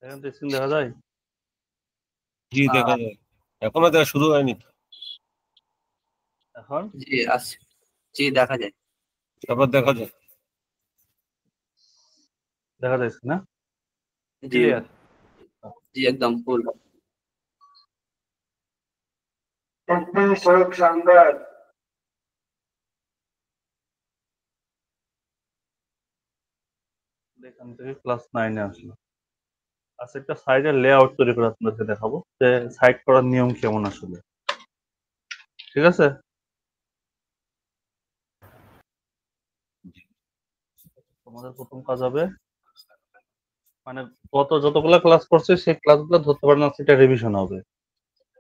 এখন তো স্ক্রিন দেখা যায়। জি দেখা যায়, এখনো দেখা শুরু হয়নি। এখন জি আছে, জি দেখা যায়। তারপর দেখা যায়, দেখা যাচ্ছে না? জি ক্লিয়ার? জি একদম ফুল। এখান থেকে ক্লাস 9 এ আসলো। আচ্ছা, একটা সাইডের লেআউট তৈরি করে আপনাদেরকে দেখাবো যে সাইড করার নিয়ম কেমন আসলে। ঠিক আছে? তোমাদের প্রথম কাজ হবে, মানে গত যতগুলো ক্লাস করছে সেই ক্লাসগুলো ধরতে পারেন না, সেটা রিভিশন হবে,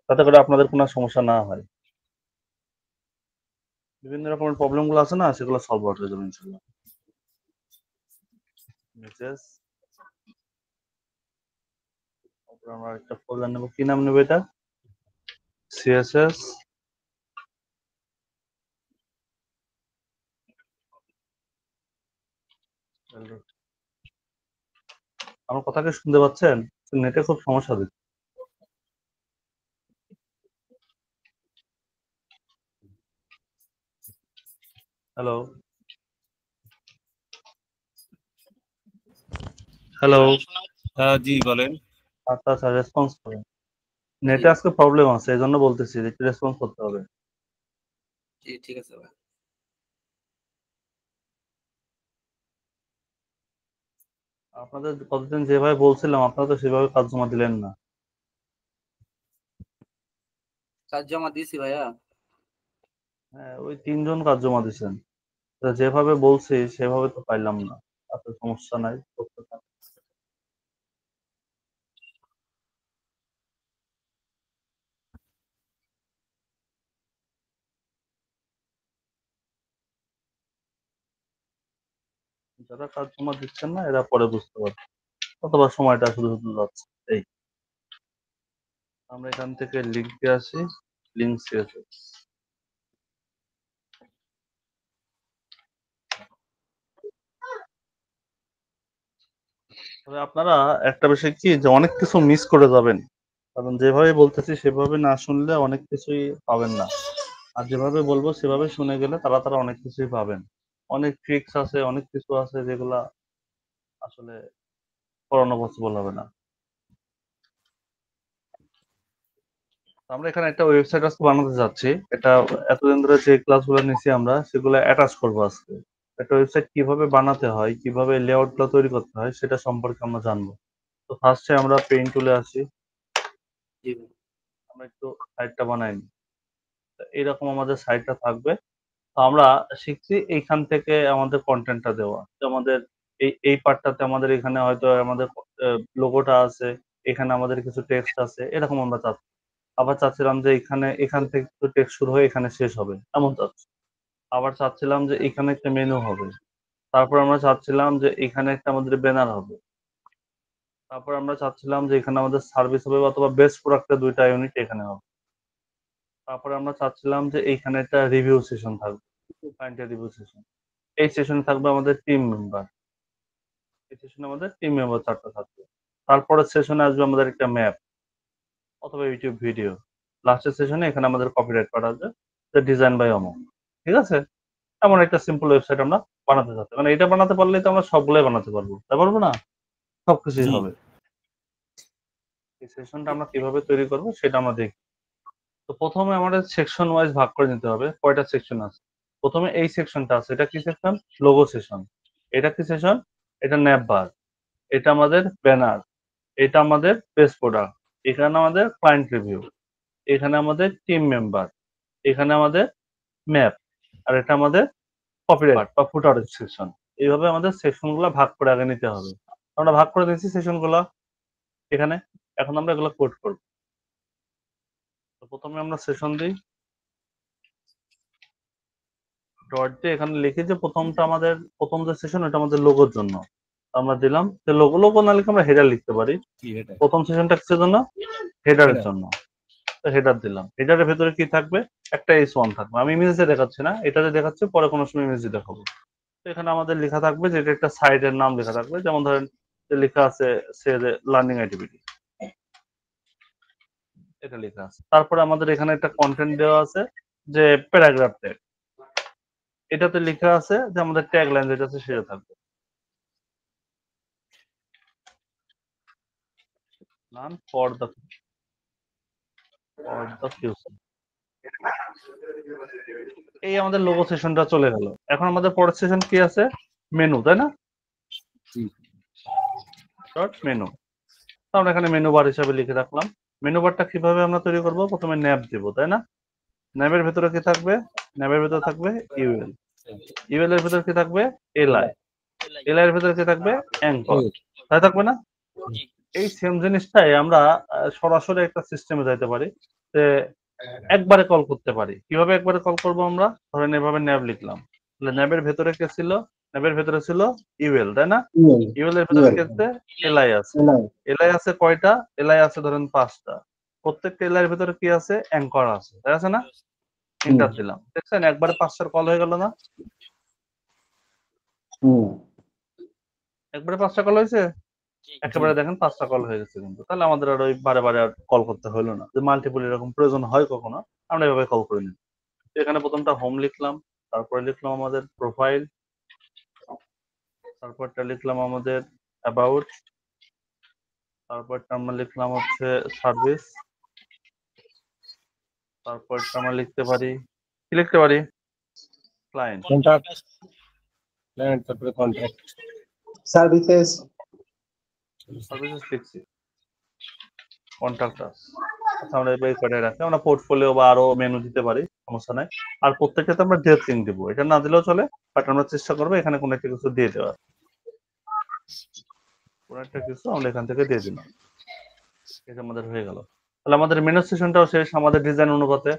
তাতে করে আপনাদের কোনো সমস্যা না হয়। বিভিন্ন রকমের প্রবলেম গুলো আছে না, সেগুলো সলভ হয়ে যাবে ইনশাল্লাহ। মেসেজ, আমরা একটা ফোল্ডার নেব, কি নাম নেব এটা? সিএসএস আমার কথা কি শুনতে পাচ্ছেন? নেটে খুব সমস্যা দিচ্ছে। হ্যালো হ্যালো, হ্যাঁ জি বলেন। আচ্ছা আচ্ছা, রেসপন্স করেন। নেটে আজকে প্রবলেম আছে, এই জন্য বলতেছি যে একটু রেসপন্স করতে হবে। জি ঠিক আছে ভাই। আপনাদের কতদিন যেভাবে বলছিলাম, আপনারা তো সেভাবে কাজ জমা দিলেন না। কাজ জমা দিয়েছি ভাইয়া। হ্যাঁ, ওই 3 জন কাজ জমা দিয়েছেন, যেভাবে বলছি সেভাবে তো পাইলাম না। আচ্ছা সমস্যা নাই, করতে থাক। যারা কাজ জমা দিচ্ছেন না এরা পরে বুঝতে পারবে, অথবা সময়টা শুধু শুধু যাচ্ছে। এই আমরা এখান থেকে লিঙ্ক দিয়ে আসি, লিঙ্ক সিএসএস। তবে আপনারা একটা বিষয় কি, যে অনেক কিছু মিস করে যাবেন, কারণ যেভাবে বলতেছি সেভাবে না শুনলে অনেক কিছুই পাবেন না, আর যেভাবে বলবো সেভাবে শুনে গেলে তারা তারা অনেক কিছুই পাবেন। অনেক ট্রিক্স আছে, অনেক কিছু আছে যেগুলা আসলে পড়ানো পসিবল হবে না। আমরা এখানে একটা ওয়েবসাইট আজকে বানাতে যাচ্ছি। এটা এতদিন ধরে যে ক্লাসগুলো নিছি আমরা সেগুলো অ্যাটাচ করবো আজকে। একটা ওয়েবসাইট কিভাবে বানাতে হয়, কিভাবে লেআউটগুলো তৈরি করতে হয় সেটা সম্পর্কে আমরা জানবো। তো ফার্স্টে আমরা পেইন্ট টুলে আসি, জি আমরা একটু সাইটটা বানাই নিই। তো এইরকম আমাদের সাইটটা থাকবে। তো আমরা শিখছি এইখান থেকে আমাদের কন্টেন্টটা দেওয়া, তো আমাদের এই পার্টটাতে আমাদের এখানে হয়তো আমাদের লোগোটা আছে, এখানে আমাদের কিছু টেক্সট আছে, এরকম আমরা চাচ্ছি। আবার চাচ্ছিলাম যে এখান থেকে টেক্সট শুরু হয়ে এখানে শেষ হবে, এমন চাচ্ছি। আবার চাচ্ছিলাম যে এখানে একটা মেনু হবে। তারপর আমরা চাচ্ছিলাম যে এখানে একটা আমাদের ব্যানার হবে। তারপর আমরা চাচ্ছিলাম যে এখানে আমাদের সার্ভিস হবে, অথবা বেস্ট প্রোডাক্টের 2টা ইউনিট এখানে হবে। তারপরে আমরা চাচ্ছিলাম যে এইখানে একটা রিভিউ সেশন থাকবে, ক্লায়েন্টের রিভিউ সেশন। এই সেশনে থাকবে আমাদের টিম মেম্বার, এই সেশনে আমাদের টিম মেম্বার 4টা থাকবে। তারপরের সেশনে আসবে আমাদের একটা ম্যাপ অথবা ইউটিউব ভিডিও। লাস্টের সেশনে এখানে আমাদের কপিরাইট করা আছে, ডিজাইন বাই অমর। ঠিক আছে? এমন একটা সিম্পল ওয়েবসাইট আমরা বানাতে চাচ্ছি। মানে এটা বানাতে পারলেই তো আমরা সবগুলোই বানাতে পারবো, তাই পারবো না? সবকিছুই জি হবে। এই সেশনটা আমরা কিভাবে তৈরি করবো সেটা আমরা দেখি। তো প্রথমে আমাদের সেকশন ওয়াইজ ভাগ করে নিতে হবে। কয়টা সেকশন আছে? প্রথমে এই সেকশনটা আছে, এটা কি সেকশন? Logo session. এটা কি সেশন? এটা ন্যাপ বার। এটা আমাদের ব্যানার। এটা আমাদের পেজ প্রোডাক্ট। এখানে আমাদের ক্লায়েন্ট রিভিউ। এখানে আমাদের টিম মেম্বার। এখানে আমাদের ম্যাপ। আর এটা আমাদের কপিরাইট বা ফুটার সেকশন। এইভাবে আমাদের সেকশন গুলা ভাগ করে আগে নিতে হবে। আমরা ভাগ করে দিচ্ছি সেকশন গুলা এখানে। এখন আমরা এগুলো কোড করব। তো প্রথমে আমরা সেশন দিই, ডট দিয়ে এখানে লিখি যে প্রথম যে সেশন ওটা আমাদের লোগোর জন্য। আমরা দিলাম যে লোগো লোগো না লিখে আমরা হেডার লিখতে পারি। কি এটা? প্রথম সেশনটা কিসের জন্য? হেডারের জন্য। তো হেডার দিলাম। হেডারের ভেতরে কি থাকবে? একটা S1 থাকবে। আমি ইমেজে দেখাচ্ছি না, এটাতে দেখাচ্ছি, পরে কোনো সময় ইমেজে দেখাবো। তো এখানে আমাদের লেখা থাকবে যে এটা একটা সাইটের নাম লেখা থাকবে, যেমন ধরেন লেখা আছে সে লার্নিং অ্যাক্টিভিটি, এটা লেখা আছে। তারপরে আমাদের এখানে একটা কন্টেন্ট দেওয়া আছে যে প্যারাগ্রাফ ট্যাগ, এটাতে লেখা আছে যে আমাদের ট্যাগ লাইন যেটা আছে সেটা থাকবে, লার্ন ফর দ্য ফিউচার। এই আমাদের লোগো সেশনটা চলে গেল। এখন আমাদের পরের সেশন কি আছে? মেনু, তাই না? Dot menu. আমরা এখানে মেনু বার হিসাবে লিখে রাখলাম। মেনু বারটা কিভাবে আমরা তৈরি করব? প্রথমে ন্যাব দিব, তাই না? ন্যাবের ভেতরে কি থাকবে? ন্যাবের ভেতরে থাকবে ইউএল, ইউএল এর ভেতরে কি থাকবে? এলআই, এলআই এর ভেতরে কি থাকবে? অ্যাঙ্কর, তাই থাকবে না? এই সেম জিনিসটাই আমরা সরাসরি একটা সিস্টেমে যাইতে পারি, যে একবারে কল করতে পারি। কিভাবে একবারে কল করব আমরা? ধরেন এভাবে ন্যাব লিখলাম, তাহলে ন্যাবের ভেতরে কে ছিল? ন্যাবের ভেতরে ছিল ইউএল, তাই না? ইউএল এর ভেতরে কে আছে? এলআই আছে। এলআই আছে কয়টা? এলআই আছে ধরেন 5টা। প্রত্যেকটা এলআই এর ভেতরে কি আছে? অ্যাঙ্কর আছে, তাই আছে না? এন্টার দিলাম, দেখছেন একবারে 5টার কল হয়ে গেল না? একবারে 5টা কল হয়েছে, একেবারে দেখেন 5টা কল হয়ে গেছে কিন্তু। তাহলে আমাদের আর ওই বারে বারে আর কল করতে হলো না। যে মাল্টিপল এরকম প্রয়োজন হয় কখনো, আমরা এভাবে কল করে নিই। এখানে প্রথমটা হোম লিখলাম, তারপরে লিখলাম আমাদের প্রোফাইল, তারপরটা লিখলাম আমাদের অ্যাবাউট, তারপরটা আমরা লিখলাম হচ্ছে সার্ভিস, তারপরটা আমরা লিখতে পারি কি লিখতে পারি? ক্লায়েন্ট, কন্ট্যাক্ট, ক্লায়েন্ট, তারপরে কন্ট্যাক্ট, সার্ভিসেস, সার্ভিসেস লিখছি, কন্ট্যাক্ট আস। আচ্ছা, আমরা এই করে রাখি, আমরা পোর্টফোলিও বা আরো মেনু দিতে পারি, সমস্যা নাই। আর প্রত্যেকটাতে আমরা ডিরেক্ট লিঙ্ক দিব, এটা না দিলেও চলে, বাট আমরা চেষ্টা করবো এখানে কোনো একটা কিছু দিয়ে দেওয়ার। কোনো একটা কিছু আমরা এখান থেকে দিয়ে দিলাম, এটা আমাদের হয়ে গেল। তাহলে আমাদের মেনু সেশনটাও শেষ। আমাদের ডিজাইন অনুপাতে,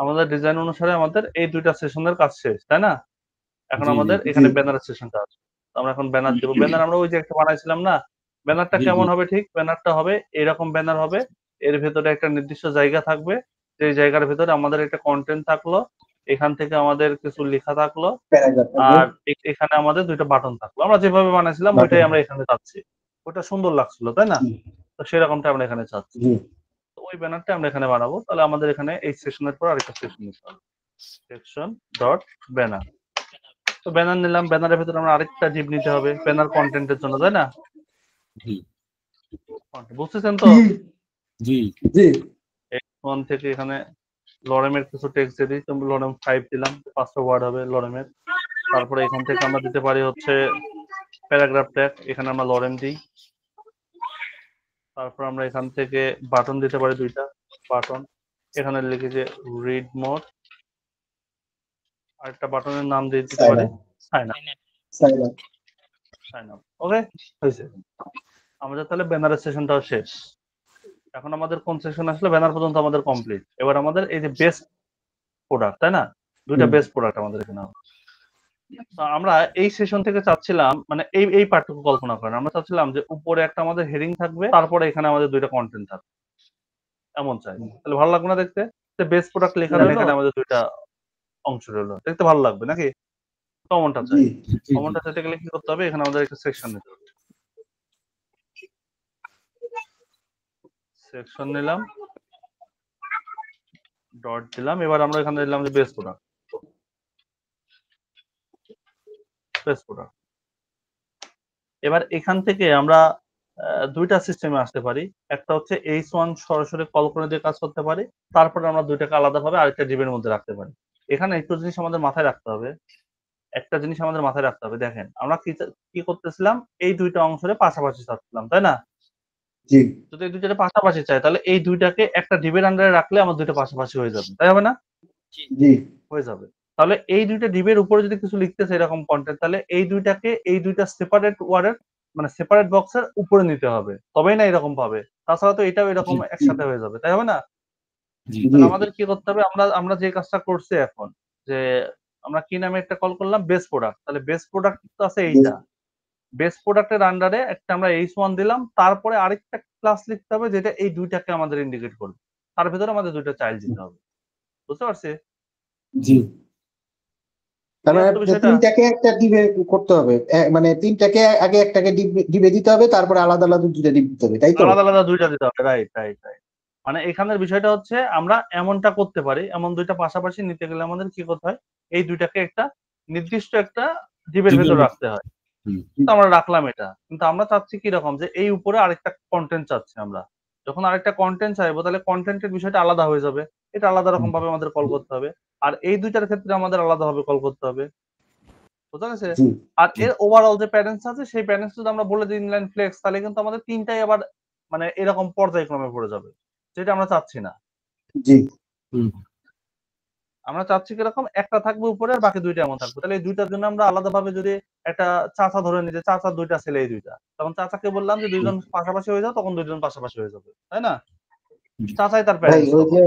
আমাদের ডিজাইন অনুসারে আমাদের এই দুইটা সেশনের কাজ শেষ, তাই না? এখন আমাদের এখানে ব্যানারের সেশনটা আছে। আমরা এখন ব্যানার দেবো। ব্যানার আমরা ওই যে একটা বানাইছিলাম না, ব্যানারটা কেমন হবে? ঠিক ব্যানারটা হবে এরকম ব্যানার হবে, এর ভেতরে একটা নির্দিষ্ট জায়গা থাকবে, যে জায়গার ভেতরে আমাদের একটা কন্টেন্ট থাকলো, এখান থেকে আমাদের কিছু লেখা থাকলো, আর এখানে আমাদের দুইটা বাটন থাকলো। আমরা যেভাবে বানাইছিলাম ওইটাই আমরা এখানে চাচ্ছি। ওটা সুন্দর লাগছিল, তাই না? তো সেরকমটা আমরা এখানে চাচ্ছি। তো ওই ব্যানারটা আমরা এখানে বানাবো। তাহলে আমাদের এখানে এই সেশনের পর আরেকটা সেশন নিতে হবে, সেকশন ডট ব্যানার। তো ব্যানার নিলাম, ব্যানারের ভেতরে আমরা আরেকটা ডিপ নিতে হবে ব্যানার কন্টেন্টের জন্য, তাই না? বুঝতেছেন তো? জি জি, ওয়ান থেকে এখানে লরেমের কিছু টেক্সট দিয়ে দিই, তো লরেম 5 দিলাম, 5টা ওয়ার্ড হবে লরেমের। তারপরে এখান থেকে আমরা দিতে পারি হচ্ছে প্যারাগ্রাফ ট্যাগ, এখানে আমরা লরেম দিই। তারপর আমরা এখান থেকে বাটন দিতে পারি, 2টা বাটন, এখানে লিখে যে রিড মোর, আরেকটা বাটনের নাম দিয়ে দিতে পারি সাইন আপ। ওকে, হয়েছে। আমাদের তাহলে ব্যানারের সেশনটাও শেষ। এখন আমাদের কোন সেকশন আসলে? ব্যানার পর্যন্ত আমাদের কমপ্লিট। এবার আমাদের এই যে বেস্ট প্রোডাক্ট, তাই না? দুইটা বেস্ট প্রোডাক্ট আমাদের এখানে হবে। তো আমরা এই সেশন থেকে চাচ্ছিলাম, মানে এই পার্টটুকু কল্পনা করেন, আমরা চাচ্ছিলাম যে উপরে একটা আমাদের হেডিং থাকবে, তারপরে এখানে আমাদের দুইটা কন্টেন্ট থাকবে, এমন চাই। তাহলে ভালো লাগবে না দেখতে? বেস্ট প্রোডাক্ট লেখা রইলো, এখানে আমাদের দুইটা অংশ রইলো, দেখতে ভালো লাগবে নাকি? কমনটা চাই। কমনটা চাইতে গেলে কি করতে হবে? এখানে আমাদের একটা সেকশন নিতে হবে। সেকশন নিলাম, ডট দিলাম, এবার আমরা এখানে দিলাম যে বেস্ট প্রোডাক্ট, বেস্ট প্রোডাক্ট। এবার এখান থেকে আমরা দুইটা সিস্টেমে আসতে পারি। একটা হচ্ছে H1 সরাসরি কল করে দিয়ে কাজ করতে পারি, তারপরে আমরা দুইটাকে আলাদাভাবে আরেকটা ডিবের মধ্যে রাখতে পারি। এখানে একটু জিনিস আমাদের মাথায় রাখতে হবে, একটা জিনিস আমাদের মাথায় রাখতে হবে। দেখেন আমরা কি করতেছিলাম? এই দুইটা অংশের পাশাপাশি চাচ্ছিলাম, তাই না? জি, যদি এই দুইটাকে পাশাপাশি চাই, তাহলে এই দুইটাকে একটা ডিবের আন্ডারে রাখলে আমার দুইটা পাশাপাশি হয়ে যাবে, তাই হবে না? জি, হয়ে যাবে। তাহলে এই দুইটা ডিবের উপরে যদি কিছু লিখতেছে এরকম কন্টেন্ট, তাহলে এই দুইটাকে এই দুইটা সেপারেট ওয়ার্ডের, মানে সেপারেট বক্সের উপরে নিতে হবে, তবেই না এরকম পাবে। তাছাড়া তো এটাও এরকম একসাথে হয়ে যাবে, তাই হবে না? তাহলে আমাদের কি করতে হবে? আমরা যে কাজটা করছি এখন, যে আমরা কি নামে একটা কল করলাম? Best product. তাহলে বেস্ট প্রোডাক্ট তো আছে এইটা, বেস্ট প্রোডাক্টের আন্ডারে একটা আমরা H1 দিলাম, তারপরে আরেকটা ক্লাস লিখতে হবে যেটা এই দুইটাকে আমাদের ইন্ডিকেট করবে, তার ভিতরে আমাদের দুইটা চাইল্ড দিতে হবে। বুঝতে পারছি? জি। তার মানে তো বিষয়টা তিনটাকে একটা ডিবে করতে হবে, মানে তিনটাকে আগে একটাকে ডিবে দিতে হবে, তারপরে আলাদা আলাদা দুইটা ডিব দিতে হবে, তাই তো? আলাদা আলাদা দুইটা দিতে হবে, রাইট রাইট রাইট। মানে এখানের বিষয়টা হচ্ছে আমরা এমনটা করতে পারি, এমন দুইটা পাশাপাশি নিতে গেলে আমাদের কি করতে হয়, এই দুইটাকে একটা নির্দিষ্ট একটা ডিবের ডিবের ভেতর ভেতর। রাখতে হয়। হুম। তো আমরা রাখলাম এটা, কিন্তু আমরা চাচ্ছি কি রকম যে এই উপরে আরেকটা কন্টেন্ট চাচ্ছি আমরা। যখন আরেকটা কন্টেন্ট চাইবো তাহলে কন্টেন্টের বিষয়টা আলাদা হয়ে যাবে, এটা আলাদা রকম ভাবে আমাদের কল করতে হবে। আর এই দুইটার ক্ষেত্রে আমাদের আলাদা ভাবে কল করতে হবে, বুঝা গেছে? জি আর এর ওভারঅল যে প্যারেন্টস আছে সেই প্যারেন্টস যদি আমরা বলে দিই ইনলাইন ফ্লেক্স, তাহলে কিন্তু আমাদের তিনটাই আবার মানে এরকম পর্যায়ক্রমে পড়ে যাবে, যেটা আমরা চাচ্ছি না। জি হুম। আমরা চাচ্ছি কিরকম, একটা থাকবে উপরে আর বাকি দুইটা এমন থাকবে। তাহলে এই দুইটার জন্য আমরা আলাদা ভাবে যদি একটা চাচা ধরে নিই যে চাচার দুইটা ছেলে, এই দুইটা, তখন চাচাকে বললাম যে দুইজন পাশাপাশি হয়ে যাও, তখন দুইজন পাশাপাশি হয়ে যাবে, তাই না? চাচাই তার ভাই, প্যারেন্টস ওই তখন। যে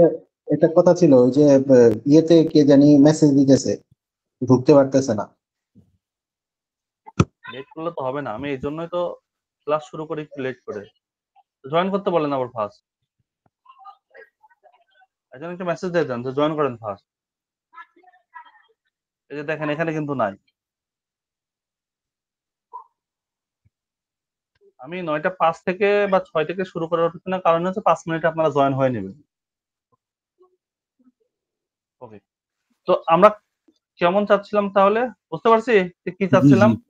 একটা কথা ছিল, ওই যে ইয়েতে কে জানি মেসেজ দিতেছে, ঢুকতে পারতেছে না। লেট করলে তো হবে না, আমি এই জন্যই তো ক্লাস শুরু করি একটু লেট করে। জয়েন করতে বলেন আবার ফার্স্ট, একজন একটা মেসেজ দিয়ে দেন যে জয়েন করেন ফার্স্ট। এই যে দেখেন এখানে কিন্তু নাই। আমি 9টা 5 থেকে বা 6 থেকে শুরু করার পিছনে কারণ হচ্ছে 5 মিনিটে আপনারা জয়েন হয়ে নেবেন। ওকে, তো আমরা কেমন চাচ্ছিলাম তাহলে, বুঝতে পারছি যে কি জি চাচ্ছিলাম? জি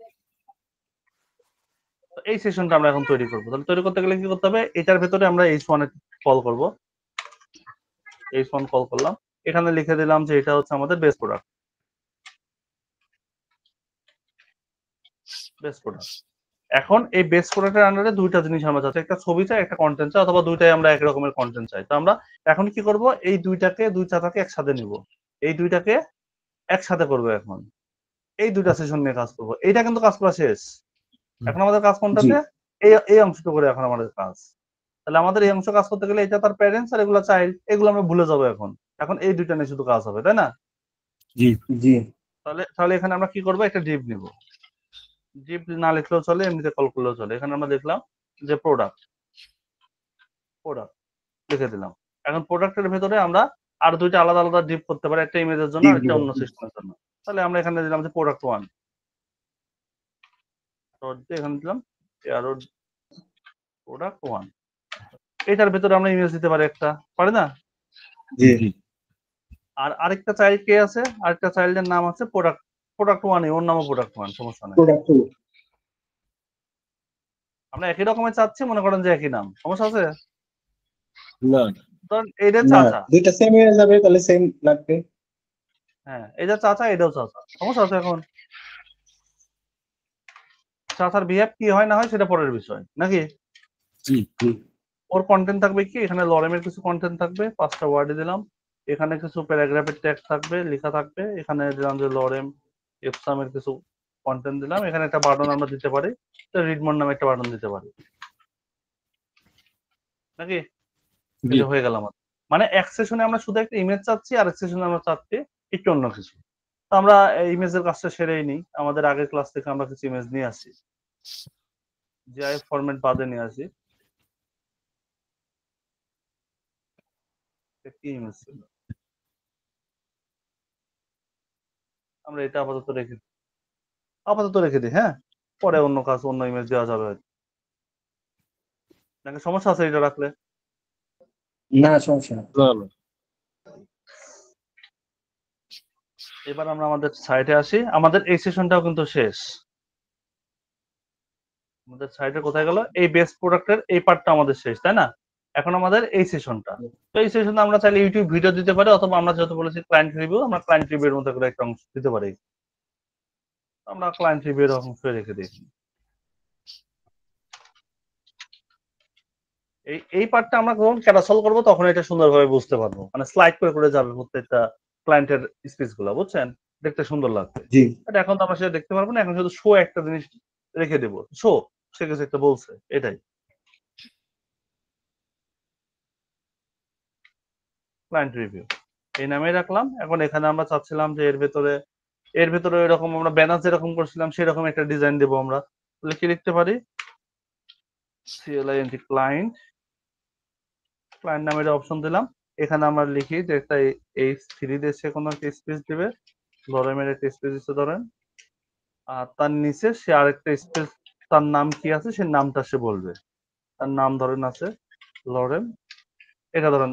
তো এই সেশনটা আমরা এখন তৈরি করবো। তাহলে তৈরি করতে গেলে কি করতে হবে, এটার ভেতরে আমরা H1 এ কল করব। H1 কল করলাম, এখানে লিখে দিলাম যে এটা হচ্ছে আমাদের বেস প্রোডাক্ট। বেস প্রোডাক্ট, এখন এই বেস প্রোডাক্টের আন্ডারে দুইটা জিনিস আমরা চাচ্ছি, একটা ছবি চাই, একটা কন্টেন্ট চাই, অথবা দুইটাই আমরা একই রকমের কন্টেন্ট চাই। তো আমরা এখন কি করব, এই দুইটাকে দুই চাচাকে একসাথে নিব, এই দুইটাকে একসাথে করবো। এখন এই দুইটা সেশন নিয়ে কাজ করবো, এইটা কিন্তু কাজ করা শেষ। এখন আমাদের কাজ জি কোনটাতে, এই অংশটা করে এখন আমাদের কাজ। তাহলে আমাদের এই অংশ কাজ করতে গেলে এটা তার প্যারেন্টস আর এগুলো চাইল্ড, এগুলো আমরা ভুলে যাবো। এখন এখন এই দুইটা নিয়ে শুধু কাজ হবে, তাই না? জি জি তাহলে তাহলে এখানে আমরা কি করবো, একটা ডিপ নিব। ডিপ না লিখলেও চলে, এমনিতে কল করলেও চলে। এখানে আমরা দেখলাম যে প্রোডাক্ট, প্রোডাক্ট লিখে দিলাম। এখন প্রোডাক্টের ভেতরে আমরা আর দুইটা আলাদা আলাদা ডিপ করতে পারি, একটা ইমেজের জন্য ডিপ আর একটা দিব। অন্য সিস্টেমের জন্য। তাহলে আমরা এখানে দিলাম যে প্রোডাক্ট 1, এখানে দিলাম এরো প্রোডাক্ট 1। এটার ভেতরে আমরা ইমেজ দিতে পারি একটা, পারি না? জি জি আর আরেকটা চাইল্ড কে আছে, আরেকটা চাইল্ডের নাম আছে প্রোডাক্ট, প্রোডাক্ট 1, ওর নামও প্রোডাক্ট 1, সমস্যা নাই। Product two. আমরা একই রকমের চাচ্ছি, মনে করেন যে একই নাম, সমস্যা আছে? না ধরেন এইটা না, চাচা, দুইটা সেম হয়ে যাবে, তাহলে সেম লাগবে। হ্যাঁ এটা চাচা, এটাও চাচা, সমস্যা আছে? এখন চাচার বিহেভ কি হয় না হয় সেটা পরের বিষয় নাকি। জি জি ওর কন্টেন্ট থাকবে কি, এখানে লরেমের কিছু কন্টেন্ট থাকবে, 5টা ওয়ার্ড দিলাম। এখানে কিছু প্যারাগ্রাফের ট্যাগ থাকবে, লেখা থাকবে। এখানে দিলাম যে লরেম এপসামের কিছু কন্টেন্ট দিলাম। এখানে একটা বাটন আমরা দিতে পারি, রিড মোড নামে একটা বাটন দিতে পারি নাকি। এই জি যে হয়ে গেল আমাদের, মানে এক সেশনে আমরা শুধু একটা ইমেজ চাচ্ছি, আর এক সেশনে আমরা চাচ্ছি একটু অন্য কিছু। তো আমরা ইমেজের কাজটা সেরেই নিই। আমাদের আগের ক্লাস থেকে আমরা কিছু ইমেজ নিয়ে আসি, জিআইএফ ফরম্যাট বাদে নিয়ে আসি। কি ইমেজ ছিল, আমরা এটা আপাতত রেখে দিই, হ্যাঁ, পরে অন্য কাজ, অন্য ইমেজ দেওয়া যাবে হয়তো। নাকি সমস্যা আছে এটা রাখলে? না, সমস্যা না। না না এবার আমরা আমাদের সাইটে আসি। আমাদের এই সেশনটাও কিন্তু শেষ। আমাদের সাইটে কোথায় গেল, এই বেস্ট প্রোডাক্টের এই পার্টটা আমাদের শেষ, তাই না? এখন আমাদের এই সেশনটা, তো এই সেশনে আমরা চাইলে ইউটিউব ভিডিও দিতে পারি, অথবা আমরা যেহেতু বলেছি ক্লায়েন্ট রিভিউ, আমরা ক্লায়েন্ট রিভিউর মধ্যে করে একটা অংশ দিতে পারি। আমরা ক্লায়েন্ট রিভিউর অংশ রেখে দিই। এই পার্টটা আমরা যখন ক্যাটাসল করবো তখন এটা সুন্দরভাবে বুঝতে পারবো, মানে স্লাইড করে করে যাবে প্রত্যেকটা ক্লায়েন্টের স্পিচ গুলো, বুঝছেন? দেখতে সুন্দর লাগবে। জি এখন তো আমরা সেটা দেখতে পারবো না, এখন শুধু শো একটা জিনিস রেখে দেবো, শো সে কিছু একটা বলছে, এটাই ক্লায়েন্ট রিভিউ এই নামে রাখলাম। এখন এখানে আমরা চাচ্ছিলাম যে এর ভেতরে এরকম আমরা ব্যানার যেরকম করছিলাম সেরকম একটা ডিজাইন দেবো আমরা। তাহলে কি লিখতে পারি, CLINT ক্লায়েন্ট, ক্লায়েন্ট নামের অপশন দিলাম। এখানে আমরা লিখি যে একটা H3 দেশে কোনো একটা স্পেস দিবে, লরেমের একটা স্পেস দিচ্ছে ধরেন, আর তার নিচে সে আরেকটা স্পেস, তার নাম কি আছে সে নামটা সে বলবে। তার নাম ধরেন আছে লরেম, এটা ধরেন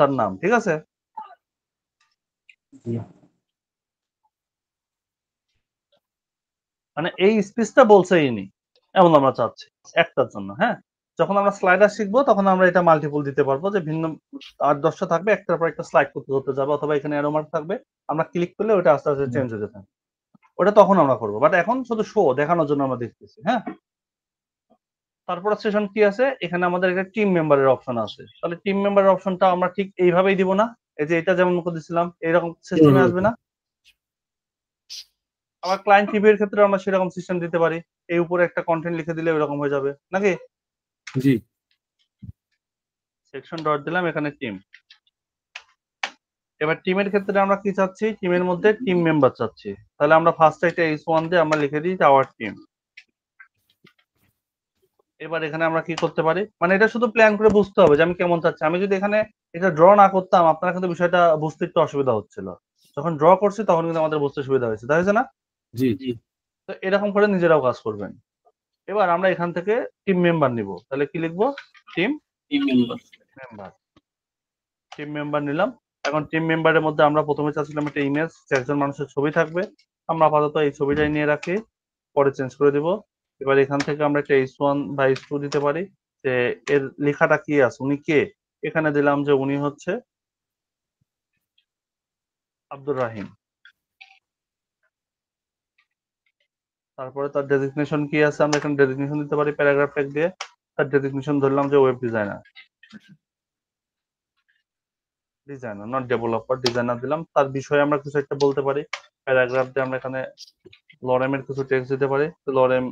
তার নাম, ঠিক আছে। মানে এই স্পেসটা বলছে ইনি, এমন আমরা চাচ্ছি একটার জন্য। হ্যাঁ, যখন আমরা স্লাইডার শিখবো তখন আমরা এটা মাল্টিপল দিতে পারবো, যে ভিন্ন 8-10টা থাকবে, একটার পর একটা স্লাইড করতে করতে যাবে, অথবা এখানে অ্যারো মার্ক থাকবে, আমরা ক্লিক করলে ওটা আস্তে আস্তে চেঞ্জ হয়ে যেতে হবে। ওটা তখন আমরা করবো, বাট এখন শুধু শো দেখানোর জন্য আমরা দেখতেছি। হ্যাঁ, তারপর সেশন কি আছে, এখানে আমাদের একটা টিম মেম্বারের অপশন আছে। তাহলে টিম মেম্বারের অপশনটা আমরা ঠিক এইভাবেই দিব না, এই যে এটা যেমন করে দিছিলাম এইরকম সিস্টেমে আসবে না। আবার ক্লায়েন্ট টিভি এর ক্ষেত্রে আমরা সেরকম সিস্টেম দিতে পারি, এই উপরে একটা কন্টেন্ট লিখে দিলে ওইরকম হয়ে যাবে নাকি। জি সেকশন ডট দিলাম, এখানে টিম। এবার টিমের ক্ষেত্রে আমরা কি চাচ্ছি, টিমের মধ্যে টিম মেম্বার চাচ্ছি। তাহলে আমরা ফার্স্ট একটা h1 দিয়ে আমরা লিখে দিই আওয়ার টিম। এবার এখানে আমরা কি করতে পারি, মানে এটা শুধু প্ল্যান করে বুঝতে হবে যে আমি কেমন চাচ্ছি। আমি যদি এখানে এটা ড্র না করতাম, আপনারা কিন্তু বিষয়টা বুঝতে একটু অসুবিধা হচ্ছিল। যখন ড্র করছি তখন কিন্তু আমাদের বুঝতে সুবিধা হয়েছে, তাই হয়েছে না? জি তো এরকম করে নিজেরাও কাজ করবেন। এবার আমরা এখান থেকে টিম মেম্বার নিব, তাহলে কি লিখবো, টিম মেম্বার। টিম মেম্বার নিলাম। এখন টিম মেম্বারের মধ্যে আমরা প্রথমে চাচ্ছিলাম একটা ইমেজ, একজন মানুষের ছবি থাকবে। আমরা আপাতত এই ছবিটাই নিয়ে রাখি, পরে চেঞ্জ করে দিব। এবার এখান থেকে আমরা একটা h1 বা h2 দিতে পারি, যে এর লেখাটা কি আছে, উনি কে। এখানে দিলাম যে উনি হচ্ছে আব্দুর রাহিম। তারপরে তার ডেজিগনেশন কি আছে, আমরা এখানে ডেজিগনেশন দিতে পারি প্যারাগ্রাফ ট্যাগ দিয়ে। তার ডেজিগনেশন ধরলাম যে web designer not developer, designer দিলাম। তার বিষয়ে আমরা কিছু একটা বলতে পারি, প্যারাগ্রাফ দিয়ে আমরা এখানে লরেমের কিছু টেক্সট দিতে পারি, লরেম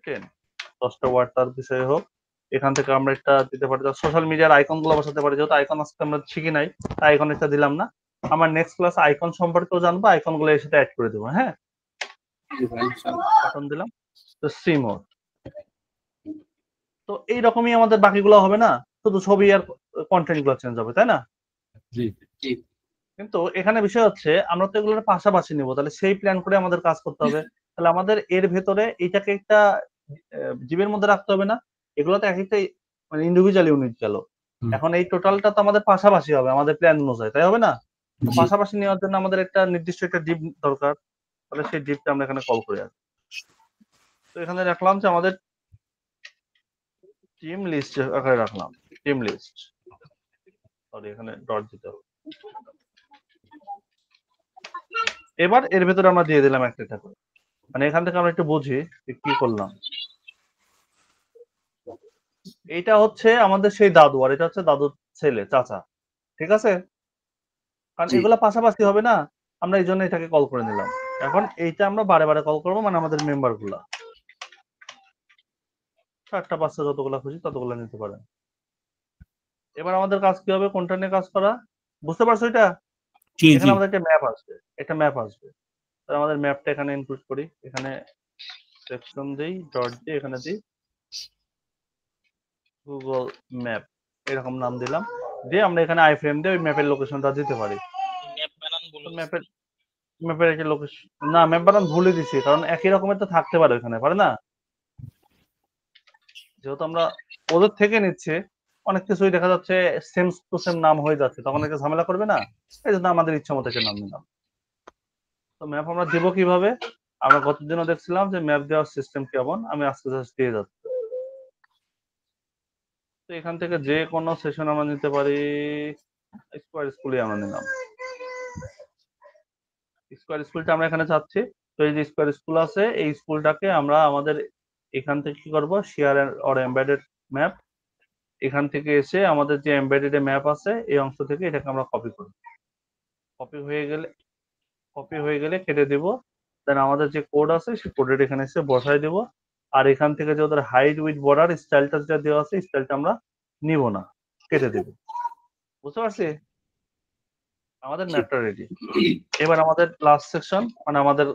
10 10টা ওয়ার্ড তার বিষয়ে হোক। এখান থেকে আমরা একটা দিতে পারি তার সোশ্যাল মিডিয়ার আইকন গুলো বসাতে পারি, যেহেতু আইকন আজকে আমরা শিখি নাই তাই আইকন একটা দিলাম না। আমার নেক্সট ক্লাস আইকন সম্পর্কেও জানবো, আইকন গুলো এর সাথে অ্যাড করে দেবো। হ্যাঁ, বাটন দিলাম, তো সিমোর। তো এইরকমই আমাদের বাকিগুলো হবে না, শুধু ছবি আর কন্টেন্ট গুলো চেঞ্জ হবে, তাই না? জি কিন্তু এখানে বিষয় হচ্ছে আমরা তো এগুলোর পাশাপাশি নিব, তাহলে সেই প্ল্যান করে আমাদের কাজ করতে হবে। তাহলে আমাদের এর ভেতরে এইটাকে একটা জীবের মধ্যে রাখতে হবে না, এগুলো তো এক একটা মানে ইন্ডিভিজুয়াল ইউনিট গেল। এখন এই টোটালটা তো আমাদের পাশাপাশি হবে আমাদের প্ল্যান অনুযায়ী, তাই হবে না? তো জি পাশাপাশি নেওয়ার জন্য আমাদের একটা নির্দিষ্ট একটা ডিপ দরকার, তাহলে সেই ডিপটা আমরা এখানে কল করে আসি। তো এখানে রাখলাম যে আমাদের টিম লিস্ট আকারে রাখলাম, টিম লিস্ট, সরি এখানে ডট দিতে হবে। এবার এর ভেতরে আমরা দিয়ে দিলাম একটা একটা করে, মানে এখান থেকে আমরা একটু বুঝি যে কি করলাম। এটা হচ্ছে আমাদের সেই দাদু, আর এটা হচ্ছে দাদুর ছেলে, চাচা, ঠিক আছে? কারণ জি। এগুলা পাশাপাশি হবে না, আমরা এই জন্য এটাকে কল করে নিলাম। এখন এইটা আমরা বারে বারে কল করবো, মানে আমাদের মেম্বার গুলা 4টা 5টা যতগুলা খুশি ততগুলা নিতে পারেন। এবার আমাদের কাজ কি হবে, কোনটা নিয়ে কাজ করা, বুঝতে পারছো? এটা জি এখানে জি আমাদের একটা ম্যাপ আসবে, একটা ম্যাপ আসবে। তাহলে আমাদের ম্যাপটা এখানে ইনক্লুড করি, এখানে সেকশন দিই, ডট দিয়ে এখানে দিই গুগল ম্যাপ, এরকম নাম দিলাম। দিয়ে আমরা এখানে আই ফ্রেম দিয়ে ওই ম্যাপের লোকেশনটা দিতে পারি। ম্যাপের ম্যাপের একটা লোকেশন, না ম্যাপ বানান ভুলে দিছি, কারণ একই রকমের তো থাকতে পারে ওখানে, পারে না? যেহেতু আমরা ওদের থেকে নিচ্ছে, অনেক কিছুই দেখা যাচ্ছে সেম টু সেম নাম হয়ে যাচ্ছে, তখন একটা ঝামেলা করবে না, এই জন্য আমাদের ইচ্ছা মতো একটা নাম নিলাম। তো ম্যাপ আমরা দিব কিভাবে, আমরা গতদিনও দেখছিলাম যে ম্যাপ দেওয়ার সিস্টেম কেমন, আমি আজকে জাস্ট দিয়ে যাচ্ছি। তো এখান থেকে যে কোনো সেশন আমরা নিতে পারি, স্কোয়ার স্কুলে আমরা নিলাম, স্কোয়ার স্কুলটা আমরা এখানে চাচ্ছি। তো এই যে স্কোয়ার স্কুল আছে, এই স্কুলটাকে আমরা আমাদের এখান থেকে কি করবো, শেয়ার অর এমবেডেড ম্যাপ, এখান থেকে এসে আমাদের যে এমবেডেড ম্যাপ আছে এই অংশ থেকে এটাকে আমরা কপি করব। কপি হয়ে গেলে কেটে দিব, দেন আমাদের যে কোড আছে সেই কোডের এখানে এসে বসাই দেব। আর এখান থেকে যে ওদের হাইট উইথ বর্ডার স্টাইলটা যেটা দেওয়া আছে, স্টাইলটা আমরা নিব না, কেটে দেব। বুঝতে পারছি? আমাদের ম্যাপটা রেডি। এবার আমাদের লাস্ট সেকশন, মানে আমাদের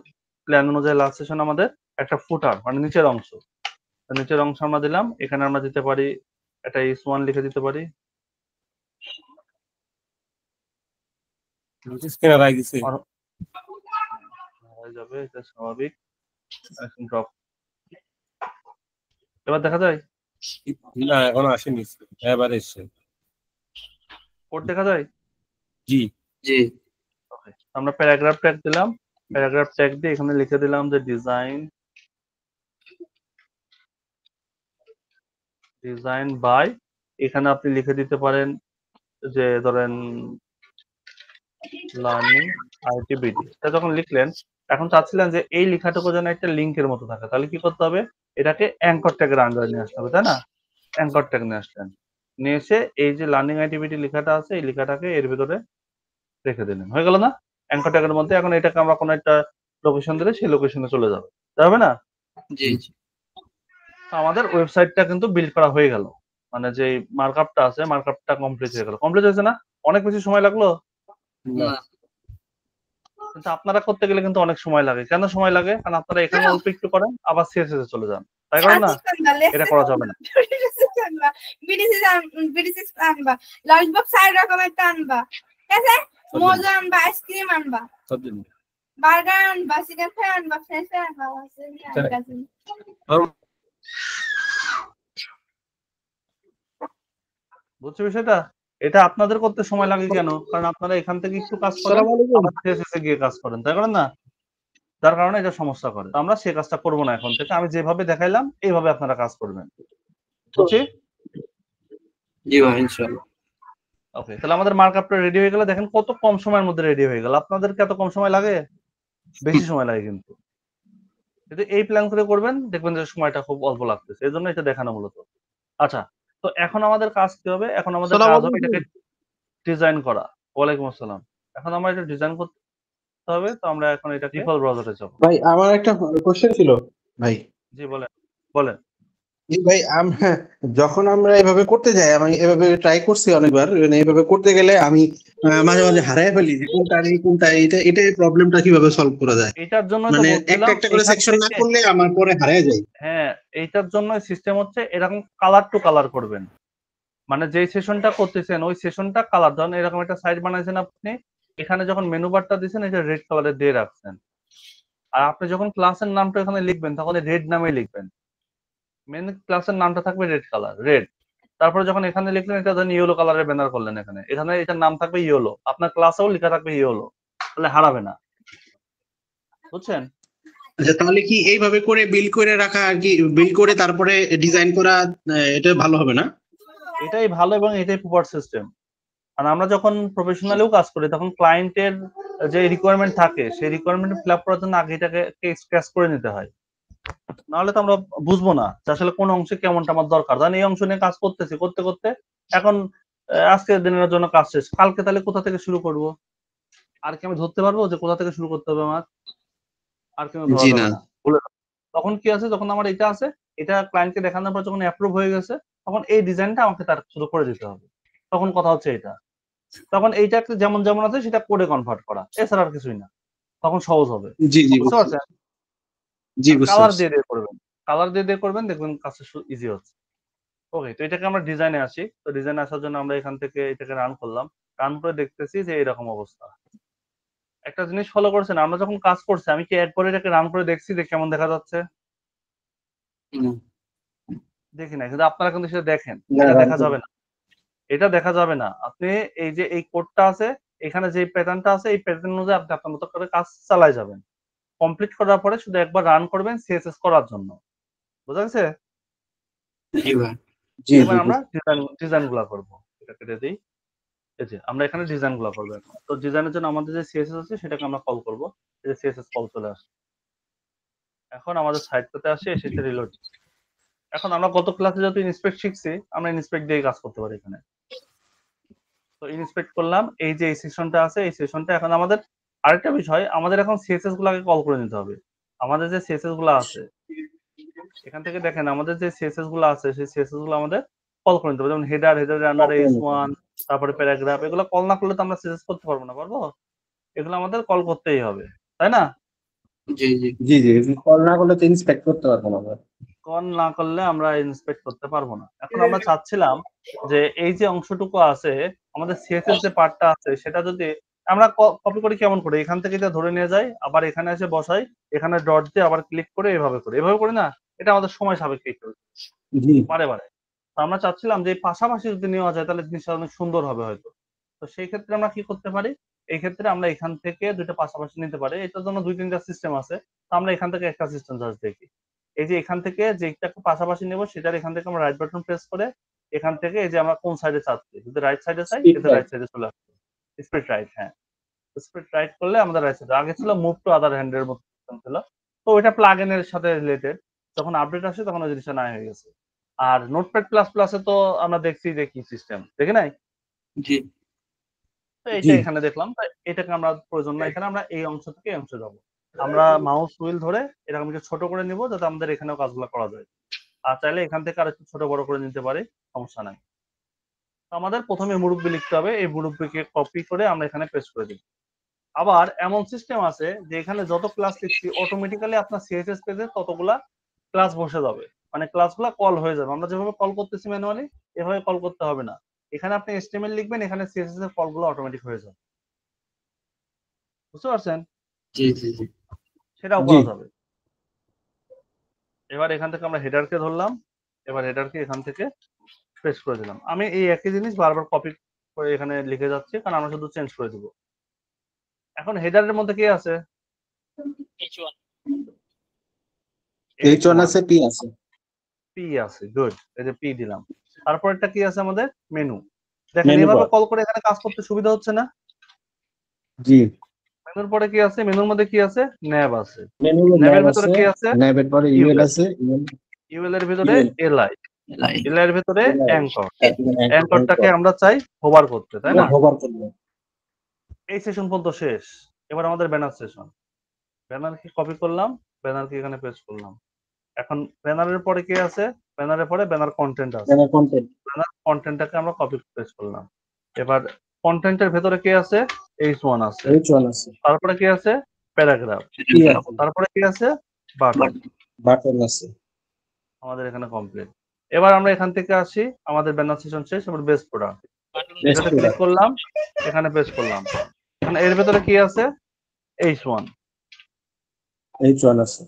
প্ল্যান অনুযায়ী লাস্ট সেকশন আমাদের একটা ফুটার, মানে নিচের অংশ। তো নিচের অংশ আমরা দিলাম, এখানে আমরা দিতে পারি একটা S1 লিখে দিতে পারি। স্ক্যানার আই গেছে। আর হয়ে যাবে, এটা স্বাভাবিক। এখন ড্রপ। এবার দেখা যায় না এখনো আসেনি, এবার এসছে। কোড দেখা যায়। জি জি ওকে, আমরা প্যারাগ্রাফ ট্যাগ দিলাম। প্যারাগ্রাফ ট্যাগ দিয়ে এখানে লিখে দিলাম যে ডিজাইন বাই, এখানে আপনি লিখে দিতে পারেন যে ধরেন লার্নিং আইটিবিটি। এটা যখন লিখলেন, এখন চাচ্ছিলেন যে এই লেখাটুকু যেন একটা লিঙ্কের মতো থাকে, তাহলে কি করতে হবে, এটাকে অ্যাঙ্কর ট্যাগের আন্ডারে নিয়ে আসতে হবে, তাই না? অ্যাঙ্কর ট্যাগ নিয়ে আসলেন, নিয়ে এসে এই যে লার্নিং আইটিবিটি লেখাটা আছে এই লেখাটাকে এর ভিতরে রেখে দিলেন, হয়ে গেল না? অ্যাঙ্কর ট্যাগের মধ্যে। এখন এটাকে আমরা কোনো একটা লোকেশন দিলে সেই লোকেশনে চলে যাবে, যাবে না? জি তো আমাদের ওয়েবসাইটটা কিন্তু বিল্ড করা হয়ে গেল, মানে যে মার্কআপটা আছে মার্কআপটা কমপ্লিট হয়ে গেল। কমপ্লিট হয়েছে না? অনেক বেশি সময় লাগলো, না কিন্তু আপনারা করতে গেলে কিন্তু অনেক সময় লাগে। কেন সময় লাগে? কারণ আপনারা এখানে অল্প একটু করেন, আবার সিএসএস এ চলে যান, তাই করেন না? এটা করা যাবে না। ললিপপ 4 রকমের আনবা, ঠিক আছে? মোজা আনবা, আইসক্রিম আনবা, সব দিন। বার্গার আনবা, চিকেন ফ্রাই আনবা, ফ্রেঞ্চ ফ্রাই আনবা। বুঝছো বিষয়টা? এটা আপনাদের করতে সময় লাগে কেন? কারণ আপনারা এখান থেকে একটু কাজ করেন, আবার সিএসএস এ গিয়ে কাজ করেন, তাই করেন না? যার কারণে এটা সমস্যা করে। আমরা সেই কাজটা করব না এখন থেকে। আমি যেভাবে দেখাইলাম এইভাবে আপনারা কাজ করবেন, বুঝছি? জি ভাই ইনশাআল্লাহ। ওকে, তাহলে আমাদের মার্কআপটা রেডি হয়ে গেল। দেখেন কত কম সময়ের মধ্যে রেডি হয়ে গেল। আপনাদেরকে এত কম সময় লাগে? বেশি সময় লাগে কিন্তু। কিন্তু এই প্ল্যান করে করবেন, দেখবেন যে সময়টা খুব অল্প লাগতেছে। এই জন্য এটা দেখানো মূলত। আচ্ছা, তো এখন আমাদের কাজ কি হবে? এখন আমাদের কাজ হবে এটাকে ডিজাইন করা। ওয়ালাইকুম আসসালাম। এখন আমরা এটা ডিজাইন করতে হবে, তো আমরা এখন এটা ডিফল্ট ব্রাউজারে যাব। ভাই আমার একটা কোশ্চেন ছিল ভাই। জি বলেন, বলেন। জি ভাই, যখন আমরা এভাবে করতে যাই, আমি এভাবে ট্রাই করছি অনেকবার, মানে এভাবে করতে গেলে আমি মাঝে মাঝে হারায় ফেলি যে কোনটা নেই কোনটা। এই প্রবলেমটা কিভাবে সলভ করা যায়? এটার জন্যই তো মানে বলছিলাম একটা করে এখান সেকশন না থেকে। করলে আমার পরে হারায় যায়। হ্যাঁ, এইটার জন্য সিস্টেম হচ্ছে এরকম কালার টু কালার করবেন। মানে যেই সেশনটা করতেছেন ওই সেশনটা কালার, ধরেন এরকম একটা সাইট বানাইছেন আপনি, এখানে যখন মেনু বারটা দিয়েছেন এটা রেড কালারে দিয়ে রাখছেন, আর আপনি যখন ক্লাসের নামটা এখানে লিখবেন তখন রেড নামে লিখবেন। মেন ক্লাসের নামটা থাকবে রেড কালার, রেড। তারপরে যখন এখানে লিখলেন এটা ধরেন ইয়েলো কালারের ব্যানার করলেন, এখানে এখানে এটার নাম থাকবে ইয়েলো, আপনার ক্লাসেও লেখা থাকবে ইয়েলো, তাহলে হারাবে না, বুঝছেন? আচ্ছা, তাহলে কি এইভাবে করে বিল করে রাখা আর কি, বিল করে তারপরে ডিজাইন করা, এটা ভালো হবে না? এটাই ভালো এবং এটাই প্রপার সিস্টেম। আর আমরা যখন প্রফেশনালিও কাজ করি তখন ক্লায়েন্টের যে রিকোয়ারমেন্ট থাকে সেই রিকোয়ারমেন্ট ফিল আপ করার জন্য আগে এটাকে স্ক্র্যাচ করে নিতে হয়, নাহলে তো আমরা বুঝবো না যে আসলে কোন অংশে কেমনটা আমার দরকার। ধরেন এই অংশ নিয়ে কাজ করতেছি, করতে করতে এখন আজকের দিনের জন্য কাজ শেষ, কালকে তাহলে কোথা থেকে শুরু করব? আর কি আমি ধরতে পারবো যে কোথা থেকে শুরু করতে হবে আমার? আর কি ধরা জি যাবে না। না, বলে দাও। তখন কি আছে, যখন আমার এটা আছে, এটা ক্লায়েন্টকে দেখানোর পর যখন অ্যাপ্রুভ হয়ে গেছে, তখন এই ডিজাইনটা আমাকে তার শুরু করে দিতে হবে। তখন কথা হচ্ছে এটা, তখন এইটাকে যেমন যেমন আছে সেটা কোডে কনভার্ট করা, এছাড়া আর কিছুই না। তখন সহজ হবে, জি জি বুঝতে বুঝতে পারছেন? জি বুঝতে কালার পারছি। দিয়ে দিয়ে করবেন, কালার দিয়ে দিয়ে করবেন, দেখবেন কাজটা ইজি হচ্ছে। ওকে, তো এটাকে আমরা ডিজাইনে আসি। তো ডিজাইনে আসার জন্য আমরা এখান থেকে এটাকে রান করলাম, রান করে দেখতেছি যে এরকম অবস্থা। একটা জিনিস ফলো করছেন, আমরা যখন কাজ করছি আমি কি একবার এটাকে রান করে দেখছি যে কেমন দেখা যাচ্ছে? দেখি না, কিন্তু আপনারা কিন্তু সেটা দেখেন। এটা দেখা যাবে না, এটা দেখা যাবে না। আপনি এই যে এই কোডটা আছে, এখানে যে প্যাটার্নটা আছে এই প্যাটার্ন অনুযায়ী আপনি আপনার মতো করে কাজ চালায় যাবেন। কমপ্লিট করার পরে শুধু একবার রান করবেন সিএসএস করার জন্য, বুঝা গেছে? জি ভাই জি এবার জি আমরা ডিজাইন গুলা করবো। এটা কেটে দিই। এই যে আমরা এখানে ডিজাইন গুলা করবো এখন। তো ডিজাইনের জন্য আমাদের যে সিএসএস আছে সেটাকে আমরা কল করবো। এই যে সিএসএস কল চলে আসে। এখন আমাদের সাইটটাতে আসে, এসেছে রিলোড। এখন আমরা গত ক্লাসে যত ইনস্পেক্ট শিখছি আমরা ইনস্পেক্ট দিয়ে কাজ করতে পারি এখানে। তো ইনস্পেক্ট করলাম, এই যে এই সেশনটা আছে এই সেশনটা। এখন আমাদের আরেকটা বিষয়, আমাদের এখন সিএসএস গুলাকে কল করে নিতে হবে। আমাদের যে সিএসএস গুলো আছে এখান থেকে দেখেন, আমাদের যে সিএসএস গুলো আছে সেই সিএসএস গুলো আমাদের কল করে নিতে হবে। যেমন হেডারের আন্ডারে S1, তারপরে প্যারাগ্রাফ, এগুলো কল না করলে তো আমরা সিএসএস করতে পারবো না, পারবো? এগুলো আমাদের কল করতেই হবে, তাই না? জি জি জি জি কল না করলে তো ইন্সপেক্ট করতে পারবো না আমরা। অন না করলে আমরা ইন্সপেক্ট করতে পারবো না। এখন আমরা চাচ্ছিলাম যে এই যে অংশটুকু আছে আমাদের সিএসএস যে পার্টটা আছে সেটা যদি আমরা কপি করি কেমন করে, এখান থেকে যা ধরে নিয়ে যাই, আবার এখানে এসে বসাই, এখানে ডট দিয়ে আবার ক্লিক করে এভাবে করি না, এটা আমাদের সময় সাপেক্ষ জি বারে বারে। তো আমরা চাচ্ছিলাম যে পাশাপাশি যদি নেওয়া যায় তাহলে জিনিসটা অনেক সুন্দর হবে হয়তো। তো সেই ক্ষেত্রে আমরা কি করতে পারি, এই ক্ষেত্রে আমরা এখান থেকে দুইটা পাশাপাশি নিতে পারি। এটার জন্য 2-3টা সিস্টেম আছে। তো আমরা এখান থেকে একটা সিস্টেম জাস্ট দেখি। এই যে এখান থেকে যেটা পাশাপাশি নেব সেটার এখান থেকে আমরা রাইট বাটন প্রেস করে এখান থেকে এই যে আমরা কোন সাইডে চাচ্ছি, যদি রাইট সাইডে চাই Split এতে right. রাইট সাইডে চলে আসবে। স্প্লিট রাইট, হ্যাঁ স্প্লিট রাইট করলে আমাদের রাইট সাইডে। আগে ছিল মুভ টু আদার হ্যান্ড এর মতো সিস্টেম ছিল। তো ওইটা প্লাগ ইনের সাথে রিলেটেড। যখন আপডেট আসে তখন ওই জিনিসটা নাই হয়ে গেছে। আর নোটপ্যাড প্লাস প্লাসে তো আমরা দেখছি যে কি সিস্টেম, দেখি নাই? জি তো জি এটা এখানে দেখলাম। তো এটাকে আমরা প্রয়োজন না, এখানে আমরা এই অংশ থেকে এই অংশে যাবো। আমরা মাউস হুইল ধরে এরকম কিছু ছোট করে নিব যাতে আমাদের এখানেও কাজগুলো করা যায়। আর চাইলে এখান থেকে আরেকটু ছোট বড় করে নিতে পারি, সমস্যা নাই। তো আমাদের প্রথমে মুরব্বি লিখতে হবে, এই মুরব্বিকে কপি করে আমরা এখানে পেস্ট করে দিই। আবার এমন সিস্টেম আছে যে এখানে যত ক্লাস লিখছি অটোমেটিক্যালি আপনার সিএসএস পেজে ততগুলা ক্লাস বসে যাবে, মানে ক্লাসগুলা কল হয়ে যাবে। আমরা যেভাবে কল করতেছি ম্যানুয়ালি এভাবে কল করতে হবে না। এখানে আপনি এচটিএমএল লিখবেন, এখানে সিএসএস এর কলগুলো অটোমেটিক হয়ে যাবে। বুঝতে পারছেন? জি জি জি সেটাও জি করা যাবে। এবার এখান থেকে আমরা হেডারকে ধরলাম, এবার হেডারকে এখান থেকে পেস্ট করে দিলাম। আমি এই একই জিনিস বারবার কপি করে এখানে লিখে যাচ্ছি কারণ আমরা শুধু চেঞ্জ করে দিব। এখন হেডারের মধ্যে কি আছে? H1 আছে P আছে পি আছে, গুড। এই যে পি দিলাম। তারপরটা কি আছে আমাদের? মেনু। দেখেন Menu এভাবে bar. কল করে এখানে কাজ করতে সুবিধা হচ্ছে না? জি মেনুর পরে কি আছে? মেনুর মধ্যে কি আছে? ন্যাব আছে। মেনু ন্যাবের ন্যাব ভিতরে আছে কি আছে? ন্যাবের পরে ইউএল ইউএল। আছে ইউএল এর ভিতরে ইউএল এলআই। লাই এলআই এর ভিতরে অ্যাঙ্কর। অ্যাঙ্কর অ্যাঙ্করটাকে আমরা চাই হোভার করতে, তাই না? হোভার করব এই সেশন পর্যন্ত শেষ। এবার আমাদের ব্যানার সেশন। ব্যানারকে কপি করলাম, ব্যানারকে এখানে পেস্ট করলাম। এখন ব্যানারের পরে কি আছে? ব্যানারের পরে ব্যানার কন্টেন্ট আছে। ব্যানার কন্টেন্ট ব্যানার কন্টেন্টটাকে আমরা কপি পেস্ট করলাম। এবার কন্টেন্টের ভেতরে কি আছে? H1 আছে। H1 আছে তারপরে কি আছে? প্যারাগ্রাফ। P আছে তারপরে কি আছে? বাটন। বাটন আছে আমাদের এখানে কমপ্লিট। এবার আমরা এখান থেকে আসি, আমাদের ব্যানার সেশন শেষ। এবার বেস্ট প্রোডাক্ট। বেস্ট এটাতে ক্লিক করলাম, এখানে পেস্ট করলাম। এখানে এর ভেতরে কি আছে? H1। H1 আছে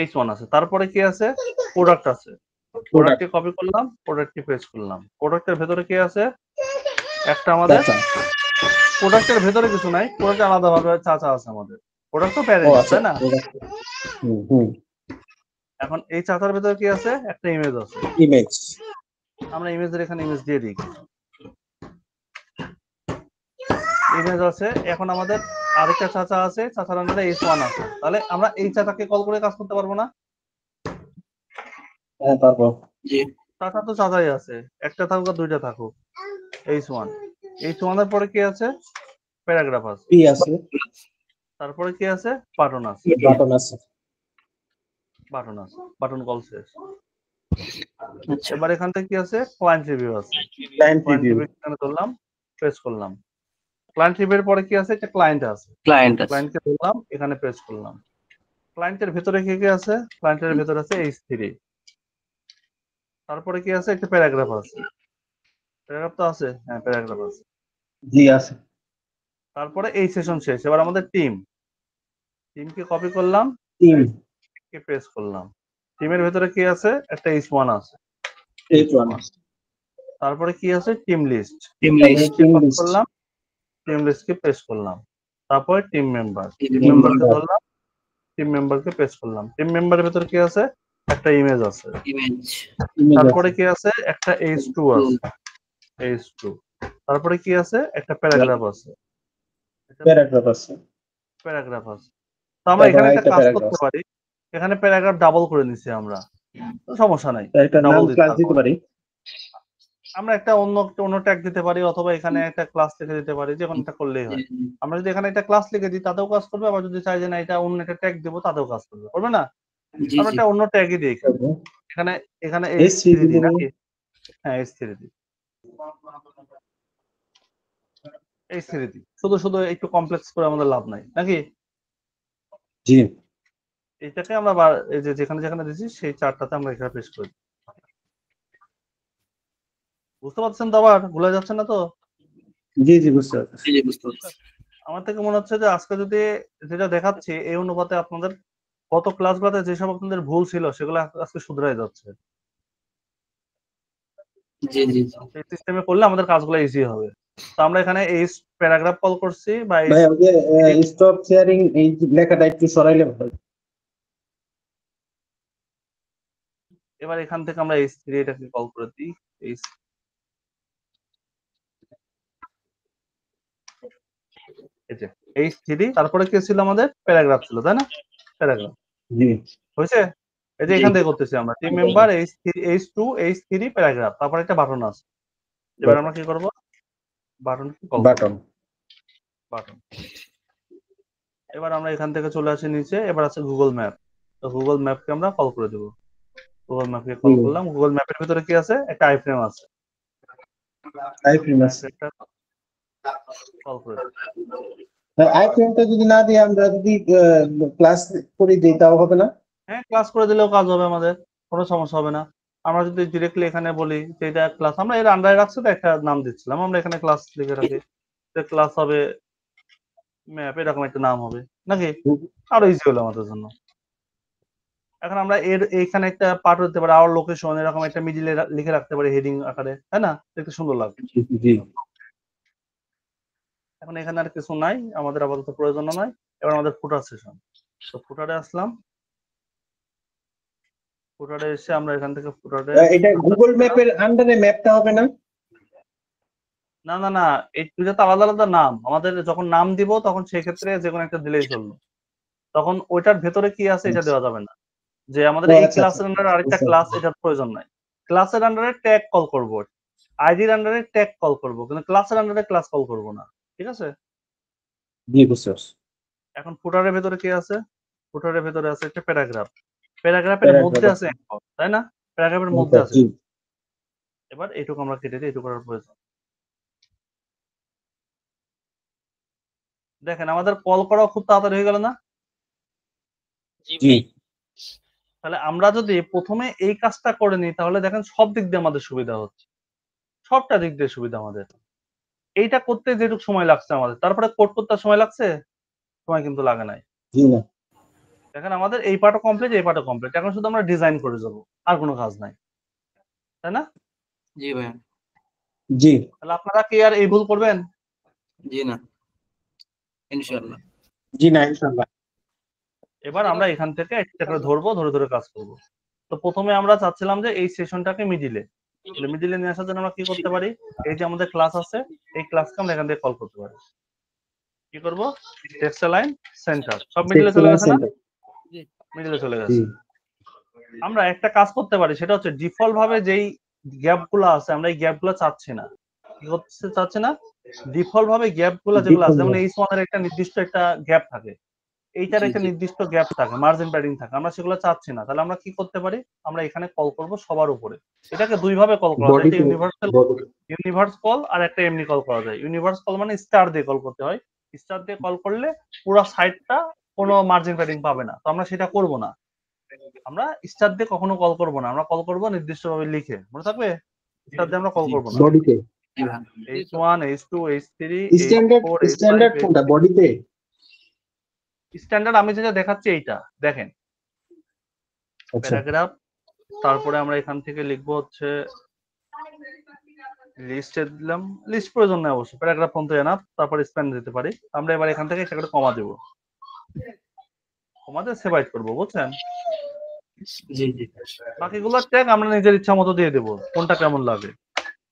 H1 আছে। তারপরে কি আছে? প্রোডাক্ট আছে। প্রোডাক্টকে কপি করলাম, প্রোডাক্টকে পেস্ট করলাম। প্রোডাক্টের ভেতরে কি আছে? একটা আমাদের চাচা প্রোডাক্টের ভেতরে কিছু নাই, প্রোডাক্ট আলাদাভাবে চাচা আছে আমাদের। প্রোডাক্ট তো ও প্যারেন্ট, আচ্ছা তাই না? হুম এখন এই চাচার ভেতরে কি আছে? একটা ইমেজ আছে। ইমেজ আমরা ইমেজের এখানে ইমেজ দিয়ে দিই। ইমেজ আছে। এখন আমাদের আরেকটা চাচা আছে, চাচার আন্ডারে H1 আছে। তাহলে আমরা এই চাচাকে কল করে কাজ করতে পারবো না? হ্যাঁ তারপর জি চাচা তো চাচাই আছে, একটা থাকুক আর দুইটা থাকুক। H1 এর পরে কি আছে? প্যারাগ্রাফ আছে। P আছে তারপরে কি আছে? বাটন আছে। বাটন আছে বাটন কল শেষ। আচ্ছা এবার এখান থেকে কি আছে? ক্লায়েন্ট রিভিউ আছে। ক্লায়েন্ট ক্লায়েন্ট রিভিউ রিভিউ এখানে ধরলাম, প্রেস করলাম। ক্লায়েন্ট রিভিউ এর পরে কি আছে? একটা ক্লায়েন্ট আছে। ক্লায়েন্ট আছে ক্লায়েন্টকে ধরলাম, এখানে প্রেস করলাম। ক্লায়েন্টের ভেতরে কি কি আছে? ক্লায়েন্টের ভেতরে আছে H3। তারপরে কি আছে? একটা প্যারাগ্রাফ আছে। প্যারাগ্রাফ তো আছে, হ্যাঁ প্যারাগ্রাফ আছে। জি আছে তারপরে এই সেশন শেষ। এবার আমাদের টিমকে কপি করলাম, টিম কে পেস্ট করলাম। টিমের ভেতরে কি আছে? একটা H1 আছে। H1 তারপরে কি আছে? Team list. টিম তারপরে লিস্ট টিম কপি লিস্ট করলাম, টিম লিস্টকে পেস্ট করলাম। তারপরে team member. Team team member মেম্বারকে ধরলাম, টিম মেম্বারকে পেস্ট করলাম। টিম মেম্বারের ভেতরে কি আছে? একটা ইমেজ আছে। ইমেজ ইমেজ তারপরে আছে কি আছে? একটা H2 আছে। H2 তারপরে কি আছে? একটা প্যারাগ্রাফ আছে। প্যারাগ্রাফ আছে প্যারাগ্রাফ আছে। তো আমরা তারপর এখানে একটা আরেকটা কাজ প্যারাগ্রাফ করতে পারি। এখানে প্যারাগ্রাফ ডাবল করে নিছি আমরা, তো সমস্যা নাই। একটা নাম ডাবল দিতে ক্লাস দিতে পারবো। পারি আমরা একটা অন্য ট্যাগ দিতে পারি, অথবা এখানে একটা ক্লাস লিখে দিতে পারি, যে কোনো একটা করলেই হয়। আমরা যদি এখানে একটা ক্লাস লিখে দিই তাতেও কাজ করবে, আবার যদি চাই যে না এটা অন্য একটা ট্যাগ দেবো তাতেও কাজ করবে, করবে না? জি আমরা জি একটা অন্য ট্যাগই দিই এখানে। এখানে এখানে H3 H3 দিই দিতে নাকি? হ্যাঁ H3 দিই। H3 দিই। শুধু একটু কমপ্লেক্স করে আমাদের লাভ নাই নাকি? জি এইটাকে আমরা এই যে যেখানে যেখানে দিচ্ছি সেই চারটাতে আমরা এখানে পেস্ট করি। বুঝতে পারছেন তো? আবার ভুলে যাচ্ছেন না তো? জি জি বুঝতে পারছি। জি বুঝতে পারছি। আমার থেকে মনে হচ্ছে যে আজকে যদি যেটা দেখাচ্ছি এই অনুপাতে আপনাদের গত ক্লাসগুলোতে যেসব আপনাদের ভুল ছিল সেগুলো আজকে শুধরাই যাচ্ছে। জি জি জি এই সিস্টেমে করলে আমাদের কাজগুলো ইজি হবে। তো আমরা এখানে এই প্যারাগ্রাফ কল করছি বা এই ভাই ওকে স্টপ শেয়ারিং এই লেখাটা একটু সরাইলে ভালো। এবার এখান থেকে আমরা h3 এটাকে কল করে দিই। এই যে h3 তারপরে কি ছিল আমাদের প্যারাগ্রাফ ছিল তাই না? প্যারাগ্রাফ জি হয়েছে? এই যে এখান থেকে করতেছি আমরা team member h2 h3 paragraph তারপর একটা বাটন আছে। এবার আমরা কি করব? বাটন কল করব। বাটন। এবার আমরা এখান থেকে চলে আসি নিচে। এবার আছে গুগল ম্যাপ। তো গুগল ম্যাপকে আমরা কল করে দেব। গুগল ম্যাপকে কল করলাম। গুগল ম্যাপের ভিতরে কি আছে? একটা আইফ্রেম আছে। আইফ্রেম আছে। একটা কল করে দেব। আইফ্রেমটা যদি না দিয়ে আমরা যদি ক্লাস করে দিই তাও হবে না? হ্যাঁ, ক্লাস করে দিলেও কাজ হবে আমাদের। কোনো সমস্যা হবে না। আমরা যদি ডিরেক্টলি এখানে বলি যে এটা ক্লাস, আমরা এর আন্ডারে রাখছি তো একটা নাম দিচ্ছিলাম। আমরা এখানে ক্লাস লিখে রাখি। যে ক্লাস হবে ম্যাপ, এরকম একটা নাম হবে নাকি? আরো ইজি হলো আমাদের জন্য। এখন আমরা এইখানে একটা পার্ট হতে পারে আওয়ার লোকেশন, এরকম একটা মিডিলে লিখে রাখতে পারি হেডিং আকারে, তাই না? দেখতে সুন্দর লাগবে। জি এখন এখানে আর কিছু নাই, আমাদের আপাতত প্রয়োজন নাই। এবার আমাদের ফুটার সেশন। তো ফুটারে আসলাম। ফুটারে এসে আমরা এখান থেকে ফুটারে এটা গুগল ম্যাপের আন্ডারে ম্যাপটা হবে না? না না না, এই দুইটা তো আলাদা আলাদা নাম। আমাদের যখন নাম দিব তখন সেই ক্ষেত্রে যে কোনো একটা দিলেই চলবে। তখন ওইটার ভেতরে কি আছে এটা দেওয়া যাবে না। যে আমাদের এই ক্লাসের আন্ডারে আরেকটা ক্লাস, এটার প্রয়োজন নাই। ক্লাসের আন্ডারে ট্যাগ কল করব, আইডির আন্ডারে ট্যাগ কল করব, কিন্তু ক্লাসের আন্ডারে ক্লাস কল করব না। ঠিক আছে? জি বুঝতে পারছি। এখন ফুটারের ভেতরে কি আছে? ফুটারের ভেতরে আছে একটা প্যারাগ্রাফ। প্যারাগ্রাফের মধ্যে আছে অ্যাঙ্কর, তাই না? প্যারাগ্রাফের মধ্যে আছে। এবার এইটুকু আমরা কেটে দিই, এইটুকু করার প্রয়োজন। দেখেন আমাদের কল করা খুব তাড়াতাড়ি হয়ে গেল না? জি তাহলে আমরা যদি প্রথমে এই কাজটা করে নিই তাহলে দেখেন সব দিক দিয়ে আমাদের সুবিধা হচ্ছে। সবটা দিক দিয়ে সুবিধা আমাদের। এইটা করতে যেটুকু সময় লাগছে আমাদের, তারপরে কোড করতে সময় লাগছে? সময় কিন্তু লাগে নাই। জি না দেখেন আমাদের এই পার্টও কমপ্লিট, এই পার্টও কমপ্লিট। এখন শুধু আমরা ডিজাইন করে যাবো, আর কোনো কাজ নাই, তাই না? জি ভাই। জি তাহলে আপনারা কি আর এই ভুল করবেন? জি না ইনশাআল্লাহ। জি না ইনশাআল্লাহ। এবার আমরা এখান থেকে একটা করে ধরবো, ধরে ধরে কাজ করব। তো প্রথমে আমরা চাচ্ছিলাম যে এই সেশনটাকে মিডিলে নিয়ে আসার জন্য আমরা কি করতে পারি? এই যে আমাদের ক্লাস আছে, এই ক্লাসকে আমরা এখান থেকে কল করতে পারি। কি করব? টেক্সট লাইন সেন্টার সব মিডিলে চলে গেছে না? মিডিলে চলে গেছে। আমরা একটা কাজ করতে পারি, সেটা হচ্ছে ডিফল্ট ভাবে যেই গ্যাপগুলো আছে আমরা এই গ্যাপগুলো চাচ্ছি না। কি করতে চাচ্ছি না? ডিফল্ট ভাবে গ্যাপগুলো যেগুলো আছে, যেমন H1 এর একটা নির্দিষ্ট একটা গ্যাপ থাকে, এইটার একটা নির্দিষ্ট গ্যাপ থাকে, মার্জিন প্যাডিং থাকে, আমরা সেগুলো চাচ্ছি না। তাহলে আমরা কি করতে পারি? আমরা এখানে কল করব সবার উপরে। এটাকে দুই ভাবে কল করা যায়, একটা ইউনিভার্স কল আর একটা এমনি কল করা যায়। ইউনিভার্স কল মানে স্টার দিয়ে কল করতে হয়। স্টার দিয়ে কল করলে পুরো সাইটটা কোনো মার্জিন প্যাডিং পাবে না। তো আমরা সেটা করব না। আমরা স্টার দিয়ে কখনো কল করব না। আমরা কল করব নির্দিষ্টভাবে লিখে, মনে থাকবে? স্টার দিয়ে আমরা কল করব না। বডিতে H1 H2 H3 standard H4 standard কোনটা বডিতে? স্ট্যান্ডার্ড আমি যেটা দেখাচ্ছি এইটা দেখেন, প্যারাগ্রাফ। তারপরে আমরা এখান থেকে লিখবো হচ্ছে লিস্টে দিলাম, লিস্ট প্রয়োজন নেই অবশ্য, প্যারাগ্রাফ পর্যন্ত এনাফ। তারপরে স্প্যান দিতে পারি আমরা। এবার এখান থেকে একটা করে কমা দেব, কমা দিয়ে সেপারেট করবো, বুঝছেন? জি জি বাকিগুলো ট্যাগ আমরা নিজের ইচ্ছা মতো দিয়ে দেবো, কোনটা কেমন লাগে।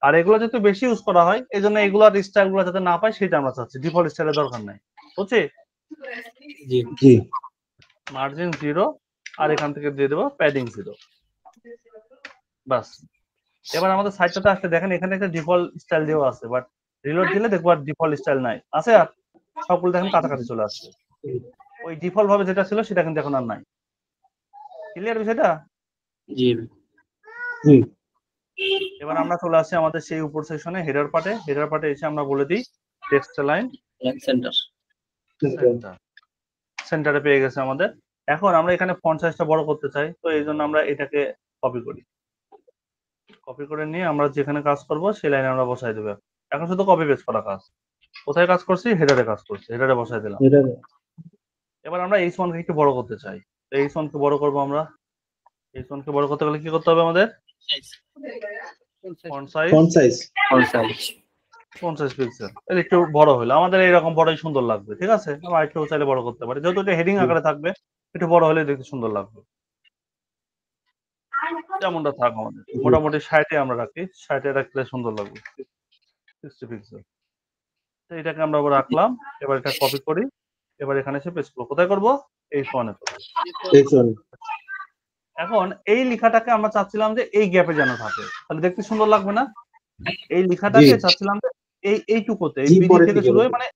আর এগুলো যেহেতু বেশি ইউজ করা হয় এই জন্য এগুলোর স্টাইল গুলো যাতে না পাই সেটা আমরা চাচ্ছি। ডিফল্ট স্টাইলের দরকার নাই, বুঝছি? জি জি মার্জিন 0 আর এখান থেকে দিয়ে দেবো প্যাডিং 0, বাস। এবার আমাদের সাইটটাতে আসলে দেখেন এখানে একটা ডিফল্ট স্টাইল দেওয়া আছে, বাট রিলোড দিলে দেখবো আর ডিফল্ট স্টাইল নাই, আছে? আর সবগুলো দেখেন কাছাকাছি চলে আসছে। ওই ডিফল্ট ভাবে যেটা ছিল সেটা কিন্তু এখন আর নাই। ক্লিয়ার বিষয়টা? জি জি এবার আমরা চলে আসছি আমাদের সেই উপর সেকশনে হেডার পার্টে। হেডার পার্টে এসে আমরা বলে দিই টেক্সট লাইন সেন্টার। সেন্টারে পেয়ে গেছে আমাদের। এখন আমরা এখানে ফন্ট সাইজটা বড় করতে চাই, তো এই জন্য আমরা এটাকে কপি করি। কপি করে নিয়ে আমরা যেখানে কাজ করব সেই লাইনে আমরা বসাই দেবো। এখন শুধু কপি পেস্ট করা কাজ। কোথায় কাজ করছি? হেডারে কাজ করছি, হেডারে বসাই দিলাম। এটা এবার আমরা H1 কে একটু বড় করতে চাই, তো H1 কে বড় করব আমরা। H1 কে বড় করতে গেলে কি করতে হবে আমাদের? Font size font size All size. 50 pixel. এটা একটু বড় হলো, আমাদের এরকম বড়ই সুন্দর লাগবে, ঠিক আছে? আমরা একটু চাইলে বড় করতে পারি, যেহেতু এটা হেডিং আকারে থাকবে, একটু বড় হলে দেখতে সুন্দর লাগবে। যেমনটা থাক আমাদের মোটামুটি 60-এ আমরা রাখি, 60-এ রাখলে সুন্দর লাগবে, 60 পিক্সেল। তো এটাকে আমরা আবার রাখলাম। এবার এটা কপি করি, এবার এখানে এসে পেস্ট করব। কোথায় করব? H1 এ করব। H1 এখন এই লেখাটাকে আমরা চাচ্ছিলাম যে এই গ্যাপে যেন থাকে, তাহলে দেখতে সুন্দর লাগবে না? এই লেখাটাকে জি। চাচ্ছিলাম যে এইটুকুতে, এই জি বিডি পরের থেকে দিকে শুরু হয়ে বলুন। মানে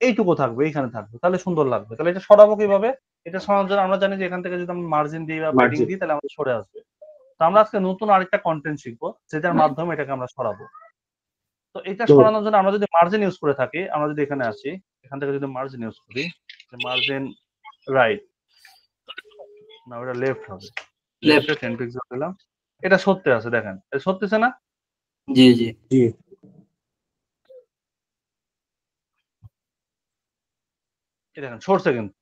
এইটুকু থাকবে, এইখানে থাকবে, তাহলে সুন্দর লাগবে। তাহলে এটা সরাবো কিভাবে? এটা সরানোর জন্য আমরা জানি যে এখান থেকে যদি আমরা মার্জিন দিই বা পেডিং মার্জিন দিই, তাহলে আমাদের সরে আসবে। তো আমরা আজকে নতুন আরেকটা কন্টেন্ট শিখবো, যেটার মাধ্যমে এটাকে আমরা সরাবো। তো এটা তো সরানোর জন্য আমরা যদি মার্জিন ইউজ করে থাকি, আমরা যদি এখানে আসি, এখান থেকে যদি মার্জিন ইউজ করি, মার্জিন রাইট না, ওটা লেফট হবে। Left. লেফটে 10 পিক্সেল দিলাম। এটা সত্যি আছে, দেখেন এটা সত্যিছে না? জি জি জি এই দেখেন সরছে কিন্তু।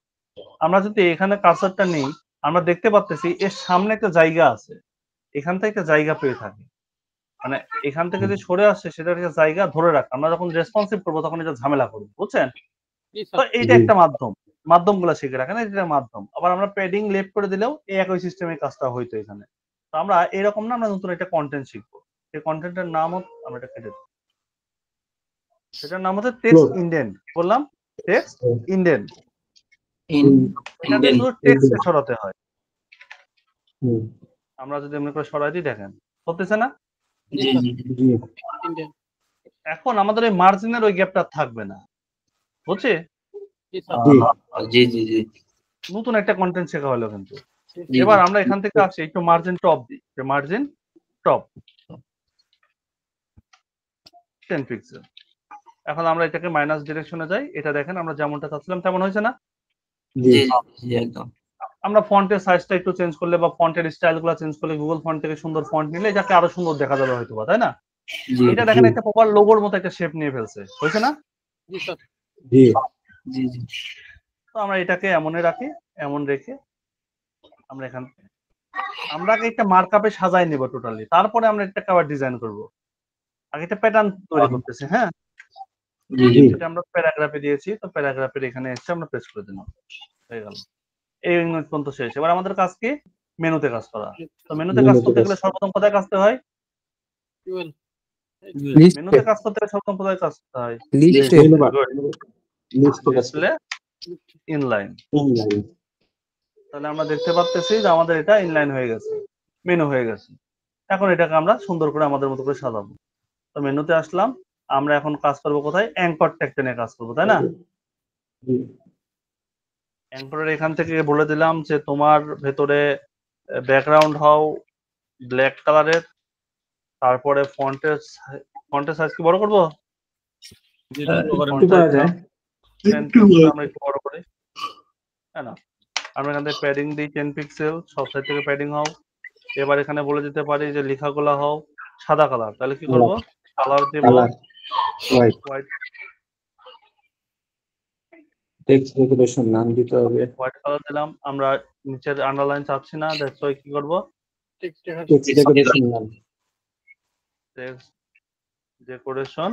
আমরা যদি এখানে কার্সারটা নেই, আমরা দেখতে পাচ্ছি এর সামনে একটা জায়গা আছে, এখান থেকে একটা জায়গা পেয়ে থাকি, মানে এখান থেকে যে সরে আসছে সেটা একটা জায়গা ধরে রাখা। আমরা যখন রেসপন্সিভ করবো তখন এটা ঝামেলা করবো, বুঝছেন? তো এইটা জি একটা মাধ্যমগুলো শিখে রাখেন, এটা মাধ্যম। আবার আমরা প্যাডিং লেফট করে দিলেও এই একই সিস্টেমে কাজটা হইতো এখানে। তো আমরা এরকম না, আমরা নতুন একটা কন্টেন্ট শিখবো। সেই কন্টেন্টের নাম আমরা এটা কেটে দেবো, সেটার নাম হচ্ছে টেক্সট Float. ইন্ডেন্ট। বললাম টেক্সট ইন্ডেন্ট। in এখান থেকে Indian. শুধু টেক্সটে সরাতে হয়। হুম, আমরা যদি এমনি করে সরাই দিই, দেখেন হতেছে না? জি জি জি এখন আমাদের ওই মার্জিনের ওই গ্যাপটা থাকবে না, বুঝছি? জি জি জি জি নতুন একটা কন্টেন্ট শেখা হলো কিন্তু। জি এবার আমরা এখান থেকে আসি, একটু মার্জিন টপ দিই, মার্জিন টপ 10 পিক্সেল। এখন আমরা এটাকে মাইনাস ডিরেকশনে যাই, এটা দেখেন আমরা যেমনটা চাচ্ছিলাম তেমন হয়েছে না? জি জি জি একদম আমরা ফন্টের সাইজটা একটু চেঞ্জ করলে বা ফন্টের স্টাইলগুলো চেঞ্জ করলে, গুগল ফন্ট থেকে সুন্দর ফন্ট নিলে এটাকে আরো সুন্দর দেখা যাবে হয়তো, তাই না? জি এটা দেখেন একটা প্রপার লোগোর মতো একটা শেপ নিয়ে ফেলছে, হয়েছে না? জি জি জি তো আমরা এটাকে এমনই রাখি, এমন রেখে আমরা এখান থেকে আমরা আগে একটা মার্কআপে সাজাই নেব টোটালি, তারপরে আমরা এটাকে আবার ডিজাইন করব। আগে একটা প্যাটার্ন তৈরি করতেছি, হ্যাঁ? জি জি এটা আমরা প্যারাগ্রাফে দিয়েছি, তো প্যারাগ্রাফের এখানে এসে আমরা পেস্ট করে দিলাম, হয়ে গেল। এই ইউনিট পর্যন্ত শেষ। এবার আমাদের কাজ কি? মেনুতে কাজ করা। তো মেনুতে কাজ করতে গেলে সর্বপ্রথম কোথায় কাজ করতে হয়? মেনুতে কাজ করতে গেলে সর্বপ্রথম কোথায় কাজ করতে হয়? Display inline. তাহলে আমরা দেখতে পাচ্ছি যে আমাদের এটা ইনলাইন হয়ে গেছে, মেনু হয়ে গেছে। এখন এটাকে আমরা সুন্দর করে আমাদের মতো করে সাজাবো। তো মেনুতে আসলাম, আমরা এখন কাজ করব কোথায়? অ্যাঙ্কর ট্যাগটা নিয়ে কাজ করবো, তাই না? অ্যাঙ্করের এখান থেকে বলে দিলাম যে তোমার ভেতরে ব্যাকগ্রাউন্ড হাও ব্ল্যাক কালারের, তারপরে ফন্টের সাইজ কি বড় করবো? একটু করা যায় আমরা একটু বড় করি, তাই না? আমরা এখান থেকে প্যাডিং দিই 10 পিক্সেল, সব সাইড থেকে প্যাডিং হও। এবার এখানে বলে দিতে পারি যে লেখাগুলো হও সাদা কালার, তাহলে কি করব? কালার দেব colour white white, text decoration নাম দিতে হবে হোয়াইট কালার দিলাম। আমরা নিচের আন্ডারলাইন চাচ্ছি না, দ্যাটস ওয়াই কি করব? টেক্সট ডেকোরেশন নাম টেক্সট ডেকোরেশন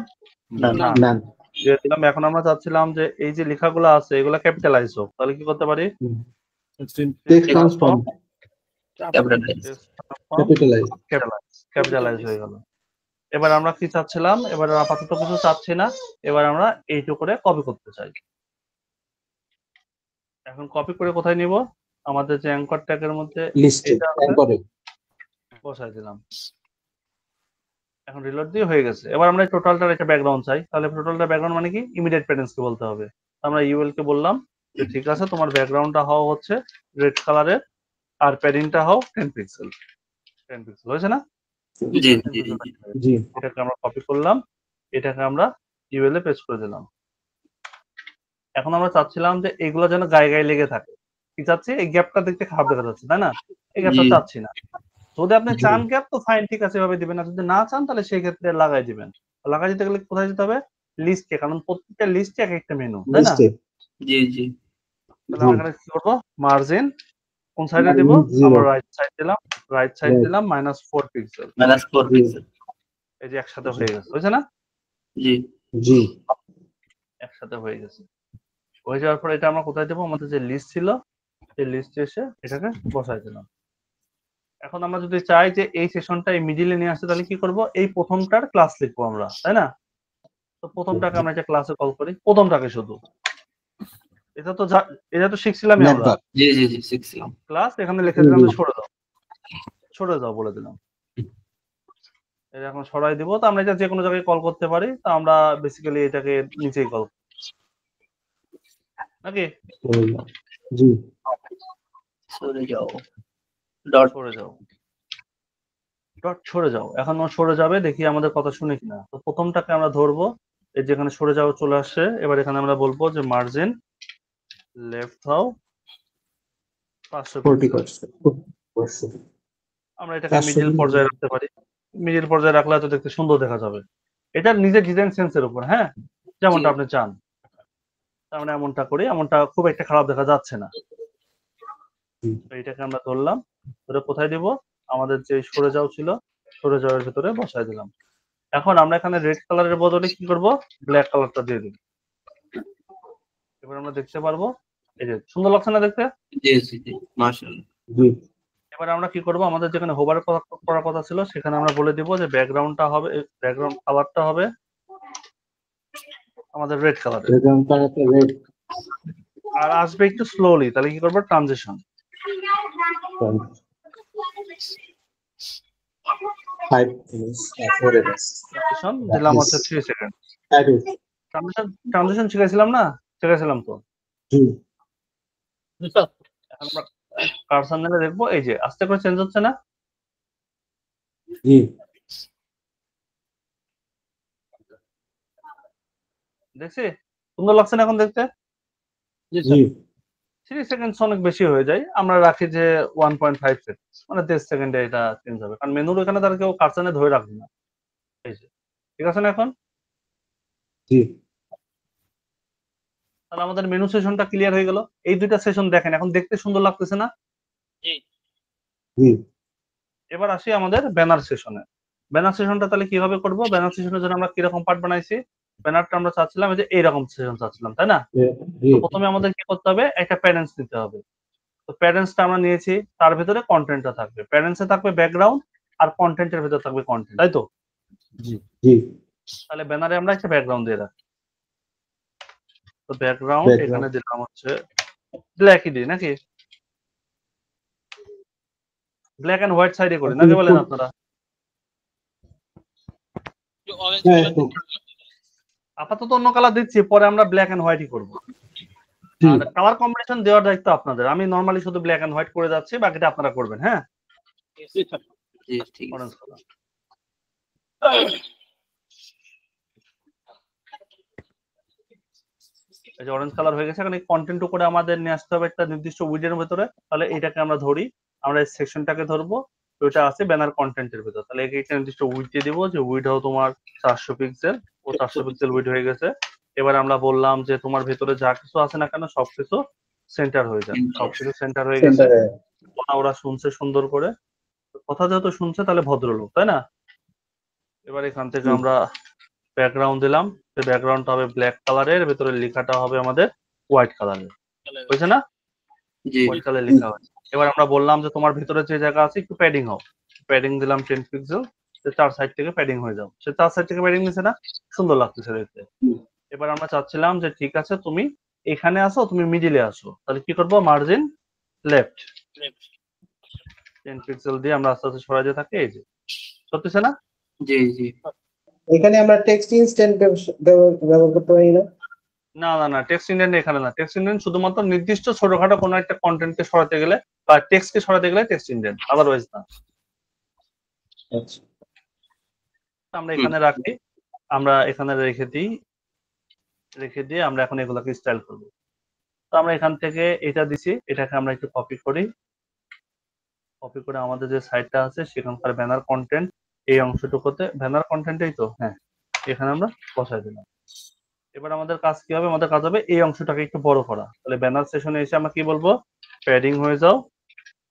না নাম দিয়ে দিলাম। এখন আমরা চাচ্ছিলাম যে এই যে লেখাগুলো আছে এগুলো ক্যাপিটালাইজ হোক, তাহলে কি করতে পারি? টেক্সট ট্রান্সফর্ম ক্যাপিটালাইজ ক্যাপিটালাইজ হয়ে গেল। এবার আমরা কি চাচ্ছিলাম? এবার আপাতত কিছু চাচ্ছি না, এবার আমরা এইটুকু করে কপি করতে চাই। এখন কপি করে কোথায় নিব? আমাদের যে অ্যাঙ্কর ট্যাগের মধ্যে লিস্টে এটা আছে, করে বসাই দিলাম। এখন রিলোড দিয়ে হয়ে গেছে। এবার আমরা টোটালটার একটা ব্যাকগ্রাউন্ড চাই, তাহলে টোটালটা ব্যাকগ্রাউন্ড মানে কি? ইমিডিয়েট প্যাটার্নস কে বলতে হবে। আমরা ইউএল কে বললাম যে ঠিক আছে, তোমার ব্যাকগ্রাউন্ডটা হওয়া হচ্ছে রেড কালারের, আর প্যাডিংটা হও 10 পিক্সেল। 10 পিক্সেল হয়েছে না? জি 10 জি পিক্সেল। জি এটাকে আমরা কপি করলাম, এটাকে আমরা ইউএল এ পেস্ট করে দিলাম। এখন আমরা চাচ্ছিলাম যে এগুলো যেন গায়ে গায়ে লেগে থাকে, কি চাচ্ছি, এই গ্যাপটা দেখতে খারাপ দেখা যাচ্ছে, তাই না? এই গ্যাপটা জি। চাচ্ছি না। যদি আপনি জি। চান গ্যাপ তো ফাইন, ঠিক আছে, এভাবে দিবেন। আর যদি না চান তাহলে সেই ক্ষেত্রে লাগাই দিবেন। লাগাই দিতে গেলে কোথায় যেতে হবে? লিস্টে, কারণ প্রত্যেকটা লিস্টে এক একটা মেনু, তাই না? লিস্টে জি জি তাহলে আমরা এখানে কি করবো? মার্জিন কোন সাইডে দিব? জিরো আমরা রাইট সাইড দিলাম, রাইট সাইড দিলাম -4 পিক্সেল। -4 পিক্সেল। এই যে একসাথে হয়ে গেছে, হয়েছে না? জি জি একসাথে হয়ে গেছে। হয়ে যাওয়ার পর এটা আমরা কোথায় দেবো? আমাদের যে লিস্ট ছিল সেই লিস্টে এসে এটাকে বসাই দিলাম। এখন আমরা যদি চাই যে এই সেশনটা এই মিডিলে নিয়ে আসতে, তাহলে কি করব? এই প্রথমটার ক্লাস লিখবো আমরা, তাই না? তো প্রথমটাকে আমরা একটা ক্লাসে কল করি, প্রথমটাকে শুধু। এটা তো শিখছিলামই আমরা। নেটওয়ার্ক জি জি জি শিখছিলাম। ক্লাস এখানে লিখে দিলাম যে সরে দাও, সরে দাও বলে দিলাম। এটা এখন সরাই দিব। তো আমরা এটা যে কোনো জায়গায় কল করতে পারি। তো আমরা বেসিক্যালি এটাকে নিচেই কল নাকি? জি সরে যাও ডট। সরে যাও, ডট সরে যাও। এখন ও সরে যাবে, দেখি আমাদের কথা শুনে কিনা। তো প্রথমটাকে আমরা ধরবো, এই যেখানে সরে যাও চলে আসছে। এবার এখানে আমরা বলবো যে মার্জিন লেফট দাও 500 পিক্সেল। আমরা এটাকে 500 মিডল পর্যায়ে রাখতে পারি। মিডল পর্যায়ে রাখলে তো দেখতে সুন্দর দেখা যাবে। এটা নিজের ডিজাইন সেন্সের উপর, হ্যাঁ, যেমনটা আপনি চান। তার মানে এমনটা করি, এমনটা খুব একটা খারাপ দেখা যাচ্ছে না। তো এটাকে আমরা ধরলাম, ধরে কোথায় দিব? আমাদের যে সরে যাও ছিল, সরে যাওয়ার ভিতরে বসায় দিলাম। এখন আমরা এখানে রেড কালারের বদলে কি করব? ব্ল্যাক কালারটা দিয়ে দিব। এবার আমরা দেখতে পারবো, এই যে সুন্দর লাগছে না দেখতে? জি জি জি মাশাআল্লাহ। জি এবার আমরা কি করব? আমাদের যেখানে হোভার করার কথা ছিল সেখানে আমরা বলে দিব যে ব্যাকগ্রাউন্ডটা হবে, ব্যাকগ্রাউন্ড কালারটা হবে আমাদের রেড কালারের। রেড আর আসবে একটু স্লোলি, তাহলে কি করবো? ট্রানজিশন 5 minutes 4 minutes ট্রানজিশন দিলাম হচ্ছে 3 সেকেন্ড। 5 minutes ট্রানজিশন শিখেছিলাম না? শিখেছিলাম তো। জি এখন আমরা কার্সর নিয়ে দেখবো, এই যে আস্তে করে চেঞ্জ হচ্ছে না? জি দেখছি সুন্দর লাগছে না এখন দেখতে? জি 3 সেকেন্ডস অনেক বেশি হয়ে যায়। আমরা রাখি যে 1.5 সেকেন্ড, মানে 1.5 সেকেন্ডে এটা চেঞ্জ হবে। কারণ মেনুর এখানে তার কেউ কার্সনে ধরে রাখবে না। এই যে, ঠিক আছে না এখন? জি তাহলে আমাদের মেনু সেশনটা ক্লিয়ার হয়ে গেল। এই দুইটা সেশন দেখেন, এখন দেখতে সুন্দর লাগতেছে না? জি এবার আসি আমাদের ব্যানার সেশনে। ব্যানার সেশনটা তাহলে কিভাবে করব? ব্যানার সেশনের জন্য আমরা কিরকম পার্ট বানাইছি? ব্যানারটা আমরা চাচ্ছিলাম এই যে এইরকম সেশন চাচ্ছিলাম, তাই না? জি তো প্রথমে আমাদের কি করতে হবে? একটা প্যারেন্টস দিতে হবে। তো প্যারেন্টসটা আমরা নিয়েছি, তার ভিতরে কন্টেন্টটা থাকবে। প্যারেন্টসে থাকবে ব্যাকগ্রাউন্ড, আর কন্টেন্টের ভিতরে থাকবে কন্টেন্ট, তাই তো? জি তাহলে ব্যানারে আমরা একটা ব্যাকগ্রাউন্ড দিয়ে রাখি। তো ব্যাকগ্রাউন্ড Background. এখানে দিলাম হচ্ছে ব্ল্যাকই দিই নাকি? ব্ল্যাক এন্ড হোয়াইট সাইডে করি নাকি বলেন আপনারা? হ্যাঁ আপাতত অন্য কালার দিচ্ছি, পরে আমরা ব্ল্যাক এন্ড হোয়াইটই করব। জি আর কালার কম্বিনেশন দেওয়ার দায়িত্ব আপনাদের। আমি নরমালি শুধু ব্ল্যাক এন্ড হোয়াইট করে যাচ্ছি, বাকিটা আপনারা করবেন, হ্যাঁ? জি ঠিক অরেঞ্জ আছে। কালার। এই যে অরেঞ্জ কালার হয়ে গেছে। এখন এই কন্টেন্ট করে আমাদের নিয়ে আসতে হবে একটা নির্দিষ্ট উইডের ভিতরে। তাহলে এটাকে আমরা ধরি, আমরা এই সেকশনটাকে ধরবো। তো এটা আছে ব্যানার কন্টেন্টের ভিতর। তাহলে একে একটা নির্দিষ্ট উইড দিয়ে দিব, যে উইড হও তোমার 400 পিক্সেল। ও 400 পিক্সেল উইড হয়ে গেছে। এবার আমরা বললাম যে তোমার ভেতরে যা কিছু আছে না কেন সবকিছু সেন্টার হয়ে যাবে। সবকিছু সেন্টার হয়ে গেছে। কথা ওরা শুনছে সুন্দর করে। কথা যেহেতু শুনছে তাহলে ভদ্রলোক, তাই না? এবার এখান থেকে আমরা ব্যাকগ্রাউন্ড দিলাম। সেই ব্যাকগ্রাউন্ডটা হবে ব্ল্যাক কালারের, ভেতরে লেখাটা হবে আমাদের হোয়াইট কালারের, হয়েছে না? জি হোয়াইট কালার লেখা হয়েছে। এবার আমরা বললাম যে তোমার ভিতরে যে জায়গা আছে একটু প্যাডিং হোক। প্যাডিং দিলাম 10 পিক্সেল। চার সাইড থেকে প্যাডিং হয়ে যাও। সে চার সাইড থেকে প্যাডিং নিছে না? সুন্দর লাগতেছে দেখতে। এবার আমরা চাচ্ছিলাম যে ঠিক আছে তুমি এখানে আসো, তুমি মিডিলে আসো। তাহলে কি করবো? মার্জিন লেফট 10 পিক্সেল দিয়ে আমরা আস্তে আস্তে সরাই দিয়ে থাকি। এই যে সত্যিছে না? জি জি এখানে আমরা টেক্সট ইনস্ট্যান্ট ব্যবহার করতে পারি না না না না, টেক্সট ইন্ডেন্ট এখানে না। টেক্সট ইন্ডেন্ট শুধুমাত্র নির্দিষ্ট ছোটখাটো কোনো একটা কন্টেন্টকে সরাতে গেলে বা টেক্সটকে সরাতে গেলে টেক্সট ইন্ডেন্ট, আদারওয়াইজ না। আচ্ছা আমরা এখানে রাখি, আমরা এখানে রেখে দিয়ে আমরা এখন এগুলোকে স্টাইল করব। তো আমরা এখান থেকে এটা দিছি, এটাকে আমরা একটু কপি করি। কপি করে আমাদের যে সাইটটা আছে সেখানকার ব্যানার কন্টেন্ট এই অংশটুকুতে, ব্যানার কন্টেন্টেই তো, হ্যাঁ, এখানে আমরা বসাই দিলাম। এবার আমাদের কাজ কি হবে? আমাদের কাজ হবে এই অংশটাকে একটু বড় করা। তাহলে ব্যানার সেশনে এসে আমরা কি বলবো? প্যাডিং হয়ে যাও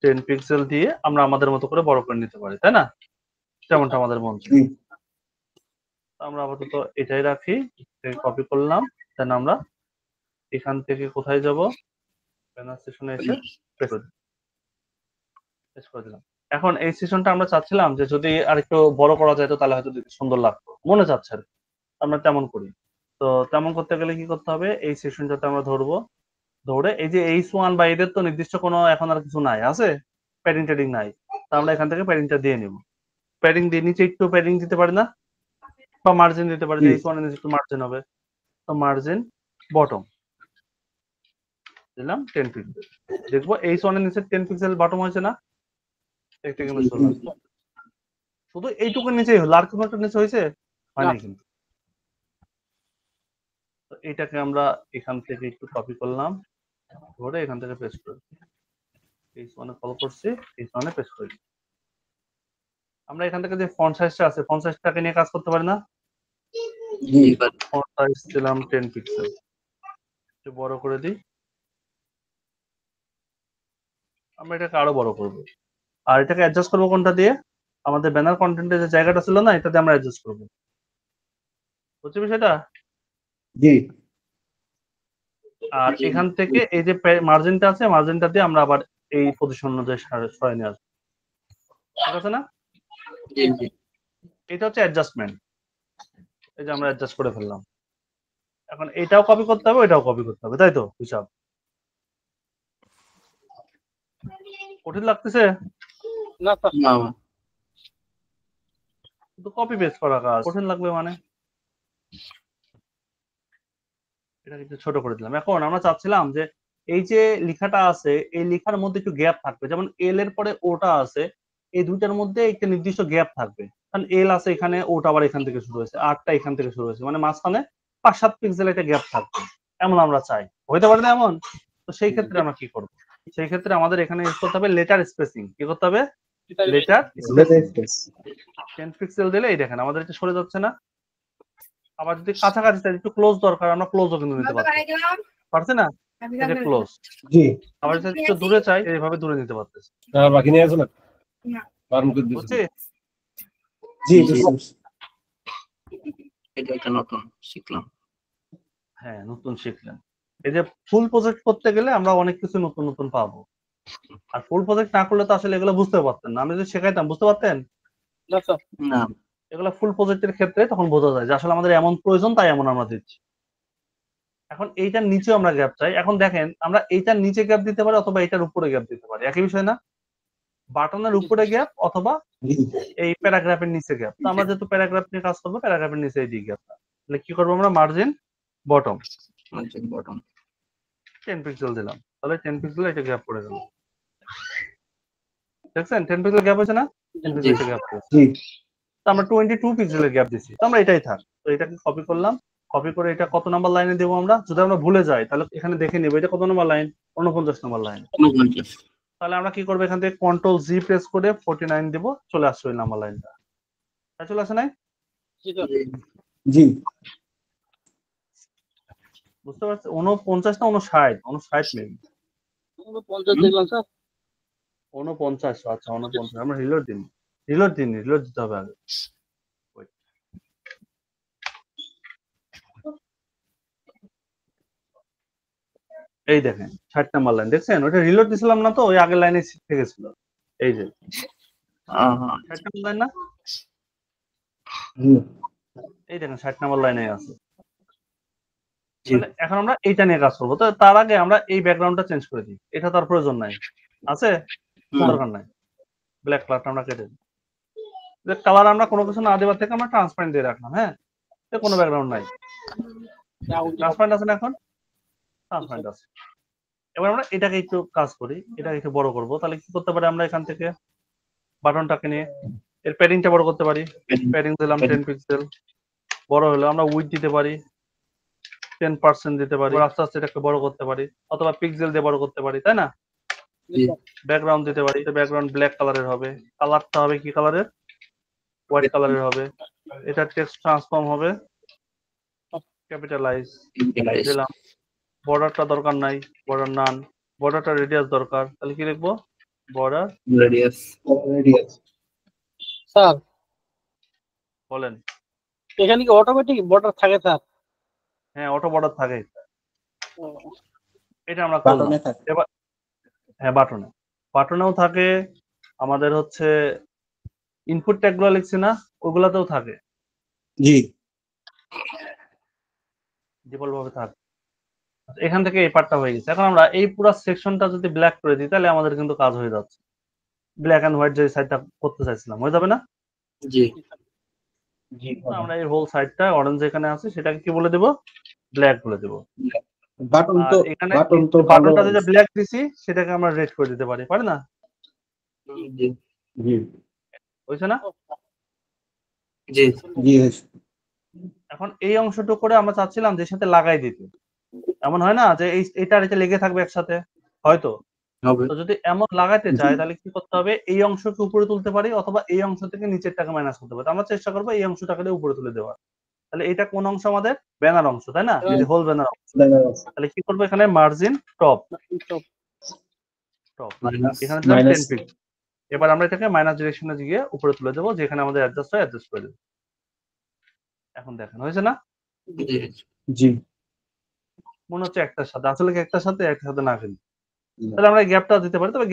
10 পিক্সেল দিয়ে আমরা আমাদের মতো করে বড় করে নিতে পারি, তাই না? যেমনটা আমাদের মন চায়। আমরা আপাতত এটাই রাখি, কপি করলাম। দেন আমরা এখান থেকে কোথায় যাব? ব্যানার সেশনে এসে পেস্ট করে দিলাম। এখন এই সেশনটা আমরা চাচ্ছিলাম যে যদি আরেকটু বড় করা যায় তো তাহলে হয়তো দেখতে সুন্দর লাগতো, মনে চাচ্ছে আর কি। আমরা তেমন করি। তো তেমন করতে গেলে কি করতে হবে? এই সেশনটাতে আমরা ধরবো, ধরে এই যে H1 বা এদের তো নির্দিষ্ট কোনো এখন আর কিছু নাই, আছে প্যাডিং ট্যাডিং নাই, তো আমরা এখান থেকে প্যাডিংটা দিয়ে নিব। প্যাডিং দিয়ে নিচে একটু প্যাডিং দিতে পারি না, বা মার্জিন দিতে পারি, যে H1 এর নিচে একটু মার্জিন হবে, তো মার্জিন বটম দিলাম 10 পিক্সেল। দেখবো H1 এর নিচে 10 পিক্সেল বটম হয়েছে না? একটা কিন্তু শুধু এইটুকুর নিচেই হলো, আর কোনো একটা নিচে হয়েছে হয় না কিন্তু। তো এইটাকে আমরা এখান থেকে একটু কপি করলাম, ধরে এখান থেকে পেস্ট করে H1 এ কল করছি, H1 এ পেস্ট করে দিই। আমরা এখান থেকে যে ফন্ট সাইজটা আছে, ফন্ট সাইজটাকে নিয়ে কাজ করতে পারি না? ফন্ট সাইজ দিলাম 10 পিক্সেল, একটু বড় করে দিই। আমরা এটাকে আরো বড় করব, আর এটাকে অ্যাডজাস্ট করবো কোনটা দিয়ে? আমাদের ব্যানার কন্টেন্টের যে জায়গাটা ছিল না, এটাতে আমরা অ্যাডজাস্ট করব। বুঝছি বিষয়টা? জি। আর এখান থেকে এই যে মার্জিনটা আছে, মার্জিনটা দিয়ে আমরা আবার এই পজিশন অনুযায়ী সরাই নিয়ে আসবো, ঠিক আছে না? এটা হচ্ছে অ্যাডজাস্টমেন্ট। এই যে আমরা অ্যাডজাস্ট করে ফেললাম। এখন এটাও কপি করতে হবে, এটাও কপি করতে হবে, তাই তো? হিসাব কঠিন লাগতেছে না তো কপি পেস্ট করা কাজ কঠিন লাগবে মানে? এটা একটু ছোট করে দিলাম। এখন আমরা চাচ্ছিলাম যে এই যে লেখাটা আছে এই লেখার মধ্যে একটু গ্যাপ থাকবে, যেমন এল এর পরে ওটা আছে, এই দুইটার মধ্যে একটা নির্দিষ্ট গ্যাপ থাকবে। কারণ এল আছে এখানে, ওটা আবার এখান থেকে শুরু হয়েছে, আরটা এখান থেকে শুরু হয়েছে, মানে মাঝখানে 5-7 পিক্সেল একটা গ্যাপ থাকবে, এমন আমরা চাই। হইতে পারে না এমন? তো সেই ক্ষেত্রে আমরা কি করব? সেই ক্ষেত্রে আমাদের এখানে ইউজ করতে হবে লেটার স্পেসিং। কি করতে হবে? Letter spacing. 10 পিক্সেল দিলে এই দেখেন আমাদের এটা সরে যাচ্ছে না। আবার যদি কাছাকাছি চাই, একটু ক্লোজ দরকার, আমরা ক্লোজও কিন্তু নিতে পারছি, পারছি না? এই যে ক্লোজ। জি। আবার যদি একটু দূরে চাই, এইভাবে দূরে নিতে পারতেছি। আর বাকি নিয়ে আছে না? না। ফার্ম করে দিছি। বুঝছি? জি। এটা একটা নতুন শিখলাম। হ্যাঁ, নতুন শিখলেন। এই যে ফুল প্রজেক্ট করতে গেলে আমরা অনেক কিছু নতুন নতুন পাবো, আর ফুল প্রজেক্ট না করলে তো আসলে এগুলো বুঝতে পারতেন না। আমি যদি শেখাইতাম বুঝতে পারতেন? না এগুলো ফুল প্রজেক্টের ক্ষেত্রে তখন বোঝা যায় যে আসলে আমাদের এমন প্রয়োজন, তাই এমন আমরা দিচ্ছি। এখন এইটার নিচে আমরা গ্যাপ চাই। এখন দেখেন আমরা এইটার নিচে গ্যাপ দিতে পারি অথবা এইটার উপরে গ্যাপ দিতে পারি, একই বিষয় না? বাটনের উপরে গ্যাপ অথবা এই প্যারাগ্রাফের নিচে গ্যাপ। তো আমরা যেহেতু প্যারাগ্রাফ নিয়ে কাজ করবো, প্যারাগ্রাফের নিচে এই গ্যাপটা, তাহলে কি করবো আমরা? মার্জিন বটম বটম 10 পিক্সেল দিলাম, তাহলে 10 পিক্সেল এটা গ্যাপ পড়ে গেল। দেখছেন 10 পিক্সেল গ্যাপ হয়েছে না? 10 পিক্সেল গ্যাপ হয়েছে। তো আমরা 22 পিক্সেলের গ্যাপ দিছি, তো আমরা এটাই থাক। তো এটাকে কপি করলাম, কপি করে এটা কত নাম্বার লাইনে দেবো আমরা? যদি আমরা ভুলে যাই তাহলে এখানে দেখে নেবো এটা কত নাম্বার লাইন, 49 নাম্বার লাইন। তাহলে আমরা কি করবো? এখান থেকে কন্ট্রোল জি প্রেস করে 49 দেবো, চলে আসছে ওই নাম্বার লাইনটা। চলে আসে নাই? জি। বুঝতে পারছি? 49 না 59? 59 মেবি। 49, আচ্ছা 49। আমরা রিলোড দিতে হবে আগে। এই দেখেন 60 নাম্বার লাইন, দেখছেন? ওটা রিলোড দিছিলাম না তো, ওই আগের লাইনে থেকে গেছিল। এই যে 60 নাম্বার লাইন না? এই দেখেন 60 নাম্বার লাইনে আছে। তাহলে এখন আমরা এইটা নিয়ে কাজ করবো। তো তার আগে আমরা এই ব্যাকগ্রাউন্ডটা চেঞ্জ করে দিই। এটা তার প্রয়োজন নাই, আছে? দরকার নাই। ব্ল্যাক কালারটা আমরা কেটে দিই। কালার আমরা কোনো কিছু না দেওয়ার থেকে আমরা ট্রান্সপারেন্ট দিয়ে রাখলাম। হ্যাঁ, কোনো ব্যাকগ্রাউন্ড নাই। ট্রান্সপারেন্ট আছে না? এখন ট্রান্সপারেন্ট আছে। এবার আমরা এটাকে একটু কাজ করি, এটাকে একটু বড় করব। তাহলে কি করতে পারি আমরা? এখান থেকে বাটনটাকে নিয়ে এর প্যাডিংটা বড় করতে পারি। প্যাডিং দিলাম 10 পিক্সেল, বড় হলো। আমরা উইডথ দিতে পারি 10% দিতে পারি, আস্তে আস্তে এটাকে বড় করতে পারি, অথবা পিক্সেল দিয়ে বড় করতে পারি, তাই না? ব্যাকগ্রাউন্ড দিতে পারি, ব্যাকগ্রাউন্ড ব্ল্যাক কালারের হবে, কালারটা হবে কি কালারের? হোয়াইট কালারের হবে। এটা টেক্সট ট্রান্সফর্ম হবে ক্যাপিটালাইজ দিলাম। বর্ডারটা দরকার নাই, বর্ডার নান। বর্ডারটা রেডিয়াস দরকার, তাহলে কি লিখবো? Border radius. স্যার বলেন। এখানে কি অটোমেটিক বর্ডার থাকে স্যার? হ্যাঁ, অটো বর্ডার থাকে, এটা আমরা করলাম। বাটনে থাকে। এবার হ্যাঁ, বাটনেও থাকে, আমাদের হচ্ছে ইনপুট ট্যাগগুলো লিখছি না, ওগুলাতেও থাকে, জি ডিফল্ট ভাবে থাকে। এখান থেকে এই পার্টটা হয়ে গেছে। এখন আমরা এই পুরো সেকশনটা যদি ব্ল্যাক করে দিই তাহলে আমাদের কিন্তু কাজ হয়ে যাচ্ছে। ব্ল্যাক এন্ড হোয়াইট যে সাইডটা করতে চাইছিলাম হয়ে যাবে না? জি জি আমরা এই হোল সাইডটা অরেঞ্জ এখানে আছে সেটাকে কি বলে দেব? ব্ল্যাক বলে দেব। বাটন আর তো এখানে বাটন তো ভালো বাটনটা যেটা ব্ল্যাক দিছি সেটাকে আমরা রেড করে দিতে পারি, পারি না? জি জি হয়েছে না? জি জি এখন এই অংশটুকু করে আমরা চাচ্ছিলাম যে সাথে লাগাই দিতে। এমন হয় না যে এটা আর এটা লেগে থাকবে একসাথে, হয়তো। হবে। তো যদি এমন লাগাইতে চাই তাহলে কি করতে হবে? এই অংশকে উপরে তুলতে পারি অথবা এই অংশ থেকে নিচেরটাকে মাইনাস করতে পারি। আমরা চেষ্টা করবো এই অংশটাকে উপরে তুলে দেওয়ার। তাহলে এটা কোন অংশ আমাদের? ব্যানার অংশ, তাই না? এই যে হোল ব্যানার অংশ। তাহলে কি করবো এখানে? মার্জিন টপ মাইনাস এখানে দিলাম Minus। 10 পিক্সেল। এবার আমরা এটাকে মাইনাস ডিরেকশনে গিয়ে উপরে তুলে দেবো, যেখানে আমাদের অ্যাডজাস্ট হয় অ্যাডজাস্ট করে দেবো। এখন দেখেন হয়েছে না? জি জি মনে হচ্ছে একটার সাথে, আসলে কি একটার সাথে না কিন্তু। তাহলে আমরা গ্যাপটা দিতে পারি, তবে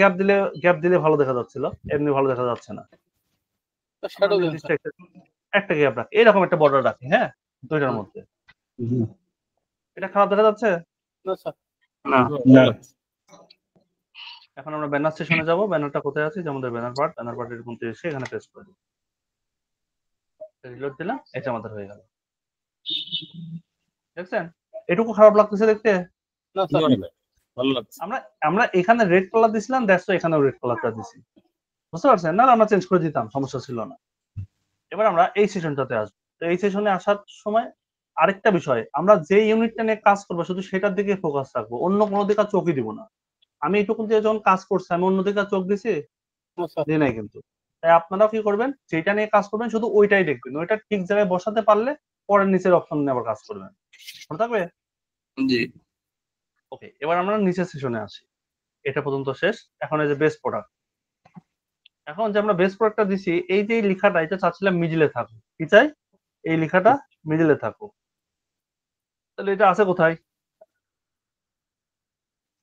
গ্যাপ দিলে ভালো দেখা যাচ্ছিল, এমনি ভালো দেখা যাচ্ছে না। শ্যাডো দেন নির্দিষ্ট একটা গ্যাপ রাখি, এরকম একটা বর্ডার রাখি, হ্যাঁ, দুইটার মধ্যে। জি এটা খারাপ দেখা যাচ্ছে? না স্যার। না না এখন আমরা ব্যানার সেশনে যাব। ব্যানারটা কোথায় আছে? যে আমাদের ব্যানার পার্টের মধ্যে এসে এখানে পেস্ট করে দিই। রিলোড দিলাম, এটা আমাদের হয়ে গেল। দেখছেন এটুকু খারাপ লাগতেছে দেখতে? না স্যার। ভালো লাগছে। আমরা এখানে রেড কালার দিছিলাম, দ্যাটস এখানেও রেড কালারটা দিছি, বুঝতে পারছেন না? আমরা চেঞ্জ করে দিতাম, সমস্যা ছিল না। এবার আমরা এই সেশনটাতে আসবো। তো এই সেশনে আসার সময় আরেকটা বিষয়, আমরা যে ইউনিটটা নিয়ে কাজ করবো শুধু সেটার দিকে ফোকাস রাখবো, অন্য কোনো দিকে চোখই দিব না। আমি এটুকু দিয়ে যখন কাজ করছি আমি অন্য দিকে চোখ দিছি? না স্যার। দিই নাই কিন্তু। তাই আপনারাও কি করবেন? যেটা নিয়ে কাজ করবেন শুধু ওইটাই দেখবেন, ওইটা ঠিক জায়গায় বসাতে পারলে পরের নিচের অপশন নিয়ে আবার কাজ করবেন, মনে থাকবে? জি ওকে, এবার আমরা নিচের সেশনে আসি। এটা পর্যন্ত শেষ। এখন এই যে বেস প্রোডাক্ট, এখন যে আমরা বেস প্রোডাক্টটা দিছি, এই যে লেখাটা এটা চাচ্ছিলাম মিডিলে থাকুক। কি চাই? এই লেখাটা মিডিলে থাকুক। তাহলে এটা আছে কোথায়?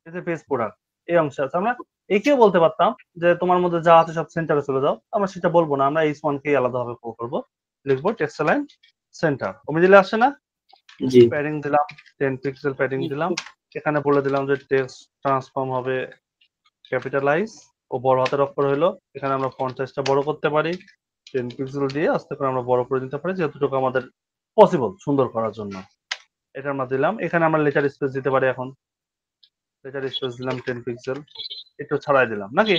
এই যে বেস প্রোডাক্ট এই অংশে আছে। আমরা একেও বলতে পারতাম যে তোমার মধ্যে যা আছে সব সেন্টারে চলে যাও, আমরা সেটা বলবো না, আমরা H1 কে আলাদাভাবে করবো, লিখবো টেক্সট লাইন সেন্টার। ও মিডিলে আসছে না? জি প্যাডিং দিলাম, 10 পিক্সেল প্যাডিং দিলাম। এখানে বলে দিলাম যে টেক্সট ট্রান্সফর্ম হবে ক্যাপিটালাইজ ও বড় হাতের অক্ষর হলো। এখানে আমরা ফন্ট সাইজটা বড় করতে পারি, 10 পিক্সেল দিয়ে আস্তে করে আমরা বড় করে দিতে পারি যতটুকু আমাদের পসিবল সুন্দর করার জন্য। এটা আমরা দিলাম। এখানে আমরা লেটার স্পেস দিতে পারি, এখন লেটার স্পেস দিলাম 10 পিক্সেল, একটু ছাড়াই দিলাম নাকি?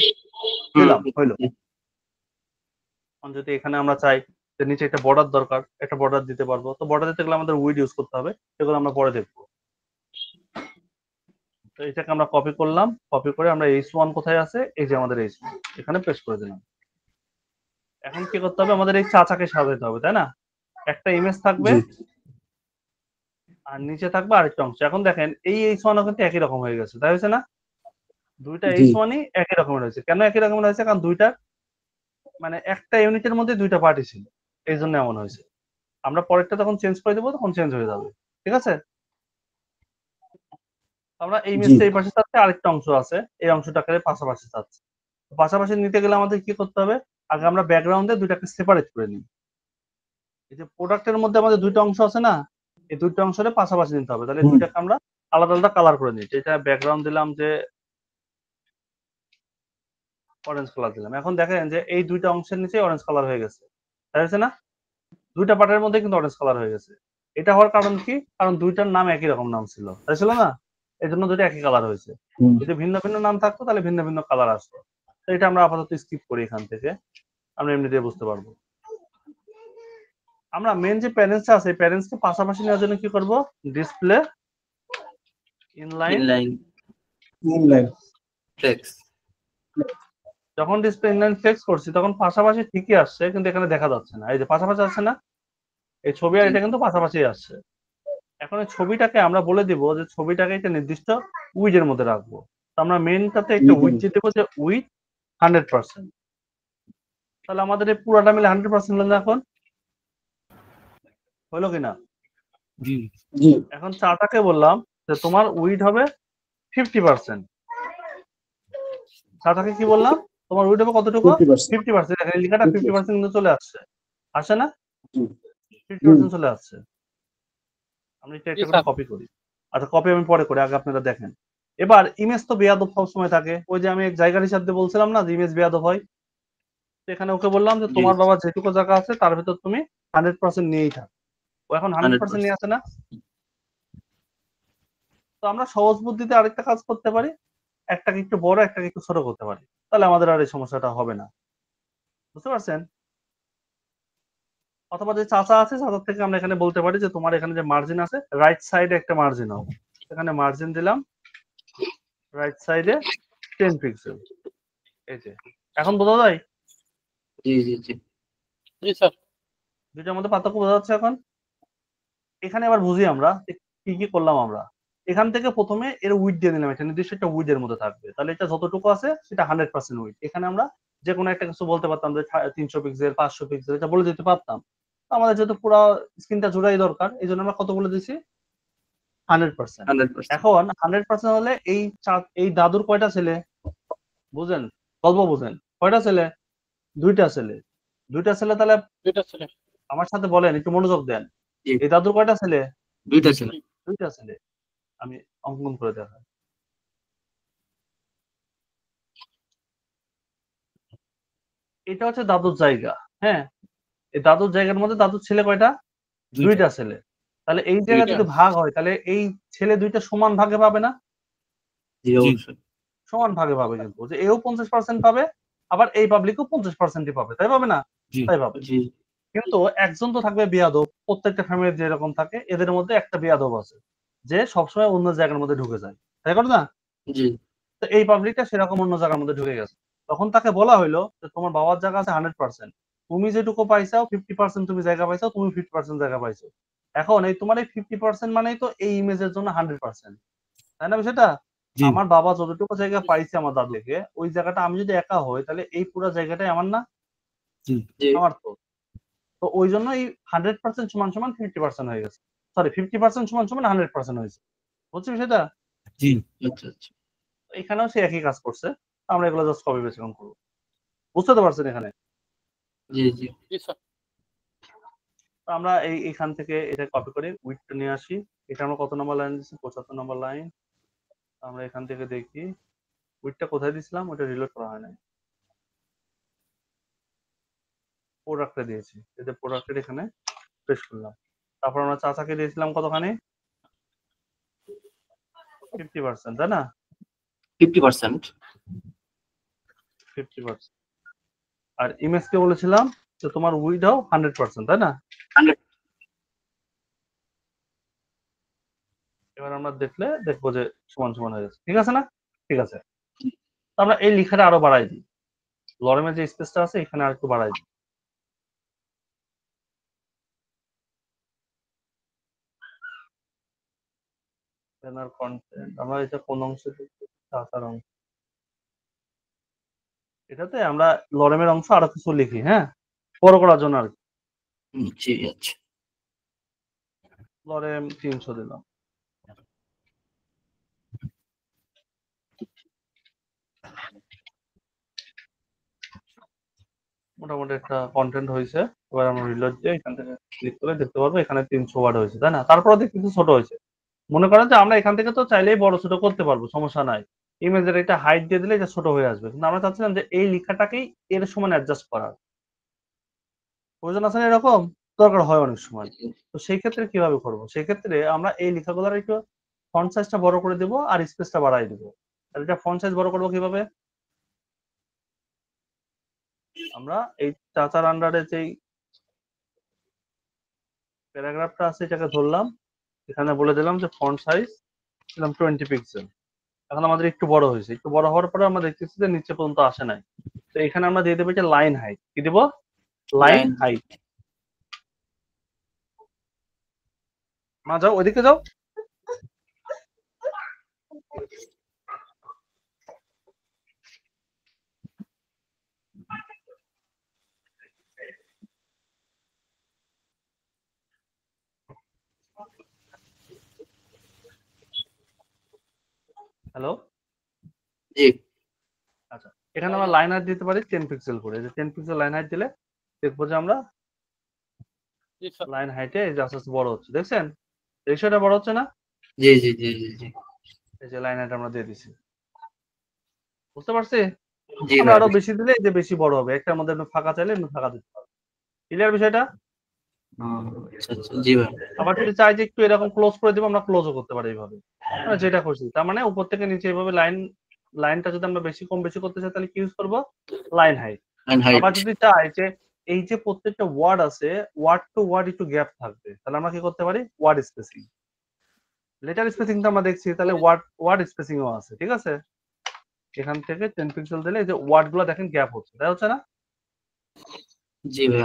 দিলাম, হইলো। এখন যদি এখানে আমরা চাই যে নিচে একটা বর্ডার দরকার, একটা বর্ডার দিতে পারবো। তো বর্ডার দিতে গেলে আমাদের উইড ইউজ করতে হবে, সেগুলো আমরা পরে দেখবো। তো এটাকে আমরা কপি করলাম, কপি করে আমরা H1 কোথায় আছে? এই যে আমাদের H1, এখানে পেস্ট করে দিলাম। এখন কি করতে হবে? আমাদের এই চাচাকে সাজাতে হবে, তাই না? একটা ইমেজ থাকবে আর নিচে থাকবে আরেকটা অংশ। এখন দেখেন এই H1 কিন্তু একই রকম হয়ে গেছে, তাই হয়েছে না? দুইটা জি। H1ই একই রকমের হয়েছে। কেন একই রকমের হয়েছে? কারণ দুইটা মানে একটা ইউনিটের মধ্যে দুইটা পার্টি ছিল, এই জন্য এমন হয়েছে। আমরা পরেরটা যখন চেঞ্জ করে দেবো তখন চেঞ্জ হয়ে যাবে, ঠিক আছে? আমরা এই ইমেজটা এই পাশে চাচ্ছি, আরেকটা অংশ আছে, এই অংশটাকে পাশাপাশি চাচ্ছি। পাশাপাশি নিতে গেলে আমাদের কি করতে হবে? আগে আমরা ব্যাকগ্রাউন্ডে দুইটাকে সেপারেট করে নিই। এই যে প্রোডাক্টের মধ্যে আমাদের দুইটা অংশ আছে না, এই দুইটা অংশের পাশাপাশি নিতে হবে। তাহলে দুইটাকে আমরা আলাদা আলাদা কালার করে নিই। এটা ব্যাকগ্রাউন্ড দিলাম যে অরেঞ্জ কালার দিলাম। এখন দেখেন যে এই দুইটা অংশের নিচে অরেঞ্জ কালার হয়ে গেছে, তাই হচ্ছে না? দুইটা পার্টের মধ্যে কিন্তু অরেঞ্জ কালার হয়ে গেছে। এটা হওয়ার কারণ কি? কারণ দুইটার নাম একই রকম নাম ছিল, তাই ছিল না? এই জন্য দুইটা একই কালার হয়েছে। যদি ভিন্ন ভিন্ন নাম থাকতো তাহলে ভিন্ন ভিন্ন কালার আসতো। তো এটা আমরা আপাতত স্কিপ করি এখান থেকে, আমরা এমনি দিয়ে বুঝতে পারবো। আমরা মেন যে প্যারেন্টসটা আছে প্যারেন্টসকে পাশাপাশি নেওয়ার জন্য কি করব ডিসপ্লে ইনলাইন ইনলাইন ফ্লেক্স। যখন ডিসপ্লে ইনলাইন ফ্লেক্স করছি তখন পাশাপাশি ঠিকই আসছে কিন্তু এখানে দেখা যাচ্ছে না। এই যে পাশাপাশি আসছে না, এই ছবি আর এটা কিন্তু পাশাপাশি আসছে। এখন এই ছবিটাকে আমরা বলে দিব যে ছবিটাকে একটা নির্দিষ্ট উইডের মধ্যে রাখবো। তো আমরা মেনটাতে একটা উইড দিয়ে দেবো যে উইড 100%। তাহলে আমাদের এই পুরাটা মিলে 100% হলো না এখন? হলো কিনা? জি জি এখন চাটাকে বললাম যে তোমার উইড হবে 50%। চাটাকে কি বললাম তোমার উইড হবে কতটুকু? 50%। 50%। এখানে লেখাটা 50% কিন্তু চলে আসছে, আসে না? জি। 50% চলে আসছে। আমরা এটা একটা জি, করে স্যার। কপি করি। আচ্ছা কপি আমি পরে করি, আগে আপনারা দেখেন। এবার ইমেজ তো বেয়াদব সবসময় থাকে। ওই যে আমি এক জায়গার হিসাব দিয়ে বলছিলাম না যে ইমেজ বেয়াদব হয়। তো এখানে ওকে বললাম যে তোমার বাবা যেটুকু জায়গা আছে তার ভিতর তুমি 100% নিয়েই থাক। ও এখন 100% নিয়ে আসে না? তো আমরা সহজ বুদ্ধিতে আরেকটা কাজ করতে পারি, একটাকে একটু বড় একটাকে একটু ছোট করতে পারি, তাহলে আমাদের আর এই সমস্যাটা হবে না। বুঝতে পারছেন? অথবা যে চাচা আছে চাচার থেকে আমরা এখানে বলতে পারি যে তোমার এখানে যে মার্জিন আছে রাইট সাইডে একটা মার্জিন হবে, এখানে মার্জিন দিলাম রাইট সাইডে 10 পিক্সেল। এই যে এখন বোঝা যায় জি জি জি জি স্যার। দুইটার মধ্যে পার্থক্য বোঝা যাচ্ছে এখন? এখানে আবার বুঝি আমরা যে কি কি করলাম। আমরা এখান থেকে প্রথমে এর উইড দিয়ে দিলাম, এটা নির্দিষ্ট একটা উইড এর মধ্যে থাকবে, তাহলে এটা যতটুকু আছে সেটা 100% উইড। এখানে আমরা যে কোনো একটা কিছু বলতে পারতাম যে 300 পিক্সেল 500 পিক্সেল এটা বলে দিতে পারতাম। তো আমাদের যেহেতু পুরো স্ক্রিনটা জুড়াই দরকার এই জন্য আমরা কত বলে দিছি 100%। 100%। এখন 100% হলে এই দাদুর কয়টা ছেলে বুঝেন, গল্প বুঝেন, কয়টা ছেলে? দুইটা ছেলে। দুইটা ছেলে তাহলে দুইটা ছেলে। আমার সাথে বলেন, একটু মনোযোগ দেন। জি। এই দাদুর কয়টা ছেলে? দুইটা ছিল। দুইটা ছেলে। আমি অঙ্কন করে দেখাই। এটা হচ্ছে দাদুর জায়গা। হ্যাঁ, এই দাদুর জায়গার মধ্যে দাদুর ছেলে কয়টা? দুইটা ছেলে। তাহলে এই জায়গা দুইটা। যদি ভাগ হয় তাহলে এই ছেলে দুইটা সমান ভাগে পাবে না? জি অবশ্যই। সমান ভাগে পাবে, কিন্তু যে এও 50% পাবে আবার এই পাবলিকও 50%ই পাবে, তাই পাবে না? জি। তাই পাবে। জি কিন্তু একজন তো থাকবে বেয়াদব, প্রত্যেকটা ফ্যামিলির যেরকম থাকে এদের মধ্যে একটা বেয়াদব আছে যে সবসময় অন্য জায়গার মধ্যে ঢুকে যায়, তাই করে না? জি তো এই পাবলিকটা সেরকম অন্য জায়গার মধ্যে ঢুকে গেছে। তখন তাকে বলা হইলো যে তোমার বাবার জায়গা আছে 100%, তুমি যেটুকু পাইছাও 50% তুমি জায়গা পাইছো, তুমি 50% জায়গা পাইছো। এখন এই তোমার এই 50% মানেই তো এই ইমেজের জন্য 100%, তাই না বিষয়টা? জি আমার বাবা যতটুকু জায়গা পাইছে আমার দাদু থেকে, ওই জায়গাটা আমি যদি একা হই তাহলে এই পুরো জায়গাটাই আমার না? জি জি আমার তো। তো ওই জন্য এই 100% সমান সমান 50% হয়ে গেছে। সরি 50% সমান সমান 100% হয়েছে। বুঝছো বিষয়টা? জি আচ্ছা আচ্ছা। এখানেও সে একই কাজ করছে। আমরা এগুলো জাস্ট কপি পেস্ট করবো। বুঝতে তো পারছেন এখানে? জি জি জি স্যার। তো আমরা এইখান থেকে এটা কপি করে উইডটা নিয়ে আসি। এটা আমরা কত নম্বর লাইন দিচ্ছি? 75 নম্বর লাইন। আমরা এখান থেকে দেখি উইডটা কোথায় দিছিলাম, ওটা রিলোড করা হয় নাই। প্রোডাক্টে দিয়েছি, এই যে প্রোডাক্টের এখানে পেস্ট করলাম। তারপর আমরা চাচাকে দিয়েছিলাম কতখানি? 50%, তাই না? 50%। 50%। আর ইমেজকে বলেছিলাম যে তোমার উইডও 100%, তাই না? 100। এবার আমরা দেখবো যে সমান সমান হয়ে গেছে। ঠিক আছে না? ঠিক আছে। তো আমরা এই লেখাটা আরো বাড়াই দিই। লরেমের যে স্পেসটা আছে এখানে আর একটু বাড়াই দিই। ব্যানার কন্টেন্ট আমরা এটা কোন অংশে দিচ্ছি? চাচার অংশ। এটাতে আমরা লরেমের অংশ আরো কিছু লিখি, হ্যাঁ, বড় করার জন্য আর কি। জি আচ্ছা। লরেম 300 দিলাম। মোটামুটি একটা কন্টেন্ট হয়েছে। এবার আমরা রিলোড দিয়ে এখান থেকে ক্লিক করে দেখতে পারবো এখানে 300 ওয়ার্ড হয়েছে, তাই না? তারপরে দেখি কিছু ছোট হয়েছে। মনে করেন যে আমরা এখান থেকে তো চাইলেই বড় ছোট করতে পারবো, সমস্যা নাই। ইমেজের একটা হাইট দিয়ে দিলে এটা ছোট হয়ে আসবে, কিন্তু আমরা চাচ্ছিলাম যে এই লেখাটাকেই এর সমান অ্যাডজাস্ট করার। প্রয়োজন আছে না এরকম? দরকার হয় অনেক সময়। তো সেই ক্ষেত্রে কিভাবে করবো? সেই ক্ষেত্রে আমরা এই লেখাগুলোর একটু ফন্ট সাইজটা বড় করে দেবো আর স্পেসটা বাড়াই দেবো। তাহলে এটা ফন্ট সাইজ বড় করবো কিভাবে? আমরা এই চাচার আন্ডারে যেই প্যারাগ্রাফটা আছে এটাকে ধরলাম, এখানে বলে দিলাম যে ফন্ট সাইজ দিলাম 20 পিক্সেল। এখন আমাদের একটু বড় হয়েছে, একটু বড় হওয়ার পরে আমরা দেখতেছি যে নিচে পর্যন্ত আসে নাই। তো এখানে আমরা দিয়ে দেবো যে লাইন হাইট। কি দিব? Line Line. হাইট। মা যাও ওইদিকে যাও। হ্যালো, জি আচ্ছা এখানে আমরা লাইন হাইট দিতে পারি 10 পিক্সেল করে। যে 10 পিক্সেল লাইন হাইট দিলে দেখবো যে আমরা জি স্যার। লাইন হাইটে এই যে আস্তে আস্তে বড় হচ্ছে, দেখছেন রেশিওটা বড় হচ্ছে না? জি জি জি জি জি এই যে লাইন হাইট আমরা দিয়ে দিছি, বুঝতে পারছি? জি আমরা ভাই আরো বেশি দিলে এই যে বেশি বড় হবে, একটার মধ্যে আপনি ফাঁকা চাইলে আপনি ফাঁকা দিতে পারবেন। ক্লিয়ার বিষয়টা? আচ্ছা আচ্ছা জি ভাই আবার যদি চাই যে একটু এরকম ক্লোজ করে দিব, আমরা ক্লোজও করতে পারি এইভাবে, আমরা যেটা খুশি। তার মানে উপর থেকে নিচে এইভাবে লাইনটা যদি আমরা বেশি কম বেশি করতে চাই তাহলে কি ইউজ করব? Line height. and height আবার যদি চাই যে এই যে প্রত্যেকটা ওয়ার্ড আছে ওয়ার্ড টু ওয়ার্ড একটু গ্যাপ থাকবে, তাহলে আমরা কি করতে পারি? Word spacing. লেটার স্পেসিং তো আমরা দেখছি, তাহলে ওয়ার্ড স্পেসিং ও আছে, ঠিক আছে? এখান থেকে 10 পিক্সেল দিলে এই যে ওয়ার্ড গুলো দেখেন গ্যাপ হচ্ছে, তাই হচ্ছে না? জি ভাই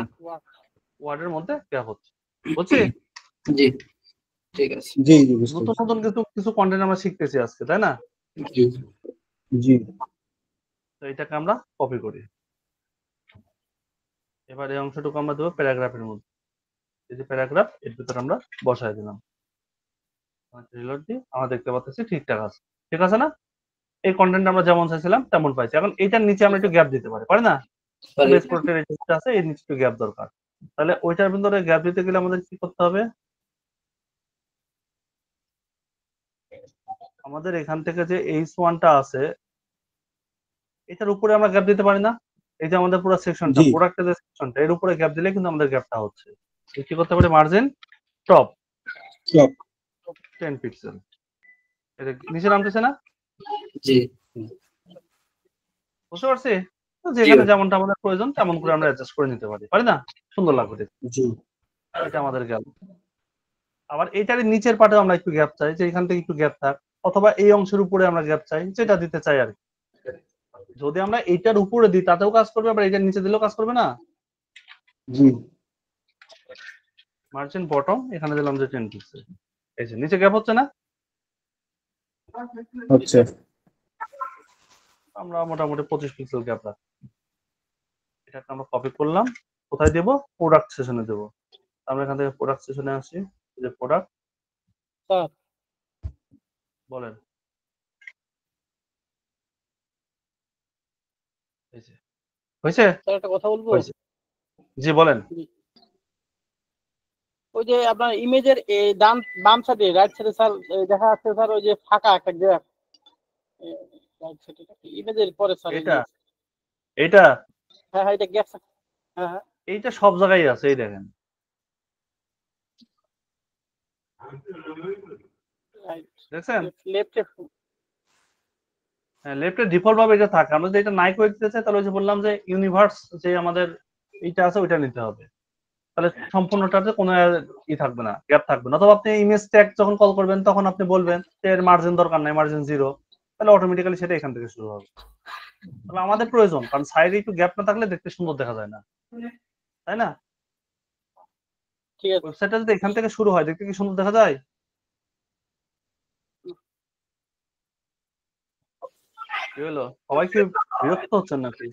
ওয়ার্ডের মধ্যে গ্যাপ হচ্ছে, বুঝছি? জি ঠিক আছে জি জি বুঝতে নতুন পারছি। নতুন কিছু কন্টেন্ট আমরা শিখতেছি আজকে, তাই না? জি জি তো এটাকে আমরা কপি করি। এবার এই অংশটুকু আমরা দেবো প্যারাগ্রাফের মধ্যে। এই যে প্যারাগ্রাফ এর ভিতরে আমরা বসায় দিলাম, রিলোড দিই, আমরা দেখতে পাচ্ছি ঠিকঠাক আছে, ঠিক আছে না? এই কন্টেন্ট আমরা যেমন চাইছিলাম তেমন পাইছি। এখন এইটার নিচে আমরা একটু গ্যাপ দিতে পারি না? পারি বেস প্রোটেক্টের এই জিনিসটা আছে, এর নিচে একটু গ্যাপ দরকার। তাহলে ওইটার ভিতরে গ্যাপ দিতে গেলে আমাদের কি করতে হবে? আমাদের এখান থেকে যে H1টা আছে এটার উপরে আমরা গ্যাপ দিতে পারি না? এই যে আমাদের পুরো সেকশনটা, জি প্রোডাক্টের যে সেকশনটা, এর উপরে গ্যাপ দিলে কিন্তু আমাদের গ্যাপটা হচ্ছে। কি করতে পারি? মার্জিন টপ সব 10 পিক্সেল। এটা নিচে নামতেছে না? জি বুঝতে পারছি? তো জি যেখানে ভাই যেমনটা আমাদের প্রয়োজন তেমন করে আমরা অ্যাডজাস্ট করে নিতে পারি না? সুন্দর লাগবে দেখতে। জি এটা আমাদের গেল। আবার এটার নিচের পার্টে আমরা একটু গ্যাপ চাই, যে এখান থেকে একটু গ্যাপ থাক, অথবা এই অংশের উপরে আমরা গ্যাপ চাই, যেটা দিতে চাই আর কি। যদি আমরা এইটার উপরে দিই তাতেও কাজ করবে, আবার এটার নিচে দিলেও কাজ করবে না? জি মার্জিন বটম এখানে দিলাম যে 10 পিক্সেল। এই যে নিচে গ্যাপ হচ্ছে না? হচ্ছে আমরা মোটামুটি 25 পিক্সেল গ্যাপ রাখি। এটাকে আমরা কপি করলাম, কোথায় দেব? প্রোডাক্ট সেশনে দেব। আমরা এখান থেকে প্রোডাক্ট সেশনে আসি, এই যে প্রোডাক্ট, স্যার বলেন। এই যে হয়েছে? স্যার একটা কথা বলবো। হয়েছে, জি বলেন। ওই যে আপনার ইমেজের এই বাম সাইডে রাইট সাইডে স্যার দেখা যাচ্ছে স্যার ওই যে ফাঁকা একটা গ্যাপ রাইট সাইডে ইমেজের পরে স্যার এটা এইটা হ্যাঁ হ্যাঁ এটা গ্যাপ হ্যাঁ হ্যাঁ এইটা সব জায়গায় আছে, এই দেখেন। রাইট দেখছেন? লেফটে হ্যাঁ, লেফটে ডিফল্ট ভাবে এটা থাকে। আমরা যদি এটা নাই করে দিতে চাই তাহলে ওই যে বললাম যে ইউনিভার্স যে আমাদের এইটা আছে ওইটা নিতে হবে, তাহলে সম্পূর্ণটাতে কোনো থাকবে না, গ্যাপ থাকবে না। অথবা আপনি ইমেজ ট্যাগ যখন কল করবেন তখন আপনি বলবেন যে এর মার্জিন দরকার নাই, মার্জিন 0, তাহলে অটোমেটিক্যালি সেটা এখান থেকে শুরু হবে। তাহলে আমাদের প্রয়োজন, কারণ সাইডে একটু গ্যাপ না থাকলে দেখতে সুন্দর দেখা যায় না, তাই না? ঠিক আছে ওয়েবসাইটটা যদি এখান থেকে শুরু হয় দেখতে কি সুন্দর দেখা যায়? কি হলো, সবাই কি বিরক্ত হচ্ছেন নাকি?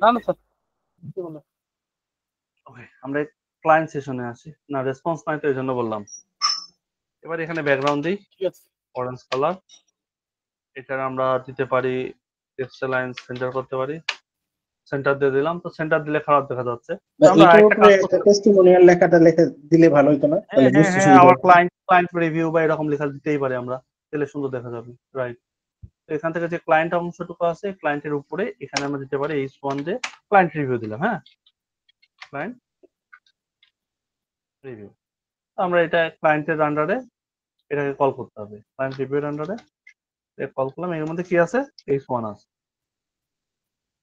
না না স্যার কি বলবো ওকে, আমরা ক্লায়েন্ট সেশনে আসি। না রেসপন্স নাই তো এই জন্য বললাম। এবার এখানে ব্যাকগ্রাউন্ড দিই ঠিক আছে অরেঞ্জ কালার। এটার আমরা দিতে পারি টেক্সট লাইন সেন্টার করতে পারি, সেন্টার দিয়ে দিলাম। তো সেন্টার দিলে খারাপ দেখা যাচ্ছে, তো আমরা এটার একটা উপরে কাজ একটা করতে টেস্টিমোনিয়াল লেখাটা লিখে দিলে ভালো হতো না? তাহলে বুঝতে হ্যাঁ সুবিধা আবার হতো। ক্লায়েন্ট রিভিউ বা এরকম লেখা দিতেই পারি আমরা, তাহলে সুন্দর দেখা যাবে। রাইট, তো এখান থেকে যে ক্লায়েন্ট অংশটুকু আছে ক্লায়েন্টের উপরে এখানে আমরা দিতে পারি H1 দিয়ে ক্লায়েন্ট রিভিউ দিলাম। হ্যাঁ, ক্লায়েন্ট রিভিউ, আমরা এটা ক্লায়েন্টের আন্ডারে এটাকে কল করতে হবে। ক্লায়েন্ট রিভিউর আন্ডারে কল করলাম, এর মধ্যে কি আছে? H1 আছে।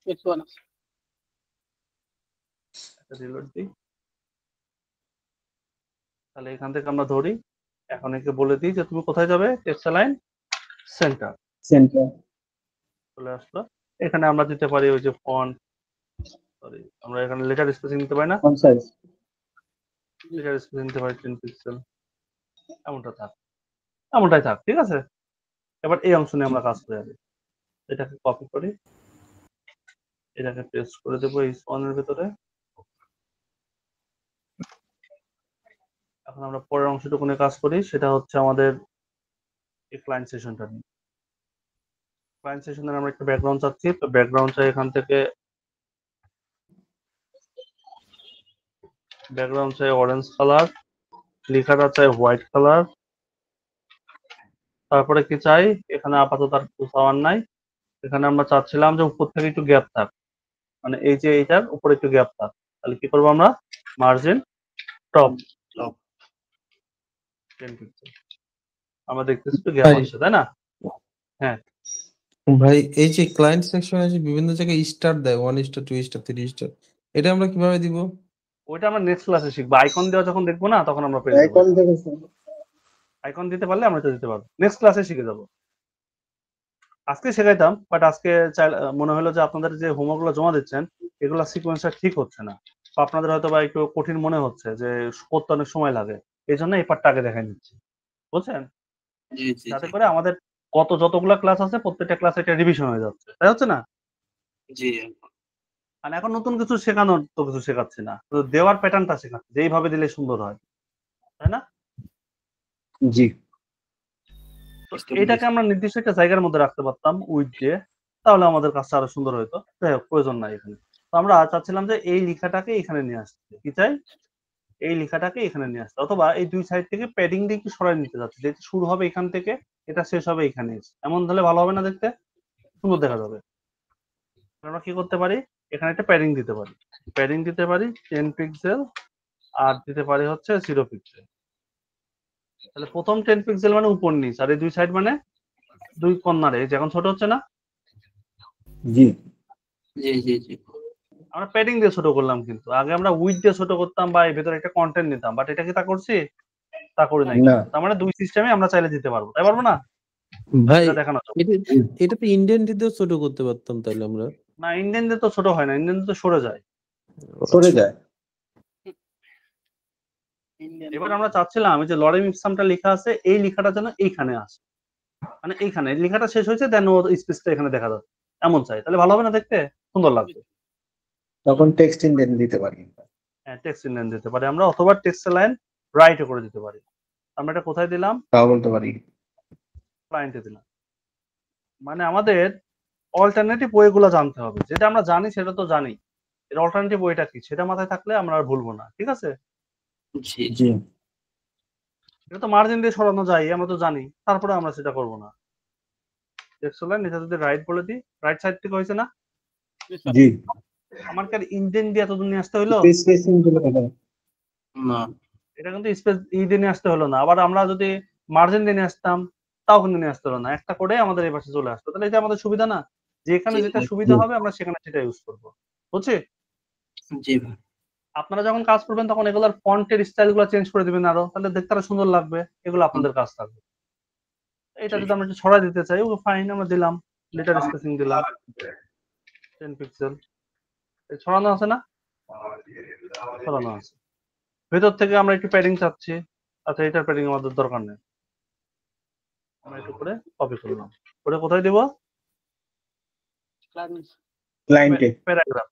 H1 রিলোড দিই, তাহলে এখান থেকে আমরা ধরি, এখন একে বলে দিই যে তুমি কোথায় যাবে, টেক্সট অ্যালাইন সেন্টার সেন্টার চলে আসলো। এখানে আমরা দিতে পারি ওই যে ফন্ট, সরি আমরা এখানে লেটার স্পেসিং দিতে পারি না, ফন্ট সাইজ লেটার স্পেসিং দিতে পারি 10 পিক্সেল, এমনটাই থাক, ঠিক আছে। এবার এই অংশ নিয়ে আমরা কাজ করে যাবো। এটাকে কপি করি, এটাকে পেস্ট করে দেবো এই স্পনের ভিতরে। এখন আমরা পরের অংশটুকু নিয়ে কাজ করি, সেটা হচ্ছে আমাদের এই ক্লায়েন্ট সেশনটা নিয়ে। ক্লায়েন্ট সেশনের আমরা একটা ব্যাকগ্রাউন্ড চাচ্ছি, তো ব্যাকগ্রাউন্ড চাই এখান থেকে, ব্যাকগ্রাউন্ড চাই অরেঞ্জ কালার, লেখাটা চাই হোয়াইট কালার। তারপরে কি চাই, এখানে আপাতত আর কিছু চাওয়ার নাই, এখানে আমরা চাচ্ছিলাম যে উপর থেকে একটু গ্যাপ থাক, মানে এই যে এইটার উপরে একটু গ্যাপ থাক। তাহলে কি করবো আমরা, মার্জিন টপ 10 পিক্সেল, আমরা দেখতেছি একটু গ্যাপ আসছে, তাই না? হ্যাঁ ভাই এই যে ক্লায়েন্ট সেকশনে যে বিভিন্ন জায়গায় স্টার দেয় 1 স্টার 2 স্টার 3 স্টার, এটা আমরা কিভাবে দিব? ওইটা আমরা নেক্সট ক্লাসে শিখবো। আইকন দেওয়া যখন দেখবো না, তখন আমরা পেয়ে যাবো। আইকন থেকে আইকন দিতে পারলে আমরা এটা দিতে পারবো, নেক্সট ক্লাসে শিখে যাবো। আজকে শেখাইতাম, বাট আজকে মনে হলো যে আপনাদের যে হোমওয়ার্ক গুলো জমা দিচ্ছেন এগুলো সিকোয়েন্সটা ঠিক হচ্ছে না, বা আপনাদের হয়তো বা একটু কঠিন মনে হচ্ছে, যে করতে অনেক সময় লাগে, এই জন্য এই পার্টটা আগে দেখাই নিচ্ছি, বুঝছেন? জি জি যাতে জি করে আমাদের যতগুলো ক্লাস আছে প্রত্যেকটা ক্লাসে এটা রিভিশন হয়ে যাচ্ছে, তাই হচ্ছে না? জি মানে এখন নতুন কিছু শেখানোর তো কিছু শেখাচ্ছি না, তো দেওয়ার প্যাটার্নটা শেখাচ্ছি, যে এইভাবে দিলে সুন্দর হয়, তাই না? জি তো এটাকে আমরা নির্দিষ্ট একটা জায়গার মধ্যে রাখতে পারতাম উইথ দিয়ে, তাহলে আমাদের কাজটা আরো সুন্দর হতো। যাই হোক, প্রয়োজন নাই এখানে। তো আমরা চাচ্ছিলাম যে এই লেখাটাকে এখানে নিয়ে আসতে, কি চাই, এই লেখাটাকে এখানে নিয়ে আসতে, অথবা এই দুই সাইড থেকে প্যাডিং দিয়ে একটু সরাই নিতে যাচ্ছে, যেটা শুরু হবে এখান থেকে, এটা শেষ হবে এখানে, এমন হলে ভালো হবে না, দেখতে সুন্দর দেখা যাবে। আমরা কি করতে পারি, এখানে একটা প্যাডিং দিতে পারি, 10 পিক্সেল, আর দিতে পারি হচ্ছে 0 পিক্সেল। তাহলে প্রথম 10 পিক্সেল মানে উপর নিচ, আর এই দুই সাইড মানে দুই কর্নারে, যেমন ছোট হচ্ছে না, জি জি জি জি আমরা প্যাডিং দিয়ে ছোট করলাম, কিন্তু আগে আমরা উইথ দিয়ে ছোট করতাম বা এর ভেতরে একটা কন্টেন্ট নিতাম, বাট এটা কি তা করছি, তা করি নাই। না তার মানে দুই সিস্টেমে আমরা চাইলে দিতে পারবো, তাই পারবো না? ভাই এটা দেখানো যাবে। এটা তো ইন্ডিয়ান দিতেও ছোট করতে পারতাম তাইলে আমরা। না, ইন্ডিয়ান দিয়ে তো ছোট হয় না, ইন্ডিয়ান দিয়ে তো সরে যায়। সরে যায়। এবার আমরা চাচ্ছিলাম এই যে লরেম ইপসামটা লেখা আছে, এই লেখাটা যেন এইখানে আসে, মানে এইখানে লেখাটা শেষ হয়েছে, দেন ও স্পেসটা এখানে দেখা যাচ্ছে, এমন চাই, তাহলে ভালো হবে না, দেখতে সুন্দর লাগবে। তখন টেক্সট ইন্ডেন্ট দিতে পারি। হ্যাঁ, টেক্সট ইনলাইন দিতে পারি আমরা, অথবা টেক্সট লাইন রাইটও করে দিতে পারি। আমরা এটা কোথায় দিলাম, তাও বলতে পারি। ক্লায়েন্টে দিলাম। মানে আমাদের অল্টারনেটিভ ওয়েগুলো জানতে হবে, যেটা আমরা জানি সেটা তো জানি, এর অল্টারনেটিভ ওয়েটা কি সেটা মাথায় থাকলে আমরা আর ভুলবো না, ঠিক আছে? জি জি এটা তো মার্জিন দিয়ে সরানো যায়, আমরা তো জানি, তারপরে আমরা সেটা করব না। টেক্সট লাইন এটা যদি রাইট বলে দিই, রাইট সাইড থেকে হয়েছে না, জি আমার কি আর ইন্ডেন্ট দিয়ে এতদূর নিয়ে আসতে হলো? স্পেসিং গুলো কথা না এটা কিন্তু স্পেস দিয়ে নিয়ে আসতে হলো না, আবার আমরা যদি মার্জিন দিয়ে নিয়ে আসতাম তাও কিন্তু নিয়ে আসতে হলো না, একটা করে আমাদের এই পাশে চলে আসতো, তাহলে এটা আমাদের সুবিধা না, যেখানে জি যেটা সুবিধা হবে আমরা সেখানে সেটা ইউজ করবো, বুঝছি? জি ভাই আপনারা যখন কাজ করবেন তখন এগুলোর ফন্টের স্টাইল গুলো চেঞ্জ করে দিবেন আরো, তাহলে দেখতে আরো সুন্দর লাগবে, এগুলো আপনাদের কাজ থাকবে। এটা যদি আমরা একটু ছড়াই দিতে চাই, ওকে ফাইন, আমরা দিলাম লেটার স্পেসিং দিলাম 10 পিক্সেল, ছড়ানো আছে না, ছড়ানো আছে। ভেতর থেকে আমরা একটু প্যাডিং চাচ্ছি, আচ্ছা এটার প্যাডিং আমাদের দরকার নেই, আমরা একটু করে কপি করলাম, ওটা কোথায় দিব, ক্লায়েন্টে প্যারাগ্রাফ,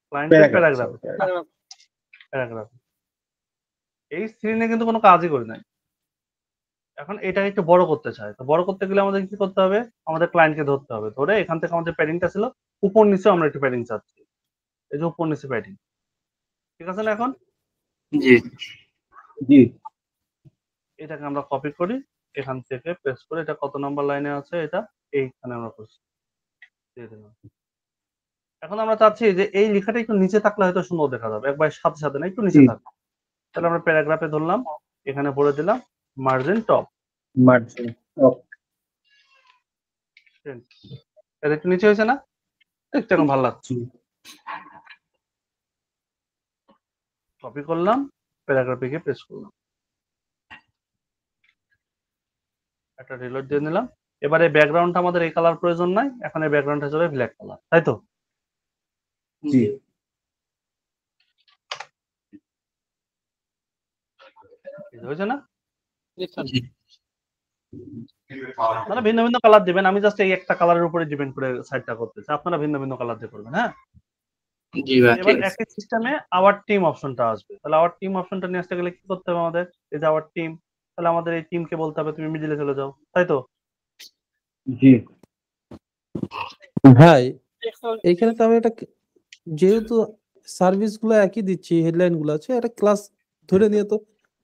ক্লায়েন্টের প্যারাগ্রাফ, প্যারাগ্রাফ। এই স্ক্রিনে কিন্তু কোনো কাজই করি নাই, এখন এটা একটু বড় করতে চাই, তো বড় করতে গেলে আমাদের কি করতে হবে, আমাদের ক্লায়েন্টকে ধরতে হবে, ধরে এখান থেকে আমাদের প্যাডিংটা ছিল উপর নিচে, আমরা একটু প্যাডিং চাচ্ছি, এই যে উপর নিচে প্যাডিং, ঠিক আছে না? এখন জি জি এটাকে আমরা কপি করি, এখান থেকে পেস্ট করে, এটা কত নাম্বার লাইনে আছে, এটা এইখানে আমরা করছি, দিয়ে দিলাম। এখন আমরা চাচ্ছি যে এই লেখাটা একটু নিচে থাকলে হয়তো সুন্দর দেখা যাবে, একবার সাথে সাথে না, একটু নিচে থাকবে, তাহলে আমরা প্যারাগ্রাফে ধরলাম, এখানে ভরে দিলাম মার্জিন টপ, মার্জিন এটা একটু নিচে হয়েছে না, দেখতে এখন ভালো লাগছে। কপি করলাম, প্যারাগ্রাফে গিয়ে পেস্ট করলাম, একটা রিলোড দিয়ে নিলাম। এবারে ব্যাকগ্রাউন্ডটা আমাদের এই কালার প্রয়োজন নাই, এখন এই ব্যাকগ্রাউন্ডটা যাবে ব্ল্যাক কালার, তাই তো? জি হয়েছে না? জি স্যার। জি আপনারা ভিন্ন ভিন্ন কালার দিবেন, আমি জাস্ট এই একটা কালারের উপরে ডিপেন্ড করে সাইডটা করতেছি, আপনারা ভিন্ন ভিন্ন কালার দিয়ে করবেন। হ্যাঁ, জি ভাই এবার ঠিক আছে। একই সিস্টেমে আওয়ার টিম অপশনটা আসবে। তাহলে আওয়ার টিম অপশনটা নিয়ে আসতে গেলে কি করতে হবে আমাদের? এই যে আওয়ার টিম, তাহলে আমাদের এই টিমকে বলতে হবে তুমি মিডিলে চলে যাও, তাই তো? জি ভাই Excel- এইখানে তো আমি একটা যেহেতু সার্ভিস গুলো একই দিচ্ছি, হেডলাইন গুলো আছে, একটা ক্লাস ধরে নিয়ে তো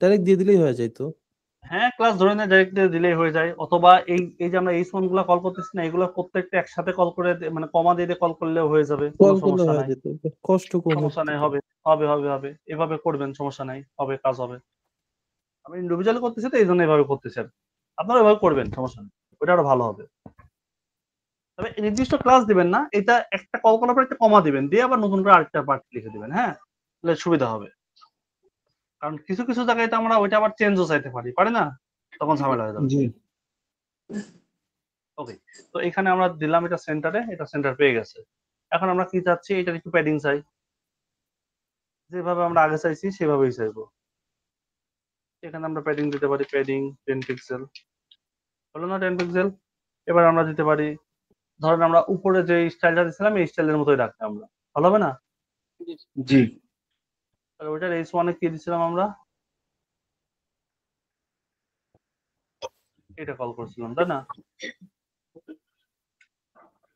ডাইরেক্ট দিয়ে দিলেই হয়ে যায় তো। হ্যাঁ, ক্লাস ধরে নিয়ে ডাইরেক্ট দিলেই হয়ে যায়, অথবা এই যে আমরা এই ফোন গুলো কল করতেছি না, এগুলো প্রত্যেকটা একসাথে কল করে মানে কমা দিয়ে কল করলেও হয়ে যাবে, কোনো কল করলে সমস্যা হয়ে নাই। যেত, কষ্ট কম সমস্যা হতো। নাই, হবে হবে হবে হবে এভাবে করবেন, সমস্যা নাই, হবে, কাজ হবে। আমি ইন্ডিভিজুয়ালি করতেছি তো এই জন্য এভাবে করতেছি আর কি। আপনারা এভাবে করবেন, সমস্যা নেই, ওটা আরো ভালো হবে। তবে নির্দিষ্ট ক্লাস দিবেন না, এটা একটা কল করার পর একটা কমা দিবেন, দিয়ে আবার নতুন করে আরেকটা পার্ট লিখে দিবেন। হ্যাঁ, তাহলে সুবিধা হবে, কারণ কিছু কিছু জায়গায় তো আমরা ওইটা আবার চেঞ্জও চাইতে পারি না, তখন ঝামেলা হয়ে যাবে। জি ওকে, তো এখানে আমরা দিলাম এটা সেন্টারে, এটা সেন্টার পেয়ে গেছে। এখন আমরা কি চাচ্ছি, এটার একটু প্যাডিং চাই, যেভাবে আমরা আগে চাইছি সেভাবেই চাইবো। এখানে আমরা প্যাডিং দিতে পারি, প্যাডিং 10 পিক্সেল, হলো না 10 পিক্সেল। এবার আমরা দিতে পারি, ধরেন আমরা উপরে যে স্টাইলটা দিছিলাম এই স্টাইলের মতোই রাখতে আমরা, ভালো হবে না? জি তাহলে ওইটার H1 এ কি দিছিলাম আমরা? এটা কল করছিলাম, তাই না?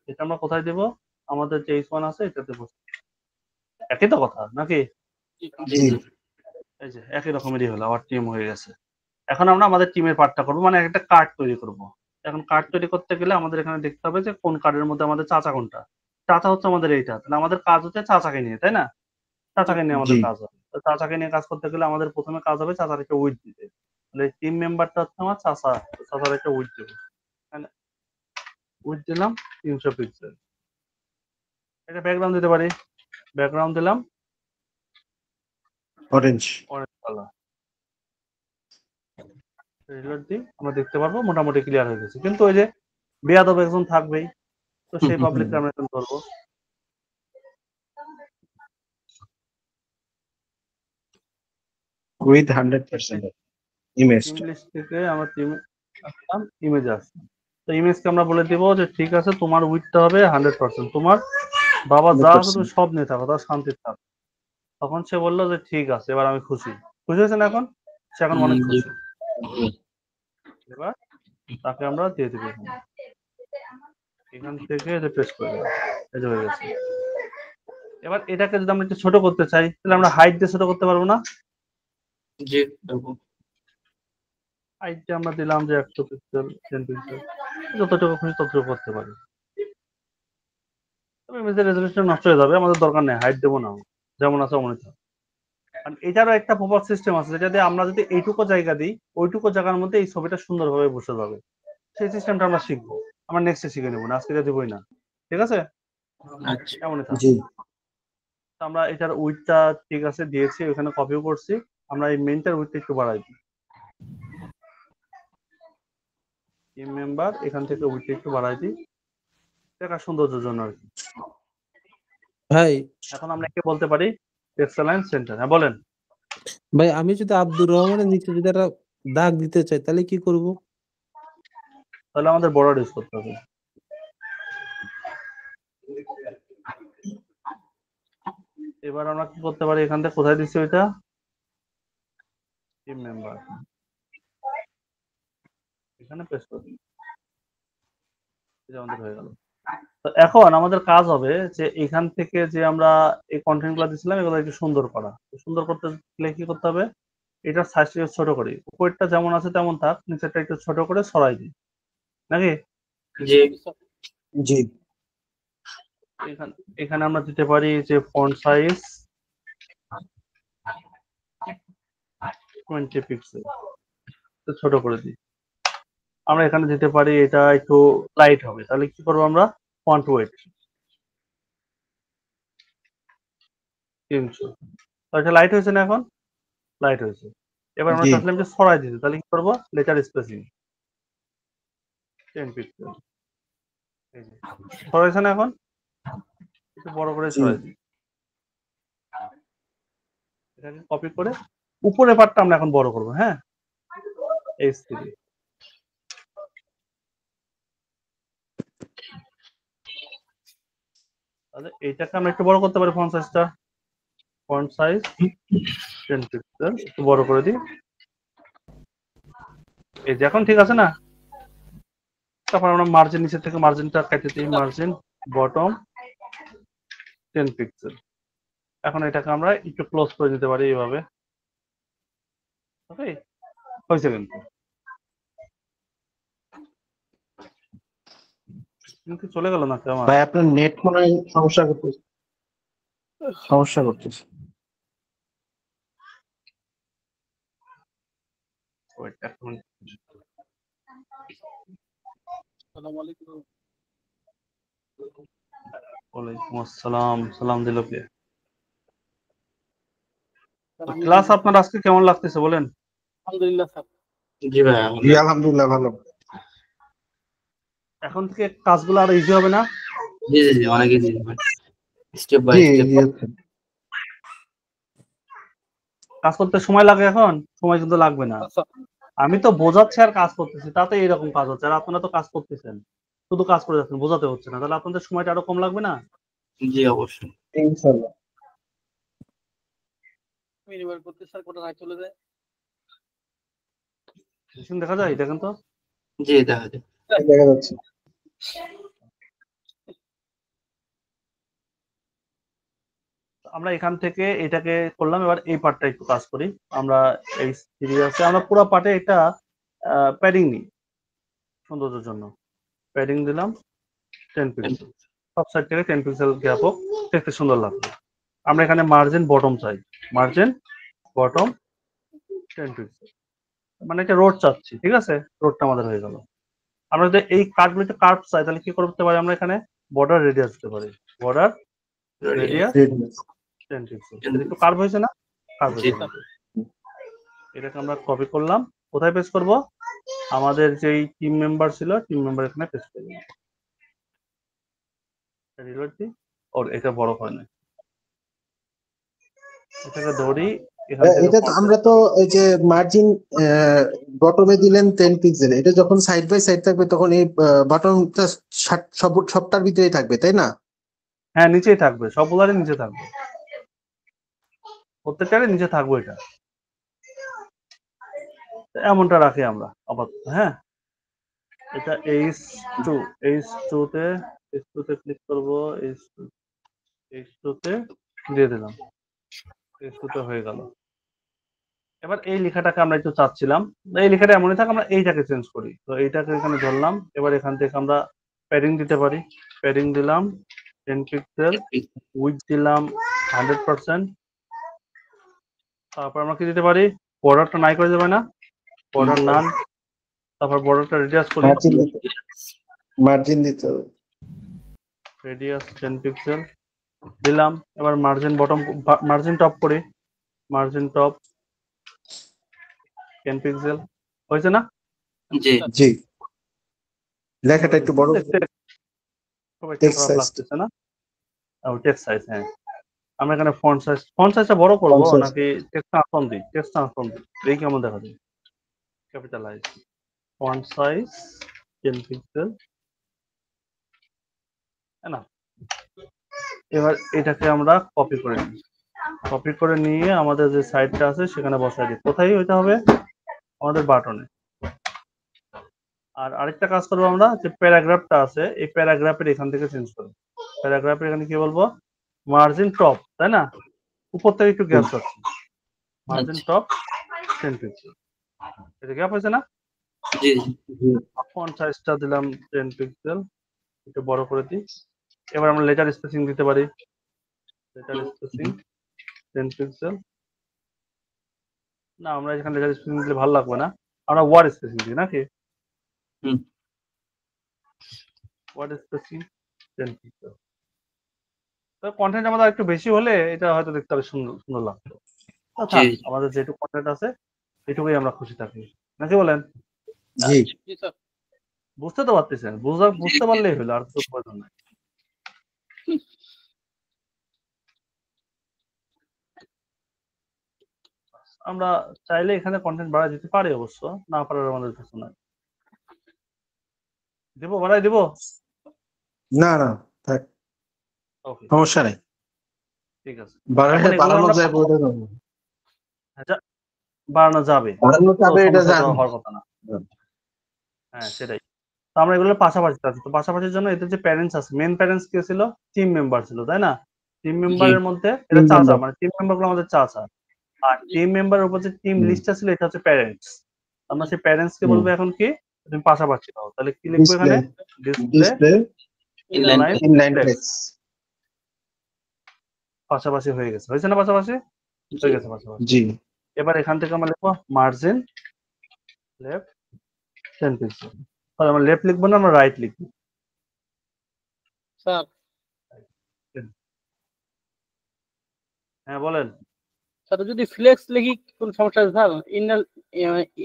এটা আমরা কোথায় দেব? আমাদের যে H1 আছে এটাতে বসে, একই তো কথা নাকি? জি এই যে একই রকমেরই হলো, আবার টিম হয়ে গেছে। এখন আমরা আমাদের টিমের পার্টটা করবো, মানে একটা কার্ড তৈরি করব। এখন কার্ড তৈরি করতে গেলে আমাদের এখানে দেখতে হবে যে কোন কার্ডের মধ্যে আমাদের চাচা কোনটা। চাচা হচ্ছে আমাদের এইটা, তাহলে আমাদের কাজ হচ্ছে চাচাকে নিয়ে, তাই না? চাচাকে নিয়ে আমাদের জি কাজ হবে। তো চাচাকে নিয়ে কাজ করতে গেলে আমাদের প্রথমে কাজ হবে চাচার একটা উইথ দিতে। তাহলে টিম মেম্বারটা হচ্ছে আমার চাচা, তো চাচার একটা উইথ দেবো। উইথ দিলাম 300 পিক্সেল। এটা ব্যাকগ্রাউন্ড দিতে পারি, ব্যাকগ্রাউন্ড দিলাম অরেঞ্জ অরেঞ্জ কালার। রিলোড দিই, আমরা দেখতে পারবো মোটামুটি ক্লিয়ার হয়ে গেছে, কিন্তু ওই যে বেয়াদব একজন থাকবেই, তো সেই পাবলিকটা আমরা এখন করবো। উইথ 100% ইমেজ ইংলিশ থেকে আমরা টিম আসলাম, ইমেজ আসলাম। তো ইমেজকে আমরা বলে দিব যে ঠিক আছে, তোমার উইথটা হবে 100%, তোমার বাবা যা আছে তুমি সব নিয়ে থাকো, তার শান্তি থাকো। তখন সে বললো যে ঠিক আছে, এবার আমি খুশি। খুশি হয়েছে না এখন? সে এখন অনেক খুশি। এবার তাকে আমরা দিয়ে দিব, এখান থেকে যে প্রেস করে দিলাম, এই যে হয়ে গেছে। এবার এটাকে যদি আমরা একটু ছোট করতে চাই, তাহলে আমরা হাইট দিয়ে ছোট করতে পারবো না? জি হাইটটা আমরা দিলাম যে 100 পিক্সেল, 10 পিক্সেল, যতটুকু খুশি ততটুকু করতে পারি। তবে ইমেজের রেজলিউশন নষ্ট হয়ে যাবে, আমাদের দরকার নেই, হাইট দেবো না, যেমন আছে অমনই থাকবে। আর এটারও একটা পপআপ সিস্টেম আছে, যেটা দিয়ে আমরা যদি এইটুকু জায়গা দিই, ওইটুকু জায়গার মধ্যে এই ছবিটা সুন্দরভাবে বসে যাবে। সেই সিস্টেমটা আমরা শিখবো, আমরা নেক্সটে শিখে নেবো না, আজকে যা দিবই না, ঠিক আছে? আচ্ছা এমনই থাকবে। জি তো আমরা এটার উইডথটা ঠিক আছে দিয়েছি, ওখানে কপিও করছি, আমরা এই মেইনটার উইডথটা একটু বাড়াই দিই। টিম মেম্বার এখান থেকে উইডথটা একটু বাড়াই দিই, এটা সৌন্দর্যের জন্য আর কি। ভাই এখন আমরা একে বলতে পারি এক্সেলেন্স সেন্টার। হ্যাঁ বলেন। ভাই আমি যদি আব্দুর রহমানের নিচে যদি একটা দাগ দিতে চাই তাহলে কি করব? তাহলে আমাদের বর্ডার ইউজ করতে হবে। এবার আমরা কি করতে পারি, এখান থেকে কোথায় দিচ্ছি ওইটা? টিম মেম্বার, এখানে পেস্ট করে দিই, এটা আমাদের হয়ে গেল। তো এখন আমাদের কাজ হবে যে এখান থেকে যে আমরা এই কন্টেন্ট গুলো দিচ্ছিলাম এগুলো একটু সুন্দর করা। সুন্দর করতে গেলে কি করতে হবে, এটার সাইজটা ছোট করি, উপরটা যেমন আছে তেমন থাক, নিচেরটা একটু ছোট করে সরাই দিই, নাকি? জি জি এখানে আমরা দিতে পারি যে ফন্ট সাইজ 20 পিক্সেল, ছোট করে দিই। আমরা এখানে দিতে পারি এটা একটু লাইট হবে, তাহলে কি করবো আমরা, ফন্ট ওয়েট 300। এটা লাইট হয়েছে না? এখন লাইট হয়েছে। এবার আমরা জি চাচ্ছিলাম যে সরাই দিতে, তাহলে কি করবো, লেটার স্পেসিং 10 পিক্সেল। এই যে সরাইছে না এখন? একটু বড় করে সরাইছি। এটাকে কপি করে উপরের পার্টটা আমরা এখন বড় করব, হ্যাঁ? H3 তাহলে এইটাকে আমরা একটু বড় করতে পারি ফন্ট সাইজটা। ফন্ট সাইজ 10 পিক্সেল একটু বড় করে দিই। এই যে এখন ঠিক আছে না? তারপর আমরা মার্জিন নিচে থেকে মার্জিনটা কেটে দিই, মার্জিন বটম 10 পিক্সেল। এখন এটাকে আমরা একটু ক্লোজ করে দিতে পারি এইভাবে। ওকে, হয়েছে কিন্তু চলে গেল না কেমন? ভাই আপনার নেট মনে হয় সমস্যা করতেছে। ওয়েট এক মিনিট। আসসালামু আলাইকুম। ওয়ালাইকুম আসসালাম। সালাম দিল কে? ক্লাস আপনার আজকে কেমন লাগতেছে বলেন? আলহামদুলিল্লাহ স্যার। জি ভাই জি আলহামদুলিল্লাহ ভালো। এখন থেকে কাজগুলো আরো ইজি হবে না? জি জি জি অনেক ইজি ভাই, স্টেপ বাই জি স্টেপ। জি হচ্ছে। কাজ করতে সময় লাগে এখন? সময় কিন্তু লাগবে না। আমি তো বোঝাচ্ছি আর কাজ করতেছি, তাতে এরকম কাজ হচ্ছে। আর আপনারা তো কাজ করতেছেন, শুধু কাজ করে যাচ্ছেন, বোঝাতে হচ্ছে না। তাহলে আপনাদের সময়টা আরো কম লাগবে না? জি অবশ্যই। ইনশাআল্লাহ। মিনিমাম করতে স্যার কোটা রায় চলে যায়। মেশিন দেখা যায় দেখেন তো। জি দেখা যায়। দেখা যাচ্ছে। আমরা এখান থেকে এটাকে করলাম, এবার এই পার্টটা একটু কাজ করি। আমরা এই সিরিয়াসে আমরা পুরো পার্টে এটা প্যাডিং নিই সৌন্দর্যের জন্য। প্যাডিং দিলাম 10 পিক্সেল, সব সাইড থেকে 10 পিক্সেল গ্যাপ হোক, দেখতে সুন্দর লাগবে। আমরা এখানে মার্জিন বটম চাই, মার্জিন বটম 10 পিক্সেল, মানে এটা রোড চাচ্ছি, ঠিক আছে? রোডটা আমাদের হয়ে গেল। আমরা যদি এই কার্ভগুলোতে কার্ভ চাই তাহলে কি করতে পারি? আমরা এখানে বর্ডার রেডিয়াস দিতে পারি, বর্ডার রেডিয়াস 10 পিক্সেল। এটা একটু কার্ভ হয়েছে না? কার্ভ হয়েছে। এটাকে আমরা কপি করলাম, কোথায় পেস্ট করব? আমাদের যেই টিম মেম্বার ছিল, টিম মেম্বার এখানে পেস্ট করে দিলাম। রিলোড দিই, ওর এটা বড় হয় না, এটাকে ধরি এখান থেকে। এটা তো আমরা তো এই যে মার্জিন বটমে দিলেন 10 পিক্সেল, এটা যখন সাইড বাই সাইড থাকবে তখন এই বটমটা সবটার ভিতরেই থাকবে তাই না? হ্যাঁ, নিচেই থাকবে, সবগুলারই নিচে থাকবে, প্রত্যেকটারই নিচে থাকবে। এটা এমনটা রাখি আমরা আপাতত। হ্যাঁ, এটা H2 তে ক্লিক করব, H2 তে দিয়ে দিলাম, H2 তে হয়ে গেল। এবার এই লেখাটাকে আমরা একটু চাচ্ছিলাম, এই লেখাটা এমনই থাক, আমরা এইটাকে চেঞ্জ করি। তো এইটাকে এখানে ধরলাম, এবার এখান থেকে আমরা প্যাডিং দিতে পারি। প্যাডিং দিলাম 10 পিক্সেল, উইডথ দিলাম 100%। তারপর আমরা কি দিতে পারি? বর্ডারটা নাই করে দেবে না, বর্ডার নান। তারপর বর্ডারটা রেডিয়াস করি, মার্জিন দিতে হবে, রেডিয়াস 10 পিক্সেল দিলাম। এবার মার্জিন বটম, মার্জিন টপ করি, মার্জিন টপ 10 পিক্সেল। হয়েছে না? জি জি লেখাটা একটু বড় খুব একটা খারাপ লাগতেছে না? টেক্সট সাইজ, হ্যাঁ। আমরা এখানে ফন্ট সাইজটা বড় করবো নাকি টেক্সট ট্রান্সফর্ম দিই? টেক্সট ট্রান্সফর্ম দিই, এই কেমন দেখা যায়? ক্যাপিটালাইজ ফন্ট সাইজ 10 পিক্সেল, তাই না? এবার এটাকে আমরা কপি করে নিই, কপি করে নিয়ে আমাদের যে সাইডটা আছে সেখানে বসাই দিই। কোথায় হইতে হবে? আমাদের বাটনে। আর আরেকটা কাজ করবো আমরা, যে প্যারাগ্রাফটা আছে, এই প্যারাগ্রাফের এখান থেকে চেঞ্জ করবো। প্যারাগ্রাফের এখানে কি বলবো? মার্জিন টপ, তাই না? উপর থেকে একটু গ্যাপ আছে, মার্জিন টপ 10 পিক্সেল। এটা গ্যাপ হয়েছে না? জি ফন্ট সাইজটা দিলাম 10 পিক্সেল, একটু বড় করে দিই। এবার আমরা লেটার স্পেসিং দিতে পারি, লেটার স্পেসিং 10 পিক্সেল। না, আমরা এখানে লেটার স্পেসিং দিলে ভালো লাগবে না, আমরা ওয়ার্ড স্পেসিং দিই নাকি? Word spacing 10 pixel. তো কন্টেন্ট আমাদের একটু বেশি হলে এটা হয়তো দেখতে আরো সুন্দর লাগতো। জি আমাদের যেটুকু কন্টেন্ট আছে এটুকুই আমরা খুশি থাকি, নাকি বলেন? জি জি স্যার। বুঝতে তো পারতেছেন, বুঝতে পারলেই হলো, আর কিছু প্রয়োজন নাই। আমরা চাইলে এখানে কন্টেন্ট বাড়ায় দিতে পারি, অবশ্য না পারার আমাদের কিছু নাই। দিব, বাড়াই দিব? না না থাক, ওকে, সমস্যা নাই। ঠিক আছে। বাড়ানো এখন এগুলো বাড়ানো আমরা যায় বলতে হবে। বাড়ানো যাবে, বাড়ানো তো যাবে এটা সমস্যা তো জানি। হওয়ার কথা না। হ্যাঁ, সেটাই। তো আমরা এগুলো পাশাপাশি চাচ্ছি। তো পাশাপাশির জন্য এদের যে প্যারেন্টস আছে, মেন প্যারেন্টস কে ছিল? টিম মেম্বার ছিল, তাই না? টিম মেম্বারের মধ্যে এটা Team চাচা, member। মানে টিম মেম্বার গুলো আমাদের চাচা। আর টিম মেম্বারের উপর যে টিম হুম। লিস্টটা ছিল এটা হচ্ছে প্যারেন্টস। আমরা সেই প্যারেন্টস কে বলবো এখন কি, তুমি পাশাপাশি দাও। তাহলে কি লিখবো এখানে? Display display inline inline flex. Flex. পাশাপাশি হয়ে গেছে, হয়েছে না? পাশাপাশি হয়ে গেছে, পাশাপাশি। জি এবার এখান থেকে আমরা লিখবো মার্জিন লেফট 10 পিক্সেল। তাহলে আমরা লেফট লিখবো না, আমরা রাইট লিখবো। স্যার হ্যাঁ বলেন। স্যার যদি ফ্লেক্স লিখি কোন সমস্যা আছে স্যার?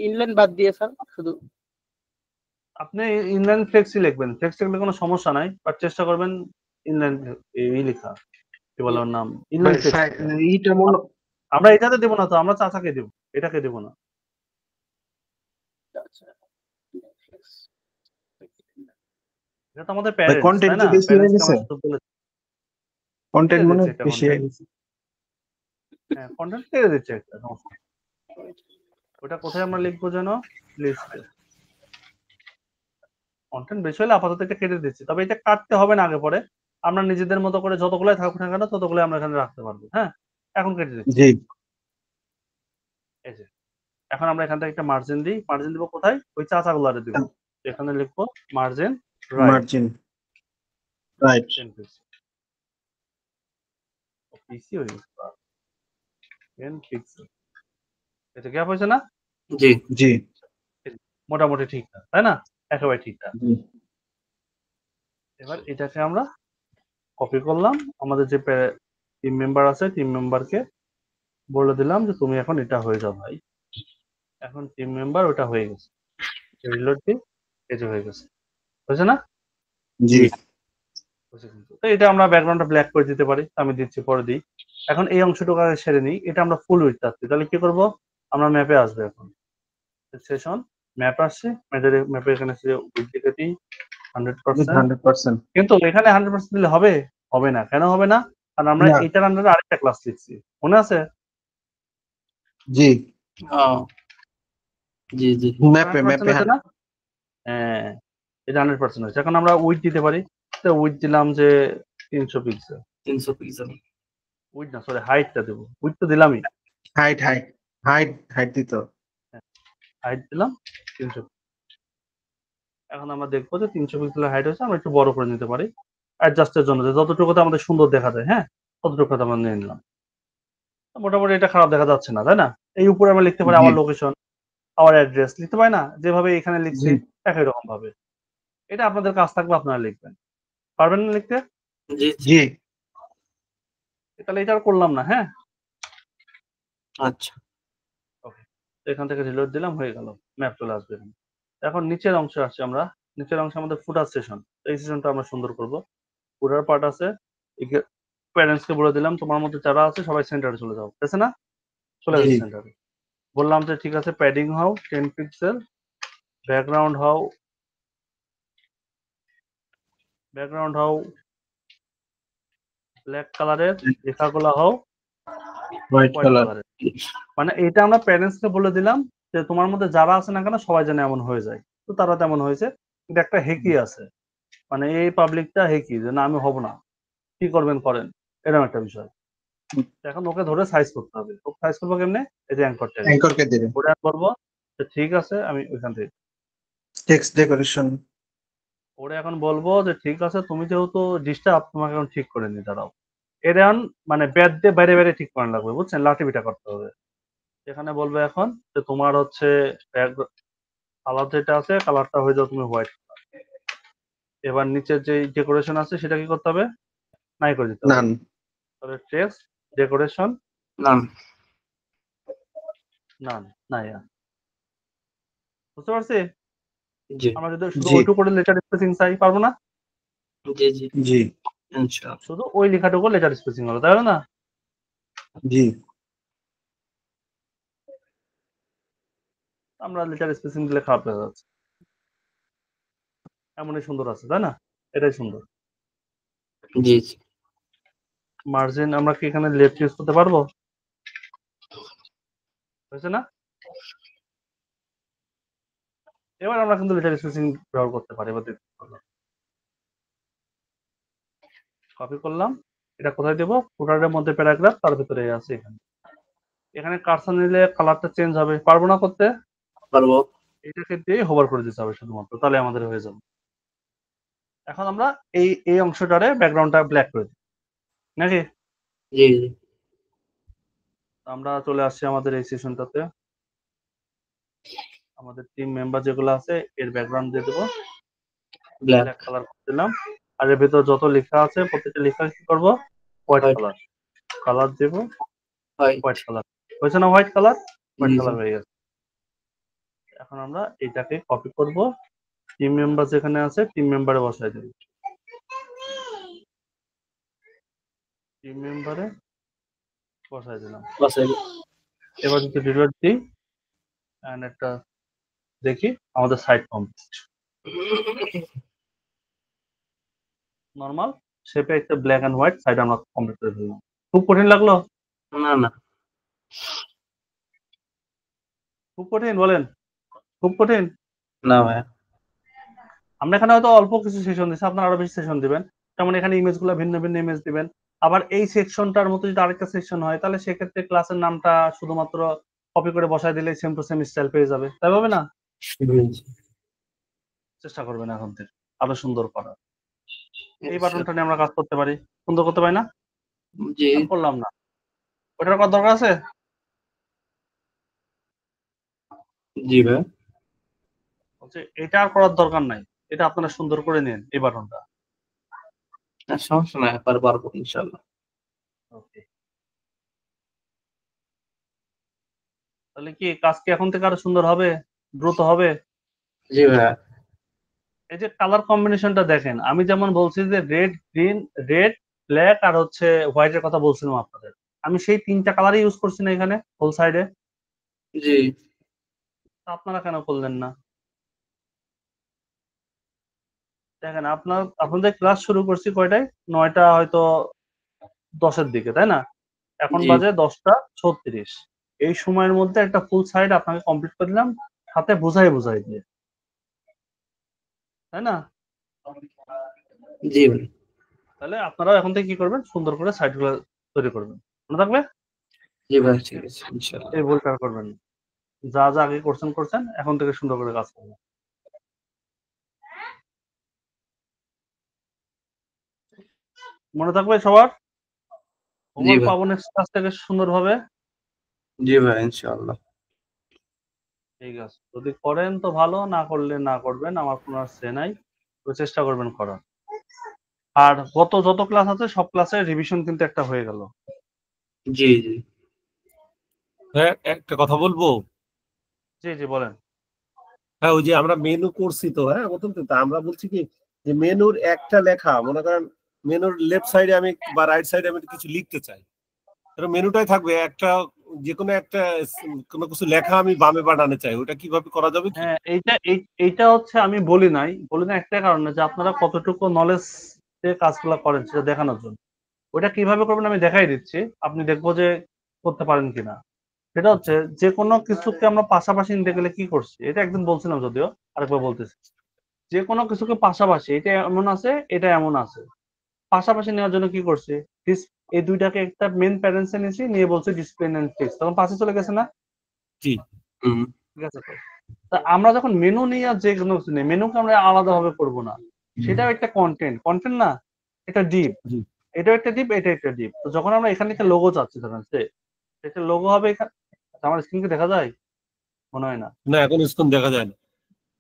ইনলাইন বাদ দিয়ে স্যার শুধু আপনি ইনলাইন ফ্লেক্সই লিখবেন, ফ্লেক্স লিখলে কোনো সমস্যা নাই, বাট চেষ্টা করবেন ইনলাইন এই লেখা, কি বলে ওর নাম, ইনলাইন ফ্লেক্স। এইটা মনে আমরা এটাতে দেবো না, তো আমরা চাচাকে দেবো, এটাকে দেবো না। আচ্ছা এটা তো আমাদের প্যারেন্টস, content তাই কি না? বেশি হয়ে প্যারেন্টসকে গেছে? আমরা শুধু বলে কন্টেন্ট ছেড়ে মনে দিচ্ছি একটা বেশি হয়ে content। গেছে। হ্যাঁ, কন্টেন্ট ছেড়ে দিচ্ছে একটা, সমস্যা নেই। ওটা কোথায় আমরা লিখবো যেন? লিস্টে। কন্টেন্ট বেশি হলে আপাতত এটা কেটে দিচ্ছি, তবে এটা কাটতে হবে না আগে পরে। আমরা নিজেদের মতো করে যতগুলাই থাকুক না কেন ততগুলাই আমরা এখানে রাখতে পারবো। হ্যাঁ, এখন কেটে দিচ্ছি। জি এই যে এখন আমরা এখান থেকে একটা মার্জিন দিই। মার্জিন দিব কোথায়? ওই চাচাগুলারে দিব। এখানে লিখবো margin right margin right. 10 pixel. PC হয়ে গেছে 10 পিক্সেল। এটা গ্যাপ হয়েছে না? জি জি মোটামুটি ঠিকঠাক, তাই না? একেবারে ঠিকঠাক। জি এবার এটাকে আমরা কপি করলাম, আমাদের যে টিম মেম্বার আছে টিম মেম্বারকে বলে দিলাম যে তুমি এখন এটা হয়ে যাও ভাই। এখন টিম মেম্বার ওটা হয়ে গেছে, রিলোড দিই, এই যে হয়ে গেছে, হয়েছে না? জি হয়েছে কিন্তু। তো এটা আমরা ব্যাকগ্রাউন্ডটা ব্ল্যাক করে দিতে পারি, আমি দিচ্ছি, পরে দিই। এখন এই অংশটুকু আগে সেরে নিই, এটা আমরা ফুল উইথ চাচ্ছি, তাহলে কি করব? আমরা ম্যাপে আসবে, এখন সেশন ম্যাপ আসছে, ম্যাপে এখানে উইথ লিখে দিই 100%। 100%। কিন্তু এখানে 100% দিলে হবে? হবে না। কেন হবে না? কারণ আমরা না। এটার আন্ডারে আরেকটা ক্লাস লিখছি, মনে আছে? জি জি জি ম্যাপে 100% হয়েছে না? হ্যাঁ, এটা 100% হয়েছে। এখন আমরা উইথ দিতে পারি, তো উইথ দিলাম যে 300 পিক্সেল। 300 পিক্সেল। উইথ না, সরি, হাইটটা দেবো। উইথ তো দিলামই, হাইট হাইট হাইট হাইট দিত। হাইট দিলাম 300। এখন আমরা দেখবো যে 300 পিক্সেলের হাইট হয়েছে, আমরা একটু বড় করে নিতে পারি অ্যাডজাস্টের জন্য, যে যতটুকুতে আমাদের সুন্দর দেখা যায়। হ্যাঁ, ততটুকুতে আমরা নিয়ে নিলাম। মোটামুটি এটা খারাপ দেখা যাচ্ছে না, তাই না? এই উপরে আমরা লিখতে পারি জি। আমার লোকেশন, আমার অ্যাড্রেস লিখতে পারি না, যেভাবে এখানে লিখছি জি একই রকম ভাবে। এটা আপনাদের কাজ থাকবে, আপনারা লিখবেন। পারবেন না লিখতে? জি জি জি তাহলে এটা আর করলাম না। হ্যাঁ, আচ্ছা ওকে। এখান থেকে রিলোড দিলাম, হয়ে গেল, ম্যাপ চলে আসবে এখানে। এখন নিচের অংশে আসছি আমরা। নিচের অংশে আমাদের ফুটার সেশন, এই সেশনটা আমরা সুন্দর করব। ফুটার পার্ট আছে, প্যারেন্টস কে বলে দিলাম তোমার মধ্যে যারা আছে সবাই সেন্টারে চলে যাও, ঠিক আছে না? চলে জি গেছে সেন্টারে। বললাম যে ঠিক আছে, প্যাডিং হাও 10 পিক্সেল, ব্যাকগ্রাউন্ড হাও ব্ল্যাক কালারের, লেখাগুলো হাও হোয়াইট হোয়াইট কালার। কালারের। মানে এটা আমরা প্যারেন্টস কে বলে দিলাম যে তোমার মধ্যে যারা আছে না কেন সবাই যেন এমন হয়ে যায়। তো তারা তেমন হয়েছে, কিন্তু একটা হেকি আছে, মানে এই পাবলিকটা হেকি, যে না আমি হব না, কি করবেন করেন, এরকম একটা বিষয়। এখন ওকে ধরে সাইজ করতে হবে। ওকে সাইজ করবো কেমনে? এই যে অ্যাঙ্কর ট্যাগ, অ্যাঙ্করকে দিবেন। ওটা করবো যে ঠিক আছে, আমি ওইখান থেকে টেক্সট ডেকোরেশন। ওরে এখন বলবো যে ঠিক আছে, তুমি যেহেতু ডিস্টার্ব, তোমাকে এখন ঠিক করে নি, দাঁড়াও। এর এখন মানে ব্যাট দিয়ে বাইরে বাইরে ঠিক করানো লাগবে, বুঝছেন? লাঠি পিটা করতে হবে। এখানে বলবে এখন যে তোমার হচ্ছে কালার যেটা আছে, কালারটা হয়ে যাও তুমি হোয়াইট। এবার নিচের যে ডেকোরেশন আছে সেটা কি করতে হবে? নাই করে দিতে হবে। নান তাহলে টেক্সট ডেকোরেশন নাম নান, নাই। বুঝতে পারছি? জি আমরা যদি শুধু জি। ওইটুকু করে লেটার স্পেসিং চাই, পারবো না? জি জি জি ইনশাআল্লাহ। শুধু ওই লেখাটুকু লেটার স্পেসিং হলো, তাই না? জি আমরা লেটার স্পেসিং দিলে খারাপ হয়ে যাচ্ছে, এমনই সুন্দর আছে, তাই না? এটাই সুন্দর। জি জি মার্জিন আমরা কি এখানে লেফট ইউজ করতে পারবো? হয়েছে না? এবার আমরা কিন্তু লেটার স্পেসিং ব্যবহার করতে পারি। এবার কপি করলাম, এটা কোথায় দেবো? ফুটারের মধ্যে প্যারাগ্রাফ, তার ভিতরে আছে এখানে। এখানে কার্সর নিলে কালারটা চেঞ্জ হবে, পারবো না করতে? পারবো। এটাকে দিয়ে হোভার করে দিতে হবে শুধুমাত্র, তাহলে আমাদের হয়ে যাবে। এখন আমরা এই অংশটারে ব্যাকগ্রাউন্ডটা ব্ল্যাক করে দিই নাকি? জি জি আমরা চলে আসছি আমাদের এই সেশনটাতে। আমাদের টিম মেম্বার যেগুলো আছে এর ব্যাকগ্রাউন্ড দিয়ে দেবো, ব্ল্যাক ব্ল্যাক কালার করে দিলাম। আর এর ভিতর যত লেখা আছে প্রত্যেকটা লেখা কি করবো? White White. কালার, কালার দেবো হোয়াইট। White colour. হয়েছে না? হোয়াইট কালার, হোয়াইট জি, কালার জি। হয়ে গেছে। এখন আমরা এটাকে কপি করব, টিম মেম্বার যেখানে আছে টিম মেম্বারে বসাই দেব। টিম মেম্বারে বসাই দিলাম। বাস হয়ে গেল। এবার যদি রিলোড দিই এন্ড একটা দেখি আমাদের সাইট কমপ্লিট। নরমাল শেপে একটা ব্ল্যাক এন্ড হোয়াইট সাইড আমরা কমপ্লিট করে দিলাম। খুব কঠিন লাগলো? না না খুব কঠিন বলেন? খুব কঠিন? না ভাই। আমরা এখানে হয়তো অল্প কিছু সেশন দিচ্ছি, আপনারা আরো বেশি সেশন দিবেন। যেমন এখানে ইমেজগুলো ভিন্ন ভিন্ন ইমেজ দিবেন। আবার এই সেকশনটার মতো যদি আরেকটা সেকশন হয় তাহলে সেক্ষেত্রে ক্লাসের নামটা শুধুমাত্র কপি করে বসায় দিলে সেম টু সেম স্টাইল পেয়ে যাবে, তাই হবে না? চেষ্টা করবেন এখন থেকে আরো সুন্দর করার। এই বাটনটা নিয়ে আমরা কাজ করতে পারি, সুন্দর করতে পারি না? জি আর করলাম না, ওটার করার দরকার আছে? জি ভাই। বলছে এটা আর করার দরকার নাই, এটা আপনারা সুন্দর করে নিন এই বাটনটা। আর সমস্যা নাই, পারবো ইনশাআল্লাহ। ওকে, তাহলে কি কাজ কি এখন থেকে আরো সুন্দর হবে, দ্রুত হবে? জি ভাই। এই যে কালার কম্বিনেশনটা দেখেন, আমি যেমন বলছি যে রেড গ্রিন রেড ব্ল্যাক আর হচ্ছে হোয়াইটের কথা বলছিলাম আপনাদের, আমি সেই তিনটা কালারই ইউজ করছি না এখানে হোল সাইডে। জি আপনারা কেন করলেন না? দেখেন আপনাদের ক্লাস শুরু করছি কয়টায়? 9টা হয়তো 10-এর দিকে, তাই না? এখন জি বাজে 10টা 36। এই সময়ের মধ্যে একটা ফুল সাইড আপনাকে কমপ্লিট করে দিলাম, সাথে বুঝাই দিয়ে, তাই না? জি ভাই। তাহলে আপনারা এখন থেকে কি করবেন? সুন্দর করে সাইটগুলো তৈরি করবেন, মনে থাকবে? জি ভাই ঠিক আছে ইনশাআল্লাহ। এই ভুলটা আর করবেন না। যা যা আগে করছেন এখন থেকে সুন্দর করে কাজ করবেন। মনে থাকবে সবার? জি হোমওয়ার্ক ভাই। পাবো নেক্সট ক্লাস থেকে সুন্দরভাবে। জি ভাই ইনশাআল্লাহ। ঠিক আছে, যদি করেন তো ভালো, না করলে না করবেন, আমার কোনো আর সে নাই। তো চেষ্টা করবেন করার। আর যত ক্লাস আছে সব ক্লাসের রিভিশন কিন্তু একটা হয়ে গেল। জি জি হ্যাঁ, একটা কথা বলবো। জি জি বলেন। হ্যাঁ, ওই যে আমরা মেনু করছি তো, হ্যাঁ প্রথম তো আমরা বলছি কি যে মেনুর একটা লেখা, মনে করেন মেনুর লেফট সাইডে আমি বা রাইট সাইডে আমি কিছু লিখতে চাই, মেনুটাই থাকবে একটা, যে কোনো একটা কোনো কিছু লেখা আমি বামে বানাতে চাই, ওটা কিভাবে করা যাবে কি? হ্যাঁ, এইটা হচ্ছে আমি বলি নাই একটা কারণে যে আপনারা কতটুকু নলেজ দিয়ে কাজগুলো করেন সেটা দেখানোর জন্য। ওটা কিভাবে করবেন আমি দেখাই দিচ্ছি, আপনি দেখবো যে করতে পারেন কিনা। সেটা হচ্ছে যে কোনো কিছুকে আমরা পাশাপাশি নিতে গেলে কি করছি, এটা একদিন বলছিলাম যদিও, আরেকবার বলতেছি। যে কোনো কিছুকে পাশাপাশি, এটা এমন আছে এটা এমন আছে, পাশাপাশি নেওয়ার জন্য কি করছি, এই দুইটাকে একটা মেন প্যারেন্টসে নিয়েছি, নিয়ে বলছি ডিসপ্লে এন্ড টেক্সট, তখন পাশে চলে গেছে না? জি ঠিক আছে তো? তা আমরা যখন মেনু নিই আর যে কোনো কিছু নেই, মেনুকে আমরা আলাদাভাবে করবো না, সেটাও একটা কন্টেন্ট না, এটা ডিপ, জি এটাও একটা ডিপ, এটা একটা ডিপ। তো যখন আমরা এখানে একটা লোগো চাচ্ছি, ধরেন একটা লোগো হবে এখানে, আমার স্ক্রিনকে দেখা যায় মনে হয় না। না, এখন স্ক্রিন দেখা যায় না।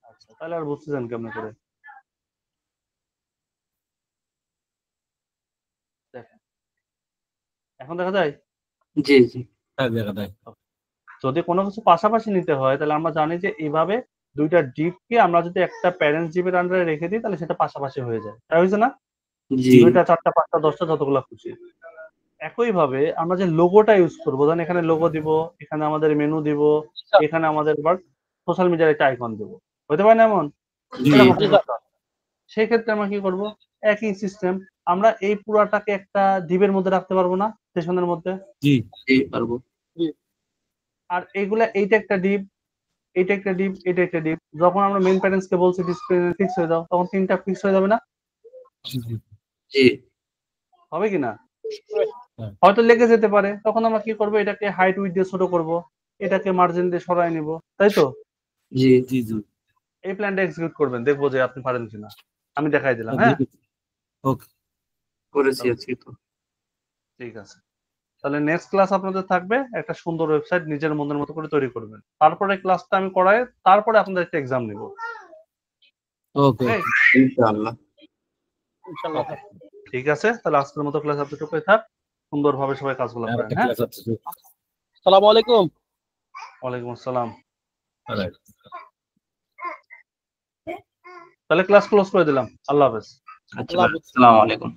আচ্ছা, তাহলে আর বুঝতেছেন কেমন করে? দেখেন, এখন দেখা যায়? জি জি হ্যাঁ দেখা যায়। যদি কোনো কিছু পাশাপাশি নিতে হয় তাহলে আমরা জানি যে এইভাবে দুইটা ডিপকে আমরা যদি একটা প্যারেন্টস ডিপের আন্ডারে রেখে দিই তাহলে সেটা পাশাপাশি হয়ে যায়, তাই হয়েছে না? জি 2টা 4টা 5টা 10টা যতগুলো খুশি। একইভাবে আমরা যে লোগোটা ইউজ করবো, ধরেন এখানে লোগো দিব, এখানে আমাদের মেনু দিব, এখানে আমাদের সোশ্যাল মিডিয়ার একটা আইকন দিব, হতে পারে না এমন? জি এরকম করতে হবে। সেই ক্ষেত্রে আমরা কি করব, একই সিস্টেম, আমরা এই পুরাটাকে একটা ডিপের মধ্যে রাখতে পারবো না, সেশনের মধ্যে? জি জি পারবো। আর এইগুলা, এইটা একটা ডিপ, এইটা একটা ডিপ, এটা একটা ডিপ। যখন আমরা মেইন প্যারেন্টস কে বলছি ডিসপ্লে ফিক্স হয়ে যাও, তখন 3টা ফিক্স হয়ে যাবে না? জি হবে কি না? হ্যাঁ। হয়তো লেগে যেতে পারে, তখন আমরা কি করব, এটাকে হাইট উইডথ দিয়ে ছোট করব, এটাকে মার্জিন দিয়ে সরায় নিব, তাই তো? জি জি জি এই প্ল্যানটা এক্সিকিউট করবেন, দেখবো যে আপনি পারেন কিনা। আমি দেখাই দিলাম। হ্যাঁ, ওকে করেছি আজকে তো। ঠিক আছে। তাহলে নেক্সট ক্লাস আপনাদের থাকবে একটা সুন্দর ওয়েবসাইট নিজের মনের মতো করে তৈরি করবেন। তারপরে ক্লাসটা আমি করাই, তারপরে আপনাদের একটা এক্সাম নিব। ওকে ইনশাআল্লাহ। ইনশাআল্লাহ। ঠিক আছে, তাহলে আজকের মতো ক্লাস এতটুকুই থাক। সুন্দরভাবে সবাই কাজগুলো করেন। হ্যাঁ, আসসালামু আলাইকুম। ওয়ালাইকুম আসসালাম। Alright. তাহলে ক্লাস ক্লোজ করে দিলাম। আল্লাহ হাফেজ। আচ্ছা আল্লাহ হাফেজ। আসসালামু আলাইকুম।